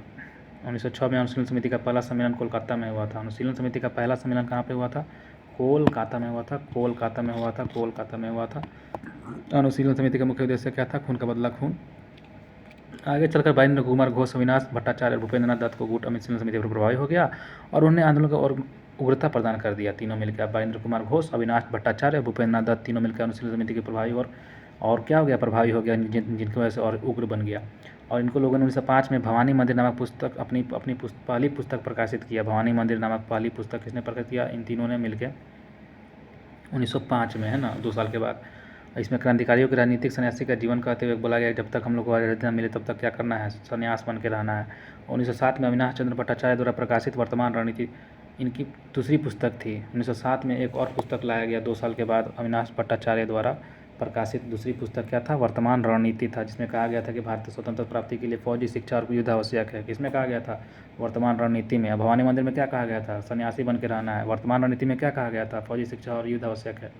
1906 में अनुशीलन समिति का पहला सम्मेलन कोलकाता में हुआ था। अनुशीलन समिति का पहला सम्मेलन कहाँ पे हुआ था, कोलकाता में हुआ था, कोलकाता में हुआ था, कोलकाता में हुआ था। अनुशीलन समिति का मुख्य उद्देश्य क्या था, खून का बदला खून। आगे चलकर बारिंद्र कुमार घोष, अविनाश भट्टाचार्य और भूपेंद्र नाथ दत्त को गुट अनुशीलन समिति पर प्रभावी हो गया, और उन्होंने आंदोलन को और उग्रता प्रदान कर दिया। तीनों मिलकर बारिंद्र कुमार घोष, अविनाश भट्टाचार्य और भूपेंद्र नाथ दत्त तीनों मिलकर अनुशीलन समिति के प्रभावी और क्या हो गया, प्रभावी हो गया, जिनकी वजह से और उग्र बन गया। और इनको लोगों ने 1905 में भवानी मंदिर नामक पुस्तक अपनी पहली पुस्तक प्रकाशित किया। भवानी मंदिर नामक पहली पुस्तक किसने प्रकाशित किया, इन तीनों ने मिलकर 1905 में, है ना, 2 साल के बाद। इसमें क्रांतिकारियों के राजनीतिक सन्यासी का जीवन कहते हुए बोला गया जब तक हम लोग को आज़ादी न मिले तब तक क्या करना है, सन्यास बन के रहना है। 1907 में अविनाश चंद्र भट्टाचार्य द्वारा प्रकाशित वर्तमान रणनीति इनकी दूसरी पुस्तक थी। 1907 में एक और पुस्तक लाया गया 2 साल के बाद, अविनाश भट्टाचार्य द्वारा प्रकाशित दूसरी पुस्तक क्या था, वर्तमान रणनीति था, जिसमें कहा गया था कि भारतीय स्वतंत्रता प्राप्ति के लिए फौजी शिक्षा और युद्ध आवश्यक है। किसमें कहा गया था, वर्तमान रणनीति में। भवानी मंदिर में क्या कहा गया था, सन्यासी बन के रहना है। वर्तमान रणनीति में क्या कहा गया था, फौजी शिक्षा और युद्ध आवश्यक है,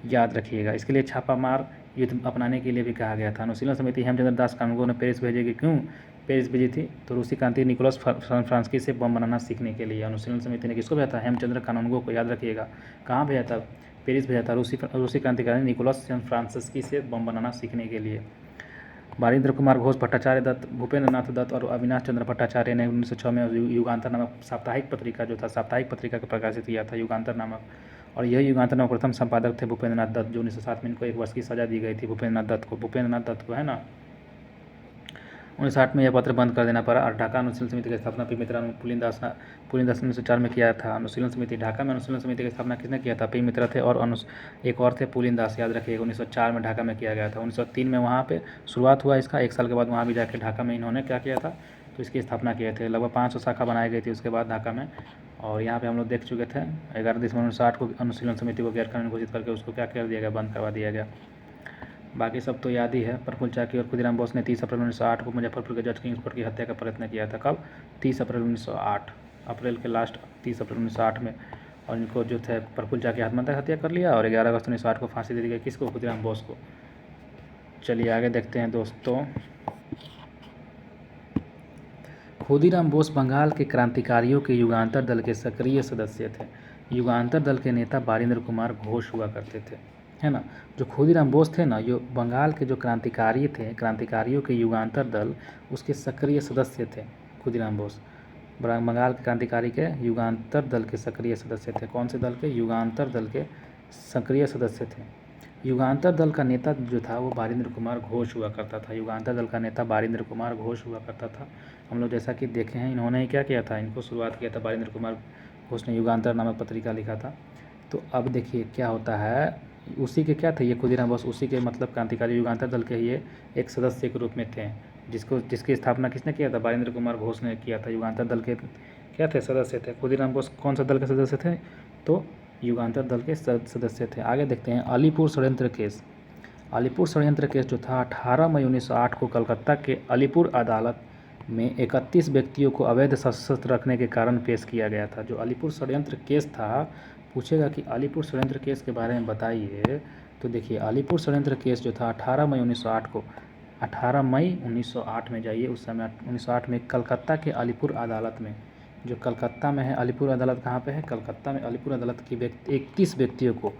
याद रखिएगा। इसके लिए छापामार युद्ध अपनाने के लिए भी कहा गया था। अनुशीलन समिति हेमचंद्र दास कानूनगो ने पेरिस भेजेगी, क्यों पेरिस भेजी थी, तो रूसी क्रांति निकोलस फ्रांस्की से बम बनाना सीखने के लिए। अनुशीलन समिति ने किसको भेजा था, हेमचंद्र कानूनगो को, याद रखिएगा। कहाँ भेजा था, पेरिस भेजा था, रूसी क्रांतिकारी निकोलस फ्रांस्की से बम बनाना सीखने के लिए। बारिंद्र कुमार घोष, भट्टाचार्य दत्त, भूपेंद्र नाथ दत्त और अविनाश चंद्र भट्टाचार्य ने 1906 में युगांतर नामक साप्ताहिक पत्रिका जो था, साप्ताहिक पत्रिका को प्रकाशित किया था, युगांतर नामक। और यह युगांतर नामक प्रथम संपादक थे भूपेंद्र नाथ दत्त, जो 1907 में इनको 1 वर्ष की सजा दी गई थी भूपेंद्र नाथ दत्त को, है ना। 1960 में यह पत्र बंद कर देना पड़ा। और ढाका अनुशीलन समिति की स्थापना पी मित्रा पुलिनदास ने 1904 में किया था। अनुशीलन समिति ढाका में अनुशीलन समिति की स्थापना किसने किया था, पी मित्रा थे, और एक और थे पुलिनदास, याद रखिएगा। 1904 में ढाका में किया गया था। 1903 में वहाँ पे शुरुआत हुआ इसका, 1 साल के बाद वहाँ भी जाके ढाका में इन्होंने क्या किया था, तो इसकी स्थापना किए थे। लगभग 500 शाखा बनाई गई थी उसके बाद ढाका में। और यहाँ पे हम लोग देख चुके थे 11 दिसंबर 1960 को अनुशीलन समिति को गैरकानूनी घोषित करके उसको क्या कर दिया गया, बंद करवा दिया गया। बाकी सब तो याद ही है। प्रफुल्ल चाकी और खुदीराम बोस ने 30 अप्रैल 1908 को मुजफ्फरपुर के जज किंग्सफोर्ड की हत्या का प्रयत्न किया था। कब, 30 अप्रैल 1908, अप्रैल के लास्ट 30 अप्रैल 1908 में। और इनको जो थे प्रफुल्ल चाकी आत्महत्या हत्या कर लिया, और 11 अगस्त 1908 को फांसी दे दी गई, किसको, खुदीराम बोस को। चलिए आगे देखते हैं दोस्तों। खुदीराम बोस बंगाल के क्रांतिकारियों के युगांतर दल के सक्रिय सदस्य थे। युगांतर दल के नेता बारिंद्र कुमार घोष हुआ करते थे, है ना। जो खुदीराम बोस थे ना, ये बंगाल के जो क्रांतिकारी थे, क्रांतिकारियों के युगांतर दल उसके सक्रिय सदस्य थे खुदीराम बोस। बंगाल के क्रांतिकारी के युगांतर दल के सक्रिय सदस्य थे। कौन से दल के, युगांतर दल के सक्रिय सदस्य थे। युगांतर दल का नेता जो था वो बारिंद्र कुमार घोष हुआ करता था। युगांतर दल का नेता बारिंद्र कुमार घोष हुआ करता था। हम लोग जैसा कि देखे हैं, इन्होंने ही क्या किया था, इनको शुरुआत किया था बारिंद्र कुमार घोष ने, युगांतर नामक पत्रिका लिखा था। तो अब देखिए क्या होता है, उसी के क्या थे ये खुदीराम बोस, उसी के मतलब क्रांतिकारी युगांतर दल के ये एक सदस्य के रूप में थे, जिसकी स्थापना किसने किया था, बारिंद्र कुमार घोष ने किया था। युगांतर दल के क्या थे, सदस्य थे। खुदीराम बोस कौन सा दल के सदस्य थे, तो युगांतर दल के सदस्य थे। आगे देखते हैं अलीपुर षड्यंत्र केस। अलीपुर षड्यंत्र केस जो था 18 मई 1908 को कलकत्ता के अलीपुर अदालत में 31 व्यक्तियों को अवैध शस्त्र रखने के कारण पेश किया गया था। जो अलीपुर षड्यंत्र केस था, पूछेगा कि अलीपुर षड्यंत्र केस के बारे में बताइए, तो देखिए अलीपुर षड्यंत्र केस जो था 18 मई 1908 को, 18 मई 1908 में जाइए, उस समय 1908 में कलकत्ता के अलीपुर अदालत में, जो कलकत्ता में है अलीपुर अदालत, कहाँ पे है, कलकत्ता में अलीपुर अदालत की 31 व्यक्तियों को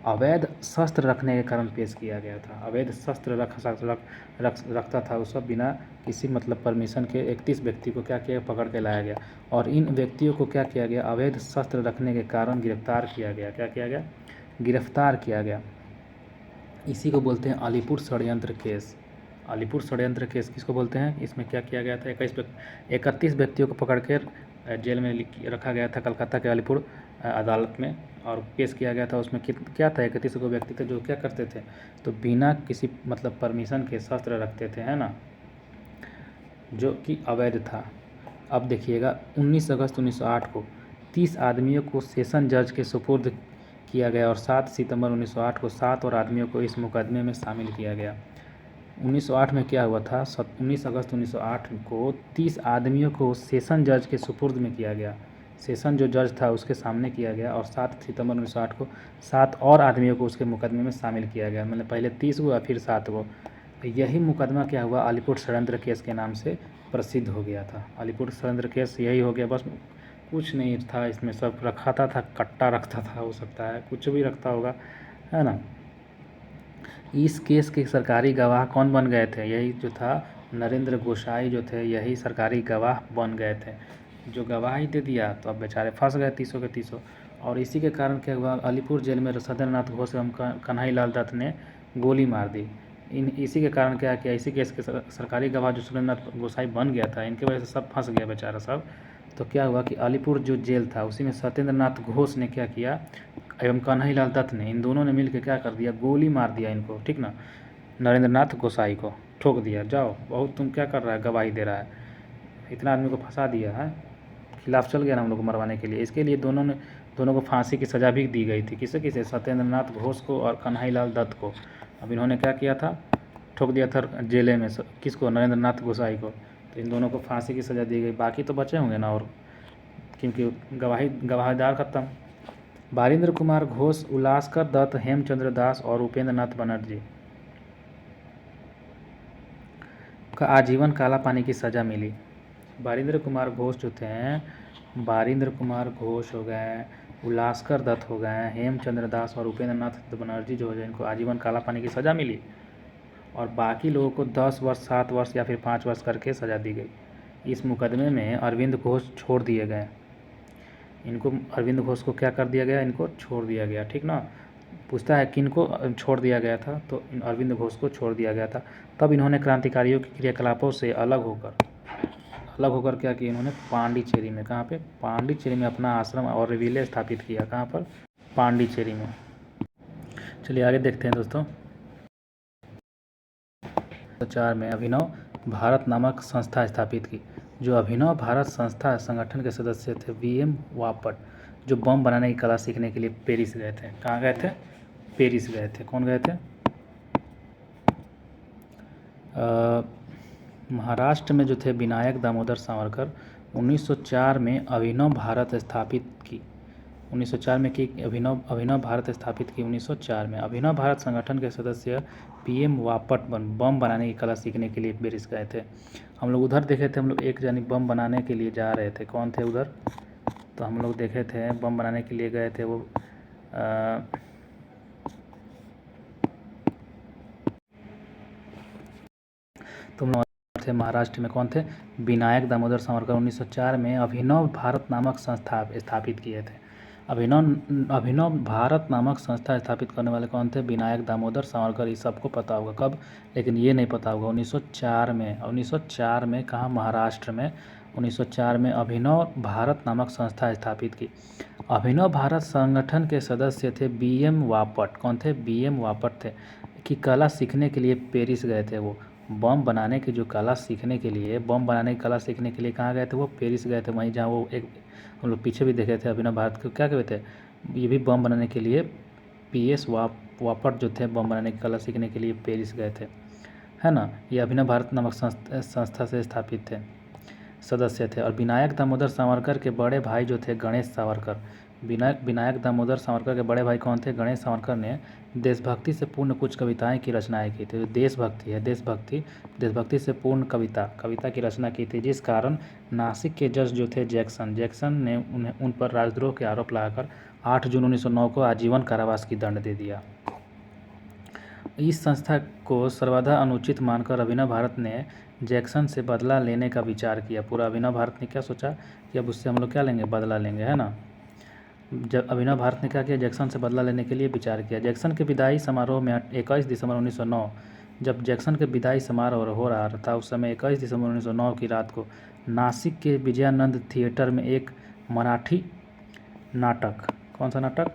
अवैध शस्त्र रखने के कारण पेश किया गया था। अवैध शस्त्र रखता था उस सब बिना किसी मतलब परमिशन के 31 व्यक्ति को क्या किया, पकड़ के लाया गया और इन व्यक्तियों को क्या किया गया, अवैध शस्त्र रखने के कारण गिरफ्तार किया गया। क्या किया गया, गिरफ्तार किया गया। इसी को बोलते हैं अलीपुर षड्यंत्र केस। अलीपुर षड्यंत्र केस किसको बोलते हैं, इसमें क्या किया गया था, 31 व्यक्तियों को पकड़ कर जेल में रखा गया था कलकत्ता के अलीपुर अदालत में और केस किया गया था। उसमें क्या था, 31 को व्यक्ति थे जो क्या करते थे, तो बिना किसी मतलब परमिशन के शस्त्र रखते थे, है ना, जो कि अवैध था। अब देखिएगा 19 अगस्त 1908 को 30 आदमियों को सेशन जज के सुपुर्द किया गया और 7 सितंबर 1908 को 7 और आदमियों को इस मुकदमे में शामिल किया गया। 1908 में क्या हुआ था, 19 अगस्त 1908 को 30 आदमियों को सेशन जज के सुपुर्द में किया गया। सेशन जो जज था उसके सामने किया गया और 7 सितंबर 1908 को 7 और आदमियों को उसके मुकदमे में शामिल किया गया। मतलब पहले 30 हुआ फिर 7 को। यही मुकदमा क्या हुआ, अलीपुर षड्यंत्र केस के नाम से प्रसिद्ध हो गया था। अलीपुर षड्यंत्र केस यही हो गया, बस कुछ नहीं था इसमें, सब रखाता था, कट्टा रखता था, हो सकता है कुछ भी रखता होगा, है ना। इस केस के सरकारी गवाह कौन बन गए थे, यही जो था नरेंद्र गोसाई जो थे, यही सरकारी गवाह बन गए थे। जो गवाही दे दिया तो अब बेचारे फंस गए 30 के 30। और इसी के कारण क्या हुआ, अलीपुर जेल में सत्येंद्रनाथ घोष एवं कन्हई लाल दत्त ने गोली मार दी। इसी के कारण क्या किया, इसी केस के सरकारी गवाह जो सुरेंद्रनाथ गोसाई बन गया था, इनके वजह से सब फंस गया बेचारा सब। तो क्या हुआ कि अलीपुर जो जेल था उसी में सत्येंद्रनाथ घोष ने क्या किया एवं कन्हई लाल दत्त ने, इन दोनों ने मिलकर क्या कर दिया, गोली मार दिया इनको, ठीक ना, नरेंद्रनाथ गोसाई को ठोक दिया, जाओ बहुत तुम क्या कर रहा है, गवाही दे रहा है, इतना आदमी को फंसा दिया है, खिलाफ चल गया ना हम लोग को मरवाने के लिए। इसके लिए दोनों को फांसी की सज़ा भी दी गई थी। किसे किसे, सत्येंद्रनाथ घोष को और कन्हई लाल दत्त को। अब इन्होंने क्या किया था, ठोक दिया था जेले में किसको, नरेंद्रनाथ गोसाई को। तो इन दोनों को फांसी की सज़ा दी गई, बाकी तो बचे होंगे ना, और क्योंकि गवाहीदार खत्म। बारिंद्र कुमार घोष, उल्लासकर दत्त, हेमचंद्र दास और उपेंद्र नाथ बनर्जी का आजीवन काला पानी की सज़ा मिली। बारिंद्र कुमार घोष जो थे, बारिंद्र कुमार घोष हो गए, उल्लासकर दत्त हो गए, हेमचंद्र दास और उपेंद्र नाथ बनर्जी जो हो गए, इनको आजीवन काला पानी की सज़ा मिली और बाकी लोगों को 10 वर्ष, 7 वर्ष या फिर 5 वर्ष करके सज़ा दी गई। इस मुकदमे में अरविंद घोष छोड़ दिए गए, इनको अरविंद घोष को क्या कर दिया गया, इनको छोड़ दिया गया, ठीक ना। पूछता है किन को छोड़ दिया गया था, तो अरविंद घोष को छोड़ दिया गया था। तब इन्होंने क्रांतिकारियों के क्रियाकलापों से अलग होकर क्या किया, इन्होंने पांडिचेरी में, कहाँ पे, पांडिचेरी में अपना आश्रम और विलेज स्थापित किया। कहाँ पर, पांडिचेरी में। चलिए आगे देखते हैं दोस्तों। 2004 में अभिनव भारत नामक संस्था स्थापित की। जो अभिनव भारत संगठन के सदस्य थे VM वापट, जो बम बनाने की कला सीखने के लिए पेरिस गए थे। कहाँ गए थे, पेरिस गए थे। कौन गए थे, महाराष्ट्र में जो थे विनायक दामोदर सावरकर 1904 में अभिनव भारत स्थापित की। 1904 में की अभिनव भारत स्थापित की 1904 में। अभिनव भारत संगठन के सदस्य PM वापट बम बनाने की कला सीखने के लिए पेरिस गए थे। हम लोग उधर देखे थे, हम लोग एक जानी बम बनाने के लिए जा रहे थे, कौन थे उधर, तो हम लोग देखे थे बम बनाने के लिए गए थे, वो तुम लोग थे महाराष्ट्र में, कौन थे, विनायक दामोदर सावरकर 1904 में अभिनव भारत नामक संस्था स्थापित किए थे। अभिनव भारत नामक संस्था स्थापित करने वाले कौन थे, विनायक दामोदर सावरकर। ये सबको पता होगा, कब, लेकिन ये नहीं पता होगा 1904 में। 1904 में कहाँ, महाराष्ट्र में 1904 में अभिनव भारत नामक संस्था स्थापित की। अभिनव भारत संगठन के सदस्य थे BM वापट। कौन थे, BM वापट थे, कि कला सीखने के लिए पेरिस गए थे। वो बम बनाने की जो कला सीखने के लिए, बम बनाने की कला सीखने के लिए कहाँ गए थे, वो पेरिस गए थे। वहीं जहाँ वो एक हम लोग पीछे भी देखे थे, अभिनव भारत को क्या कहते थे, ये भी बम बनाने के लिए PS वापट जो थे, बम बनाने की कला सीखने के लिए पेरिस गए थे, है ना। ये अभिनव भारत नामक संस्था से स्थापित थे। सदस्य थे। और विनायक दामोदर सावरकर के बड़े भाई जो थे गणेश सावरकर, विनायक दामोदर सावरकर के बड़े भाई कौन थे? गणेश सावरकर ने देशभक्ति से पूर्ण कुछ कविताएं की रचनाएं की थी। देशभक्ति है, देशभक्ति से पूर्ण कविता की रचना की थी, जिस कारण नासिक के जज जो थे जैक्सन ने उन पर राजद्रोह के आरोप लगाकर 8 जून 1909 को आजीवन कारावास की दंड दे दिया। इस संस्था को सर्वथा अनुचित मानकर अभिनव भारत ने जैक्सन से बदला लेने का विचार किया। पूरा अभिनव भारत ने क्या सोचा कि अब उससे हम लोग क्या लेंगे? बदला लेंगे, है ना। जब अभिनव भारत ने क्या किया? जैक्सन से बदला लेने के लिए विचार किया। जैक्सन के विदाई समारोह में 21 दिसंबर 1909, जब जैक्सन के विदाई समारोह हो रहा था उस समय 21 दिसंबर 1909 की रात को नासिक के विजयानंद थिएटर में एक मराठी नाटक, कौन सा नाटक?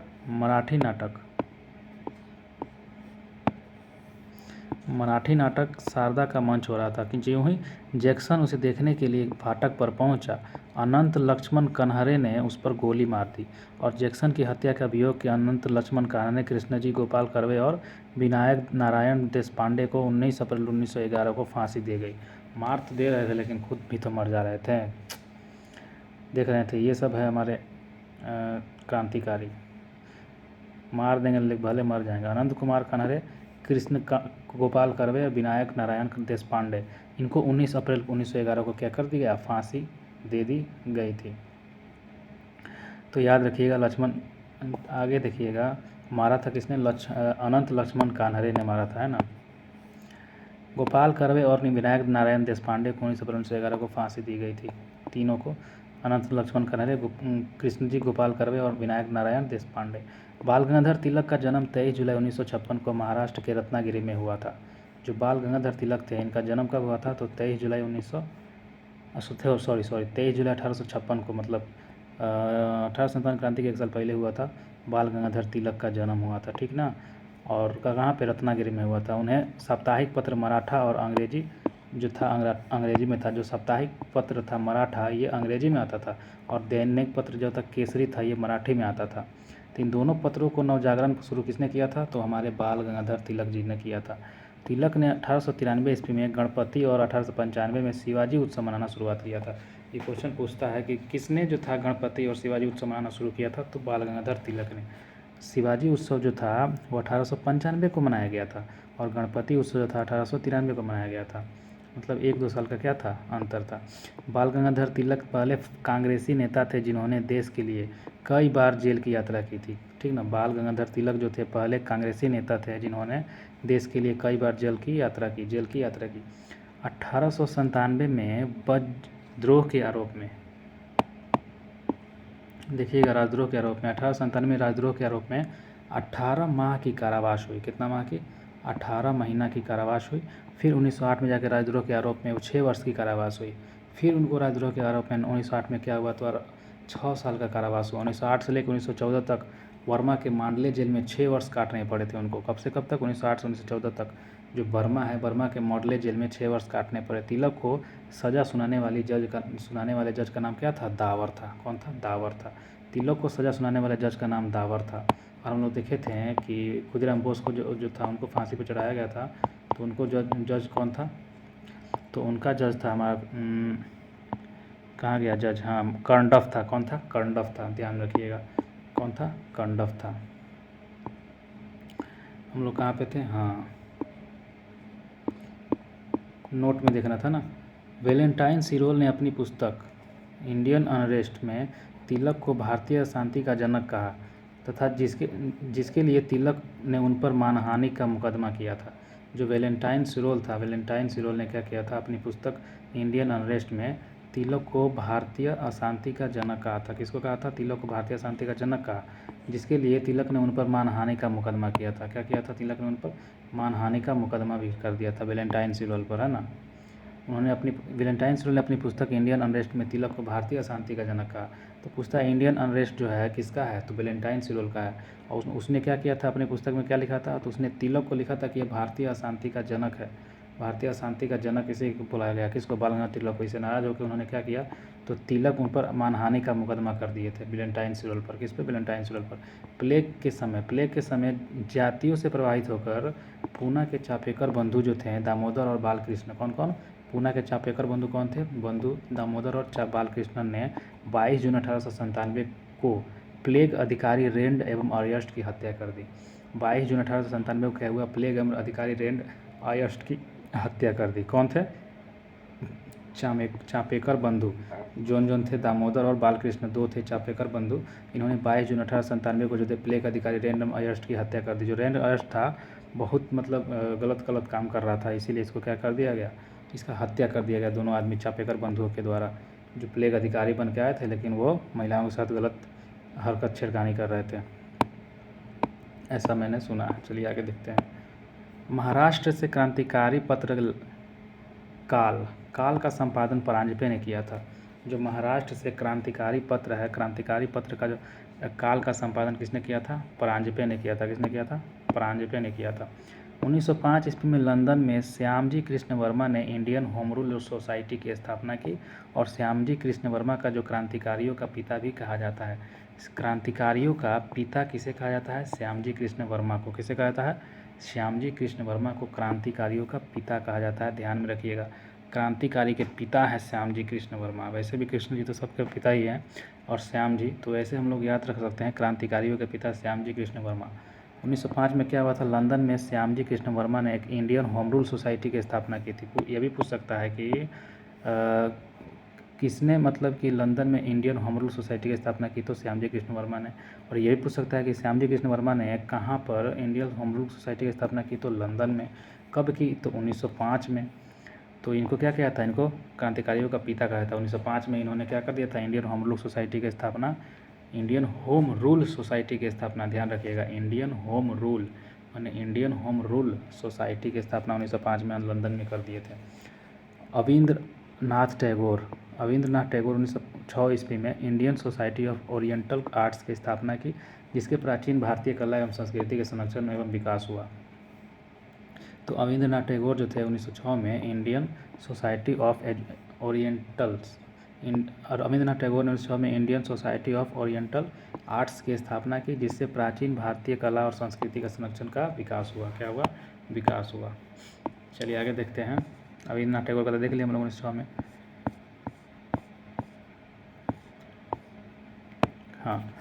मराठी नाटक शारदा का मंच हो रहा था कि ज्यों ही जैक्सन उसे देखने के लिए फाटक पर पहुंचा, अनंत लक्ष्मण कन्हरे ने उस पर गोली मार दी और जैक्सन की हत्या के अभियोग के अनंत लक्ष्मण कन्हरे, कृष्णजी गोपाल कर्वे और विनायक नारायण देशपांडे को 19 अप्रैल 1911 को फांसी दी गई। मार तो दे रहे थे लेकिन खुद भी तो मर जा रहे थे। देख रहे थे, ये सब है हमारे क्रांतिकारी। मार देंगे लेकिन भले मर जाएंगे। अनंत कुमार कन्हरे, कृष्ण गोपाल कर्वे और विनायक नारायण देशपांडे, इनको 19 अप्रैल 1911 को क्या कर दिया गया? फांसी दे दी गई थी। तो याद रखिएगा, लक्ष्मण, आगे देखिएगा, मारा था किसने? अनंत लक्ष्मण कन्हरे ने मारा था, है ना। गोपाल कर्वे और विनायक नारायण देशपांडे को 19 अप्रैल 1911 को फांसी दी गई थी। तीनों को, अनंत लक्ष्मण कन्हरे, कृष्णजी गोपाल कर्वे और विनायक नारायण देशपांडे। बाल गंगाधर तिलक का जन्म 23 जुलाई 1956 को महाराष्ट्र के रत्नागिरी में हुआ था। जो बाल गंगाधर तिलक थे, इनका जन्म कब हुआ था? तो 23 जुलाई 1856 को, मतलब 1857 क्रांति के 1 साल पहले हुआ था। बाल गंगाधर तिलक का जन्म हुआ था, ठीक ना। और कहाँ पे? रत्नागिरी में हुआ था। उन्हें साप्ताहिक पत्र मराठा और अंग्रेजी जो था अंग्रेजी में था। जो साप्ताहिक पत्र था मराठा, ये अंग्रेजी में आता था, और दैनिक पत्र जो था केसरी था, ये मराठी में आता था। तो इन दोनों पत्रों को नवजागरण शुरू किसने किया था? तो हमारे बाल गंगाधर तिलक जी ने किया था। तिलक ने 1893 ईस्वी में गणपति और 1895 में शिवाजी उत्सव मनाना शुरुआत किया था। ये क्वेश्चन पूछता है कि किसने जो था गणपति और शिवाजी उत्सव मनाना शुरू किया था? तो बाल गंगाधर तिलक ने। शिवाजी उत्सव जो था वो 1895 को मनाया गया था और गणपति उत्सव जो था 1893 को मनाया गया था। मतलब 1-2 साल का क्या था? अंतर था। बाल गंगाधर तिलक पहले कांग्रेसी नेता थे जिन्होंने देश के लिए कई बार जेल की यात्रा की थी, ठीक ना। बाल गंगाधर तिलक जो थे पहले कांग्रेसी नेता थे जिन्होंने देश के लिए कई बार जेल की यात्रा की। 1897 में राजद्रोह के आरोप में, देखिएगा, राजद्रोह के आरोप में 1897 राजद्रोह के आरोप में 18 माह की कारावास हुई। कितना माह की? 18 महीना की कारावास हुई। फिर 1908 में जाकर राजद्रोह के आरोप में 6 वर्ष की कारावास हुई। फिर उनको राजद्रोह के आरोप में 1908 में क्या हुआ? तो 6 साल का कारावास हुआ। 1908 से लेकर 1914 तक वर्मा के मांडले जेल में 6 वर्ष काटने पड़े थे उनको। कब से कब तक? 1908 से 1914 तक। जो बर्मा है, बर्मा के मांडले जेल में 6 वर्ष काटने पड़े। तिलक को सज़ा सुनाने वाले जज का नाम क्या था? दावर था। कौन था? दावर था। तिलक को सज़ा सुनाने वाले जज का नाम दावर था। और हम लोग देखे थे कि खुदीराम बोस को जो था उनको फांसी पर चढ़ाया गया था, तो उनको जज कौन था? तो उनका जज था हमारा, कहाँ गया जज? हाँ, कर्णडफ था। कौन था? कर्णडफ था। ध्यान रखिएगा, कौन था? कर्णडफ था। हम लोग कहाँ पे थे? हाँ, नोट में देखना था ना। वैलेंटाइन सिरोल ने अपनी पुस्तक इंडियन अनरेस्ट में तिलक को भारतीय अशांति का जनक कहा तथा जिसके लिए तिलक ने उन पर मानहानि का मुकदमा किया था। जो वैलेंटाइन सिरोल था, वैलेंटाइन सिरोल ने क्या किया था? अपनी पुस्तक इंडियन अनरेस्ट में तिलक को भारतीय अशांति का जनक कहा था। किसको कहा था? तिलक को भारतीय अशांति का जनक कहा, जिसके लिए तिलक ने उन पर मानहानि का मुकदमा किया था। क्या किया था? तिलक ने उन पर मानहानि का मुकदमा भी कर दिया था वैलेंटाइन सिरोल पर, है ना। वैलेंटाइन सिरोल ने अपनी पुस्तक इंडियन अनरेस्ट में तिलक को भारतीय अशांति का जनक कहा। तो पूछता है इंडियन अनरेस्ट जो है किसका है? तो वैलेंटाइन सिरोल का है। और उसने क्या किया था? अपनी पुस्तक में क्या लिखा था? तो उसने तिलक को लिखा था कि यह भारतीय अशांति का जनक है। भारतीय अशांति का जनक इसे बुलाया गया। किसको? बाल गंगाधर तिलक को। इससे नाराज होकर उन्होंने क्या किया? तो तिलक उन पर मानहानि का मुकदमा कर दिए थे वैलेंटाइन सिरोल पर। किस पे? वैलेंटाइन सिरोल पर। प्लेग के समय जातियों से प्रभावित होकर पूना के चापेकर बंधु जो थे दामोदर और बालकृष्ण, कौन कौन? पूना के चापेकर बंधु कौन थे? बंधु दामोदर और बालकृष्णन ने 22 जून 1897 को प्लेग अधिकारी रेंड एवं अयस्ट की हत्या कर दी। 22 जून 1897 को क्या हुआ? प्लेग एवं अधिकारी रेंड अयस्ट की हत्या कर दी। कौन थे? चापेकर बंधु। जोन थे दामोदर और बालकृष्ण, दो थे चापेकर बंधु। इन्होंने 22 जून 1897 को जो थे प्लेग अधिकारी रेंड अयस्ट की हत्या कर दी। जो रेंड अयस्ट था बहुत मतलब गलत काम कर रहा था, इसीलिए इसको क्या कर दिया गया? इसका हत्या कर दिया गया। दोनों आदमी चापेकर बंधुओं के द्वारा, जो प्लेग अधिकारी बन के आए थे लेकिन वो महिलाओं के साथ गलत हरकत छेड़खानी कर रहे थे, ऐसा मैंने सुना है। चलिए आगे देखते हैं। महाराष्ट्र से क्रांतिकारी पत्र काल का संपादन परांजपे ने किया था। जो महाराष्ट्र से क्रांतिकारी पत्र है, क्रांतिकारी पत्र का जो काल का संपादन किसने किया था? परांजपे ने किया था। किसने किया था? परांजपे ने किया था। 1905 ईस्वी में लंदन में श्यामजी कृष्ण वर्मा ने इंडियन होम रूल सोसाइटी की स्थापना की, और श्यामजी कृष्ण वर्मा का जो क्रांतिकारियों का पिता भी कहा जाता है। क्रांतिकारियों का पिता किसे कहा जाता है? श्यामजी कृष्ण वर्मा को। किसे कहा जाता है? श्यामजी कृष्ण वर्मा को क्रांतिकारियों का पिता कहा जाता है। ध्यान में रखिएगा, क्रांतिकारी के पिता है श्यामजी कृष्ण वर्मा। वैसे भी कृष्ण जी तो सबके पिता ही हैं, और श्याम जी तो ऐसे हम लोग याद रख सकते हैं, क्रांतिकारियों के पिता श्यामजी कृष्ण वर्मा। 1905 में क्या हुआ था? लंदन में श्यामजी कृष्ण वर्मा ने एक इंडियन होम रूल सोसाइटी की स्थापना की थी। ये भी पूछ सकता है कि किसने मतलब कि लंदन में इंडियन होम रूल सोसाइटी की स्थापना की? तो श्यामजी कृष्ण वर्मा ने। और ये भी पूछ सकता है कि श्यामजी कृष्ण वर्मा ने कहाँ पर इंडियन होम रूल सोसाइटी की स्थापना की? तो लंदन में। कब की? तो 1905 में। तो इनको क्या किया था? इनको क्रांतिकारियों का पिता कहा था। 1905 में इन्होंने क्या कर दिया था? इंडियन होम रूल सोसाइटी की स्थापना, इंडियन होम रूल सोसाइटी की स्थापना, ध्यान रखिएगा, इंडियन होम रूल यानी इंडियन होम रूल सोसाइटी की स्थापना 1905 में लंदन में कर दिए थे। अविंद्रनाथ टैगोर 1906 ईस्वी में Indian society of oriental arts की स्थापना की, जिसके प्राचीन भारतीय कला एवं संस्कृति के संरक्षण एवं विकास हुआ। तो अविंद्रनाथ टैगोर जो थे 1906 में इंडियन सोसाइटी ऑफ ओरिएंटल्स और अविंद्रनाथ टैगोर ने 1906 में Indian society of oriental arts की स्थापना की, जिससे प्राचीन भारतीय कला और संस्कृति का संरक्षण का विकास हुआ। क्या हुआ? विकास हुआ। चलिए आगे देखते हैं। अविंद्रनाथ टैगोर का तो देख लिया हम लोग 1906 में। हाँ,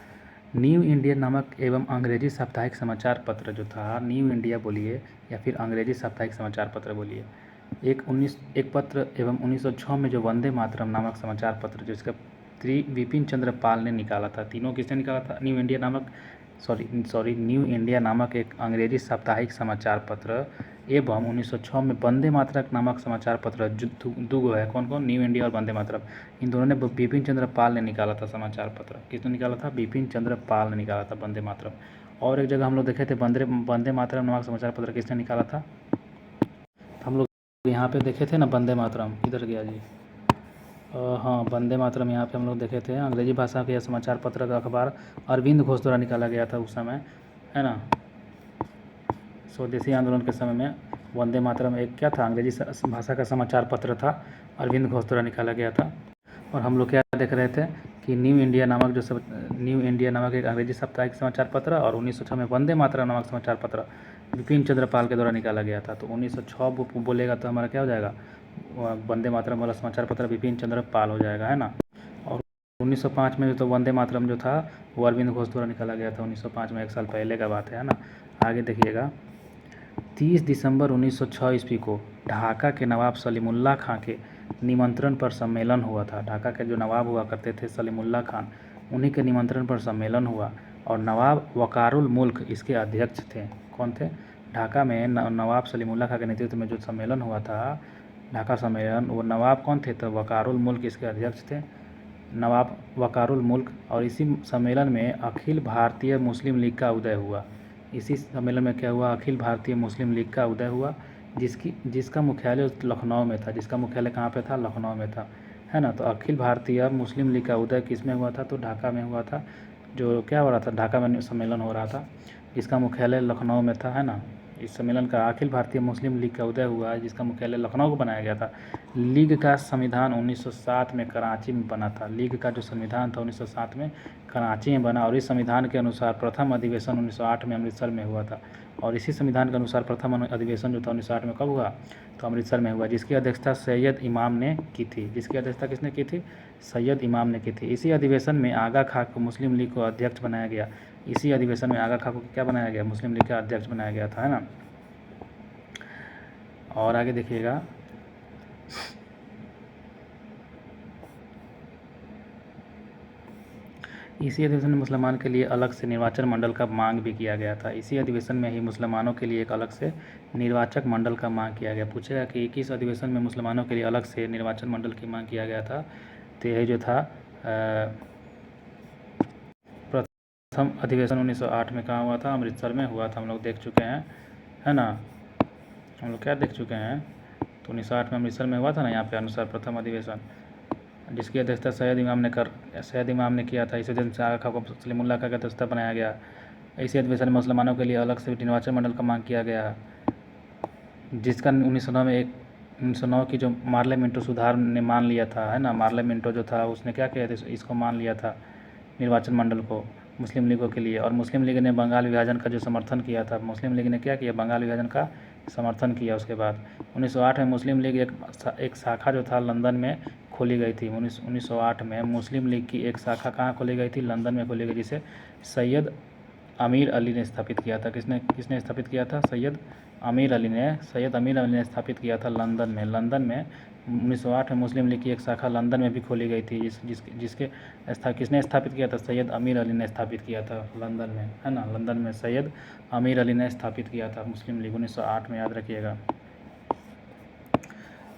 न्यू इंडिया नामक एवं अंग्रेजी साप्ताहिक समाचार पत्र जो था, न्यू इंडिया बोलिए या फिर अंग्रेजी साप्ताहिक समाचार पत्र बोलिए, एक पत्र एवं 1906 में जो वंदे मातरम नामक समाचार पत्र जिसका विपिन चंद्र पाल ने निकाला था। तीनों किसने निकाला था? न्यू इंडिया नामक एक अंग्रेजी साप्ताहिक समाचार पत्र एवं 1906 में वंदे मातरम नामक समाचार पत्र, दो है। कौन कौन? न्यू इंडिया और वंदे मातरम। इन दोनों ने बिपिन चंद्र पाल ने निकाला था समाचार पत्र। किसने निकाला था? बिपिन चंद्र पाल ने निकाला था वंदे मातरम। और एक जगह हम लोग देखे थे वंदे मातरम नामक समाचार पत्र किसने निकाला था? हम लोग यहाँ पे देखे थे ना वंदे मातरम, इधर गया जी। हाँ, वंदे मातरम यहाँ पे हम लोग देखे थे। अंग्रेजी भाषा के समाचार पत्र का अखबार अरविंद घोष द्वारा निकाला गया था उस समय, है ना। स्वदेशी आंदोलन के समय में वंदे मातरम एक क्या था? अंग्रेजी भाषा का समाचार पत्र था, अरविंद घोष द्वारा निकाला गया था। और हम लोग क्या देख रहे थे कि न्यू इंडिया नामक एक अंग्रेजी साप्ताहिक समाचार पत्र और 1906 में वंदे मातरम नामक समाचार पत्र बिपिन चंद्र पाल के द्वारा निकाला गया था। तो 1906 बोलेगा तो हमारा क्या हो जाएगा? वंदे मातरम वाला समाचार पत्र बिपिन चंद्र पाल हो जाएगा, है ना। और 1905 में तो वंदे मातरम जो था वो अरविंद घोष द्वारा निकाला गया था 1905 में, 1 साल पहले का बात है ना। आगे देखिएगा, 30 दिसंबर 1906 ईस्वी को ढाका के नवाब सलीमुल्लाह खां के निमंत्रण पर सम्मेलन हुआ था। ढाका के जो नवाब हुआ करते थे सलीमुल्लाह खान, उन्हीं के निमंत्रण पर सम्मेलन हुआ और नवाब वकारुल मुल्क इसके अध्यक्ष थे। कौन थे? ढाका में नवाब सलीमुल्लाह खां के नेतृत्व में जो सम्मेलन हुआ था, ढाका सम्मेलन, वो नवाब कौन थे? तो वकारुल मुल्क इसके अध्यक्ष थे, नवाब वकारुल मुल्क। और इसी सम्मेलन में अखिल भारतीय मुस्लिम लीग का उदय हुआ। इसी सम्मेलन में क्या हुआ? अखिल भारतीय मुस्लिम लीग का उदय हुआ, जिसका मुख्यालय लखनऊ में था। जिसका मुख्यालय कहाँ पे था? लखनऊ में था, है ना। तो अखिल भारतीय मुस्लिम लीग का उदय किस में हुआ था? तो ढाका में हुआ था। जो क्या हो रहा था? ढाका में सम्मेलन हो रहा था, जिसका मुख्यालय लखनऊ में था, है ना। इस सम्मेलन का अखिल भारतीय मुस्लिम लीग का उदय हुआ है, जिसका मुख्यालय लखनऊ को बनाया गया था। लीग का संविधान 1907 में कराची में बना था। लीग का जो संविधान था 1907 में कराची में बना, और इस संविधान के अनुसार प्रथम अधिवेशन 1908 में अमृतसर में हुआ था। और इसी संविधान के अनुसार प्रथम अधिवेशन जो था 1960 में कब हुआ, तो अमृतसर में हुआ, जिसकी अध्यक्षता सैयद इमाम ने की थी। जिसकी अध्यक्षता किसने की थी, सैयद इमाम ने की थी। इसी अधिवेशन में आगा खां को मुस्लिम लीग को अध्यक्ष बनाया गया। इसी अधिवेशन में आगा खां को क्या बनाया गया, मुस्लिम लीग का अध्यक्ष बनाया गया था, है ना। और आगे देखिएगा, इसी अधिवेशन में मुसलमान के लिए अलग से निर्वाचन मंडल का मांग भी किया गया था। इसी अधिवेशन में ही मुसलमानों के लिए एक अलग से निर्वाचक मंडल का मांग किया गया। पूछेगा कि किस अधिवेशन में मुसलमानों के लिए अलग से निर्वाचन मंडल की मांग किया गया था, तो यही जो था प्रथम अधिवेशन 1908 में कहाँ हुआ था, अमृतसर में हुआ था। हम लोग देख चुके हैं, है ना, हम लोग क्या देख चुके हैं, तो 1908 में अमृतसर में हुआ था ना, यहाँ पे अनुसार प्रथम अधिवेशन, जिसकी अध्यक्षता सैयद इमाम ने किया था। इसी दिन से आगा खां को सलीमुल्लाह का अध्यक्षता बनाया गया। इसी अधिवेशन में मुसलमानों के लिए अलग से निर्वाचन मंडल का मांग किया गया, जिसका 1909 की जो मार्ले मिंटो सुधार ने मान लिया था, है ना। मार्ले मिंटो जो था उसने क्या किया था, इसको मान लिया था निर्वाचन मंडल को मुस्लिम लीगों के लिए। और मुस्लिम लीग ने बंगाल विभाजन का जो समर्थन किया था, मुस्लिम लीग ने क्या किया, बंगाल विभाजन का समर्थन किया। उसके बाद 1908 में मुस्लिम लीग एक शाखा जो था लंदन में खोली गई थी। 1908 में मुस्लिम लीग की एक शाखा कहाँ खोली गई थी, लंदन में खोली गई, जिसे सैयद अमीर अली ने स्थापित किया था। किसने स्थापित किया था, सैयद अमीर अली ने स्थापित किया था लंदन में 1908 में मुस्लिम लीग की एक शाखा लंदन में भी खोली गई थी, किसने स्थापित किया था, सैयद अमीर अली ने स्थापित किया था लंदन में, है ना। लंदन में सैयद अमीर अली ने स्थापित किया था मुस्लिम लीग 1908 में, याद रखिएगा।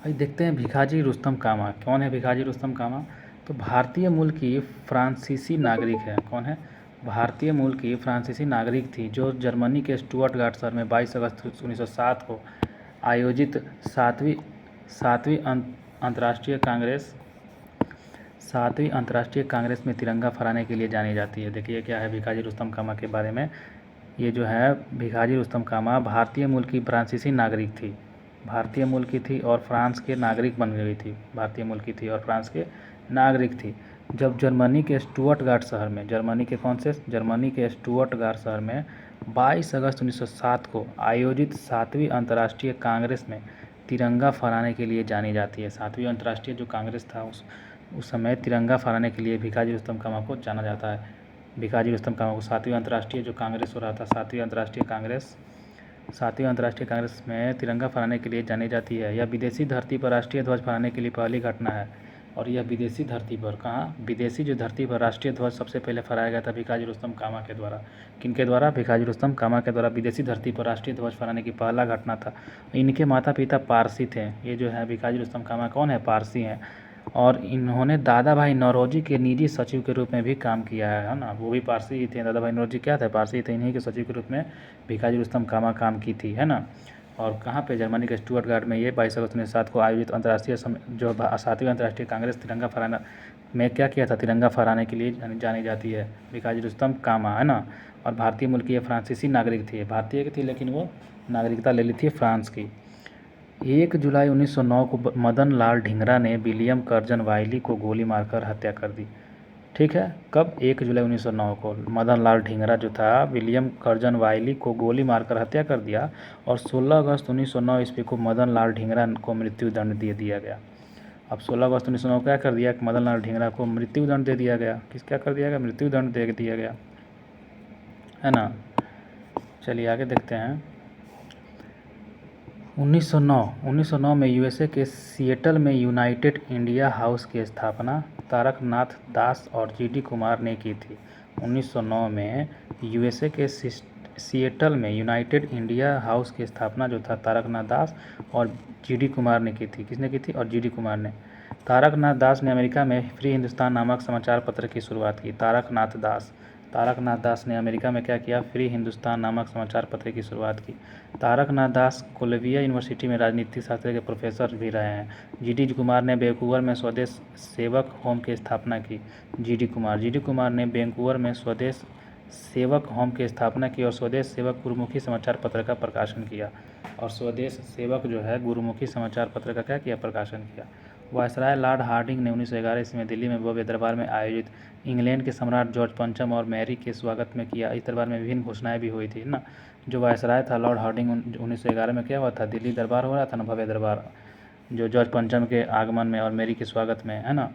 भाई देखते हैं भिखाजी रुस्तम कामा। कौन है भिखाजी रुस्तम कामा, तो भारतीय मूल की फ्रांसीसी नागरिक है। कौन है, भारतीय मूल की फ्रांसीसी नागरिक थी, जो जर्मनी के स्टुअर्टगार्ट शहर में 22 अगस्त 1907 को आयोजित सातवीं अंतर्राष्ट्रीय कांग्रेस में तिरंगा फहराने के लिए जानी जाती है। देखिए क्या है भिखाजी रुस्तम कामा के बारे में। ये जो है भिखाजी रुस्तम कामा भारतीय मूल की फ्रांसीसी नागरिक थी, भारतीय मूल की थी और फ्रांस के नागरिक बन गई थी। भारतीय मूल की थी और फ्रांस के नागरिक थी। जब जर्मनी के स्टुअर्टगार्ट शहर में, जर्मनी के स्टुअर्टगार्ट शहर में 22 अगस्त 1907 को आयोजित 7वीं अंतर्राष्ट्रीय कांग्रेस में तिरंगा फहराने के लिए जानी जाती है। 7वीं अंतर्राष्ट्रीय जो कांग्रेस था उस समय तिरंगा फहराने के लिए भिखाजी रुस्तम कामा को जाना जाता है। भिखाजी रुस्तम कामा को 7वीं अंतर्राष्ट्रीय जो कांग्रेस हो रहा था, 7वीं अंतर्राष्ट्रीय कांग्रेस में तिरंगा फहराने के लिए जानी जाती है। यह विदेशी धरती पर राष्ट्रीय ध्वज फहराने के लिए पहली घटना है। और यह विदेशी धरती पर, कहाँ, विदेशी जो धरती पर राष्ट्रीय ध्वज सबसे पहले फहराया गया था भिखाजी रुस्तम कामा के द्वारा। किनके द्वारा, भिखाजी रुस्तम कामा के द्वारा विदेशी धरती पर राष्ट्रीय ध्वज फहराने की पहला घटना था। इनके माता पिता पारसी थे। ये जो है भिखाजी रुस्तम कामा कौन है, पारसी हैं। और इन्होंने दादा भाई नौरोजी के निजी सचिव के रूप में भी काम किया है ना। वो भी पारसी ही थे, दादा भाई नौरोजी क्या थे, पारसी थे। इन्हीं के सचिव के रूप में भिखाजी रुस्तम कामा काम की थी, है ना। और कहाँ पे, जर्मनी के स्टुअर्टगार्ट में ये 22 अगस्त 1907 को आयोजित अंतर्राष्ट्रीय 7वीं अंतर्राष्ट्रीय कांग्रेस तिरंगा फहराना में क्या किया था, तिरंगा फहराने के लिए जानी जाती है भिखाजी रुस्तम कामा, है ना। और भारतीय मूल की ये फ्रांसीसी नागरिक थी, भारतीय की थी लेकिन वो नागरिकता ले ली थी फ्रांस की। 1 जुलाई 1909 को मदन लाल ढींगरा ने विलियम कर्जन वाइली को गोली मारकर हत्या कर दी। ठीक है, कब, 1 जुलाई 1909 को मदन लाल ढींगरा जो था विलियम कर्जन वाइली को गोली मारकर हत्या कर दिया। और 16 अगस्त 1909 ईस्वी को मदन लाल ढींगरा को मृत्यु दंड दे दिया गया। अब 16 अगस्त 1909 क्या कर दिया, मदन लाल ढींगरा को मृत्यु दंड दे दिया गया। क्या कर दिया गया, मृत्यु दंड दे दिया गया, है ना। चलिए आगे देखते हैं। 1909 में यूएसए के सिएटल में यूनाइटेड इंडिया हाउस की स्थापना तारकनाथ दास और जीडी कुमार ने की थी। 1909 में यूएसए के सिएटल में यूनाइटेड इंडिया हाउस की स्थापना जो था तारकनाथ दास और जीडी कुमार ने की थी। किसने की थी, और जीडी कुमार ने। तारकनाथ दास ने अमेरिका में फ्री हिंदुस्तान नामक समाचार पत्र की शुरुआत की। तारकनाथ दास ने अमेरिका में क्या किया, फ्री हिंदुस्तान नामक समाचार पत्र की शुरुआत की। तारकनाथ दास कोलंबिया यूनिवर्सिटी में राजनीति शास्त्र के प्रोफेसर भी रहे हैं। जीडी कुमार ने वैंकूवर में स्वदेश सेवक होम की स्थापना की। जीडी कुमार ने वैंकूवर में स्वदेश सेवक होम की स्थापना की और स्वदेश सेवक गुरुमुखी समाचार पत्र का प्रकाशन किया। और स्वदेश सेवक जो है गुरुमुखी समाचार पत्र का क्या किया, प्रकाशन किया। वायसराय लॉर्ड हार्डिंग ने 1911 ईस्वी में दिल्ली में भव्य दरबार में आयोजित इंग्लैंड के सम्राट जॉर्ज पंचम और मैरी के स्वागत में किया। इस दरबार में विभिन्न घोषणाएं भी हुई थी ना। जो वायसराय था लॉर्ड हार्डिंग 1911 में क्या हुआ था, दिल्ली दरबार हो रहा था ना, भव्य दरबार, जो जॉर्ज पंचम के आगमन में और मैरी के स्वागत में, है ना।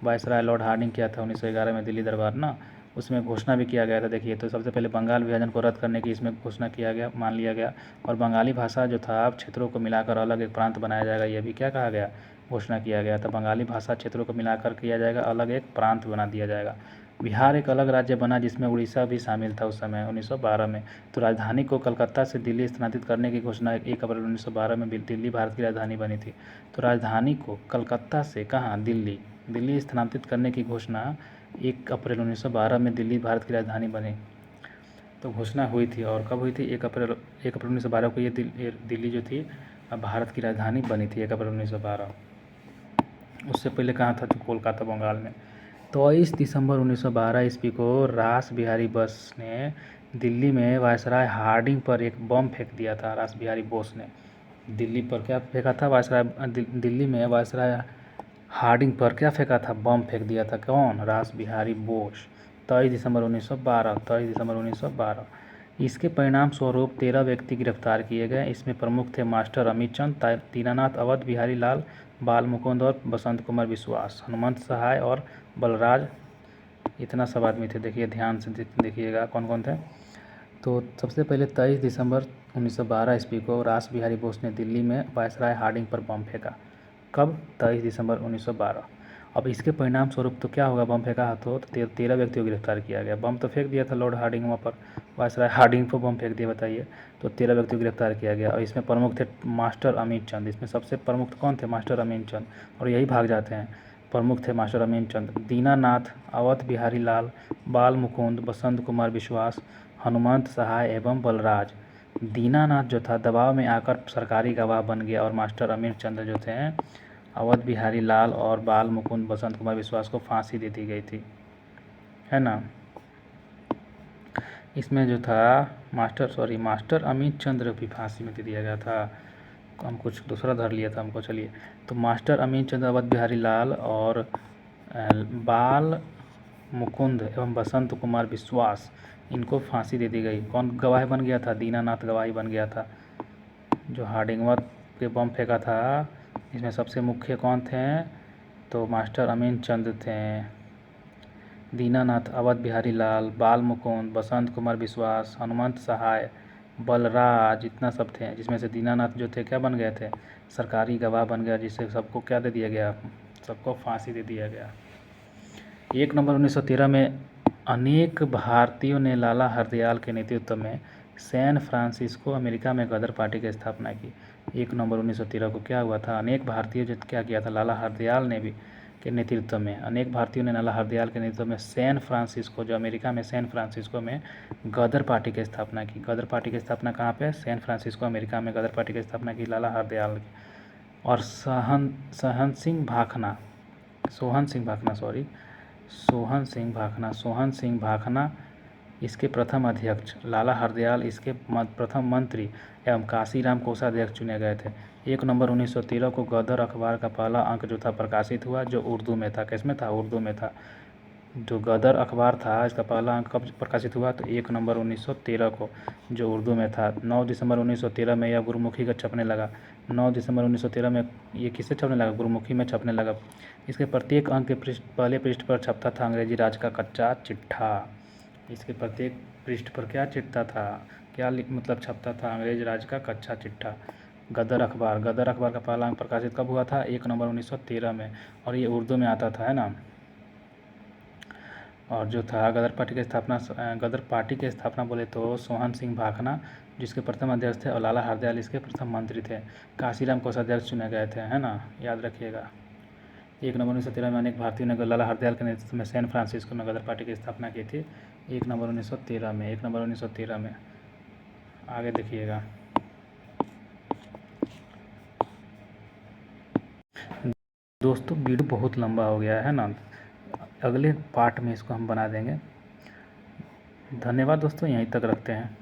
वायसराय लॉर्ड हार्डिंग किया था 1911 में दिल्ली दरबार ना, उसमें घोषणा भी किया गया था। देखिए, तो सबसे पहले बंगाल विभाजन को रद्द करने की इसमें घोषणा किया गया, मान लिया गया। और बंगाली भाषा जो था क्षेत्रों को मिलाकर अलग एक प्रांत बनाया जाएगा, यह भी क्या कहा गया, घोषणा किया गया था। बंगाली भाषा क्षेत्रों को मिलाकर किया जाएगा, अलग एक प्रांत बना दिया जाएगा। बिहार एक अलग राज्य बना जिसमें उड़ीसा भी शामिल था उस समय 1912 में। तो राजधानी को कलकत्ता से दिल्ली स्थानांतरित करने की घोषणा 1 अप्रैल 1912 में दिल्ली भारत की राजधानी बनी थी। तो राजधानी को कलकत्ता से कहाँ, दिल्ली स्थानांतरित करने की घोषणा 1 अप्रैल 1912 में दिल्ली भारत की राजधानी बनी। तो घोषणा हुई थी, और कब हुई थी, 1 अप्रैल 1912 को ये दिल्ली जो थी भारत की राजधानी बनी थी 1 अप्रैल 1912। उससे पहले कहाँ था, तो कोलकाता बंगाल में। 23 दिसंबर 1912 ईस्वी को रास बिहारी बस ने दिल्ली में वायसराय हार्डिंग पर एक बम फेंक दिया था। रास बिहारी बोस ने दिल्ली पर क्या फेंका था, दिल्ली में वायसराय हार्डिंग पर क्या फेंका था, बम फेंक दिया था। कौन, रास बिहारी बोस। 23 दिसंबर 1912। इसके परिणाम स्वरूप 13 व्यक्ति गिरफ्तार किए गए। इसमें प्रमुख थे मास्टर अमित चंद, दीनानाथ अवध बिहारी लाल, बाल मुकुंद और बसंत कुमार विश्वास, हनुमंत सहाय और बलराज। इतना सब आदमी थे। देखिए, ध्यान से देखिएगा कौन कौन थे। तो सबसे पहले 23 दिसंबर 1912 ईस्वी को रास बिहारी बोस ने दिल्ली में वायसराय हार्डिंग पर बम फेंका। कब, 23 दिसंबर 1912। अब इसके परिणाम स्वरूप तो क्या होगा, बम फेंका तो 13 व्यक्तियों को गिरफ्तार किया गया। बम तो फेंक दिया था लॉर्ड हार्डिंग वहाँ पर, वायसराय हार्डिंग पर बम फेंक दिया, बताइए। तो 13 व्यक्तियों को गिरफ्तार किया गया, और इसमें प्रमुख थे मास्टर अमीन चंद। इसमें सबसे प्रमुख कौन थे, मास्टर अमीन चंद, और यही भाग जाते हैं। प्रमुख थे मास्टर अमीन चंद, दीनानाथ अवध बिहारी लाल, बाल मुकुंद, बसंत कुमार विश्वास, हनुमंत सहाय एवं बलराज। दीनानाथ जो था दबाव में आकर सरकारी गवाह बन गया, और मास्टर अमीर चंद जो थे अवध बिहारी लाल और बाल मुकुंद बसंत कुमार विश्वास को फांसी दे दी गई थी, है ना। इसमें जो था मास्टर अमित चंद्र भी फांसी में दे दिया गया था। हम कुछ दूसरा धर लिया था हमको, चलिए। तो मास्टर अमीन चंद्र, अवध बिहारी लाल और बाल मुकुंद एवं बसंत कुमार विश्वास, इनको फांसी दे दी गई। कौन गवाह बन गया था, दीनानाथ गवाही बन गया था, जो हार्डिंगवत पे बम फेंका था। इसमें सबसे मुख्य कौन थे, तो मास्टर अमीन चंद थे, दीनानाथ अवध बिहारी लाल, बाल मुकुंद, बसंत कुमार विश्वास, हनुमंत सहाय, बलराज, इतना सब थे। जिसमें से दीनानाथ जो थे क्या बन गए थे, सरकारी गवाह बन गया, जिससे सबको क्या दे दिया गया, सबको फांसी दे दिया गया। 1 नवंबर 1913 में अनेक भारतीयों ने लाला हरदयाल के नेतृत्व में सैन फ्रांसिस्को अमेरिका में गदर पार्टी की स्थापना की। 1 नवंबर 1913 को क्या हुआ था, अनेक भारतीयों ने क्या किया था, लाला हरदयाल ने भी के नेतृत्व में, अनेक भारतीयों ने लाला हरदयाल के नेतृत्व में सैन फ्रांसिस्को, जो अमेरिका में सैन फ्रांसिस्को में गदर पार्टी की स्थापना की। गदर पार्टी की स्थापना कहाँ पे, सैन फ्रांसिस्को अमेरिका में गदर पार्टी की स्थापना की लाला हरदयाल की। और सोहन सिंह भाखना इसके प्रथम अध्यक्ष, लाला हरदयाल इसके प्रथम मंत्री एवं काशीराम कोषाध्यक्ष चुने गए थे। 1 नवंबर 1913 को गदर अखबार का पहला अंक जो था प्रकाशित हुआ, जो उर्दू में था। किसमें था, उर्दू में था। जो गदर अखबार था इसका पहला अंक कब प्रकाशित हुआ, तो 1 नवंबर 1913 को, जो उर्दू में था। 9 दिसंबर 1913 में यह गुरुमुखी का छपने लगा। 9 दिसंबर 1913 में ये किससे छपने लगा, गुरुमुखी में छपने लगा। इसके प्रत्येक अंक के पहले पृष्ठ पर छपता था अंग्रेजी राज का कच्चा चिट्ठा। इसके प्रत्येक पृष्ठ पर क्या चिट्ठा था, क्या मतलब छपता था, अंग्रेज राज का कच्चा चिट्ठा। गदर अखबार का पहला अंक प्रकाशित कब हुआ था, 1 नवंबर 1913 में, और ये उर्दू में आता था, है ना। और जो था गदर पार्टी की स्थापना बोले तो सोहन सिंह भाखना जिसके प्रथम अध्यक्ष थे, और लाला हरदयाल इसके प्रथम मंत्री थे। काशीराम कोषाध्यक्ष चुने गए थे, है ना, याद रखिएगा। 1 नवंबर 1913 में अनेक भारतीयों ने लाला हरदयाल के नेतृत्व में सैन फ्रांसिस्को में गदर पार्टी की स्थापना की थी। 1 नवंबर 1913 में। आगे देखिएगा। दोस्तों, वीडियो बहुत लंबा हो गया है ना, अगले पार्ट में इसको हम बना देंगे। धन्यवाद दोस्तों, यहीं तक रखते हैं।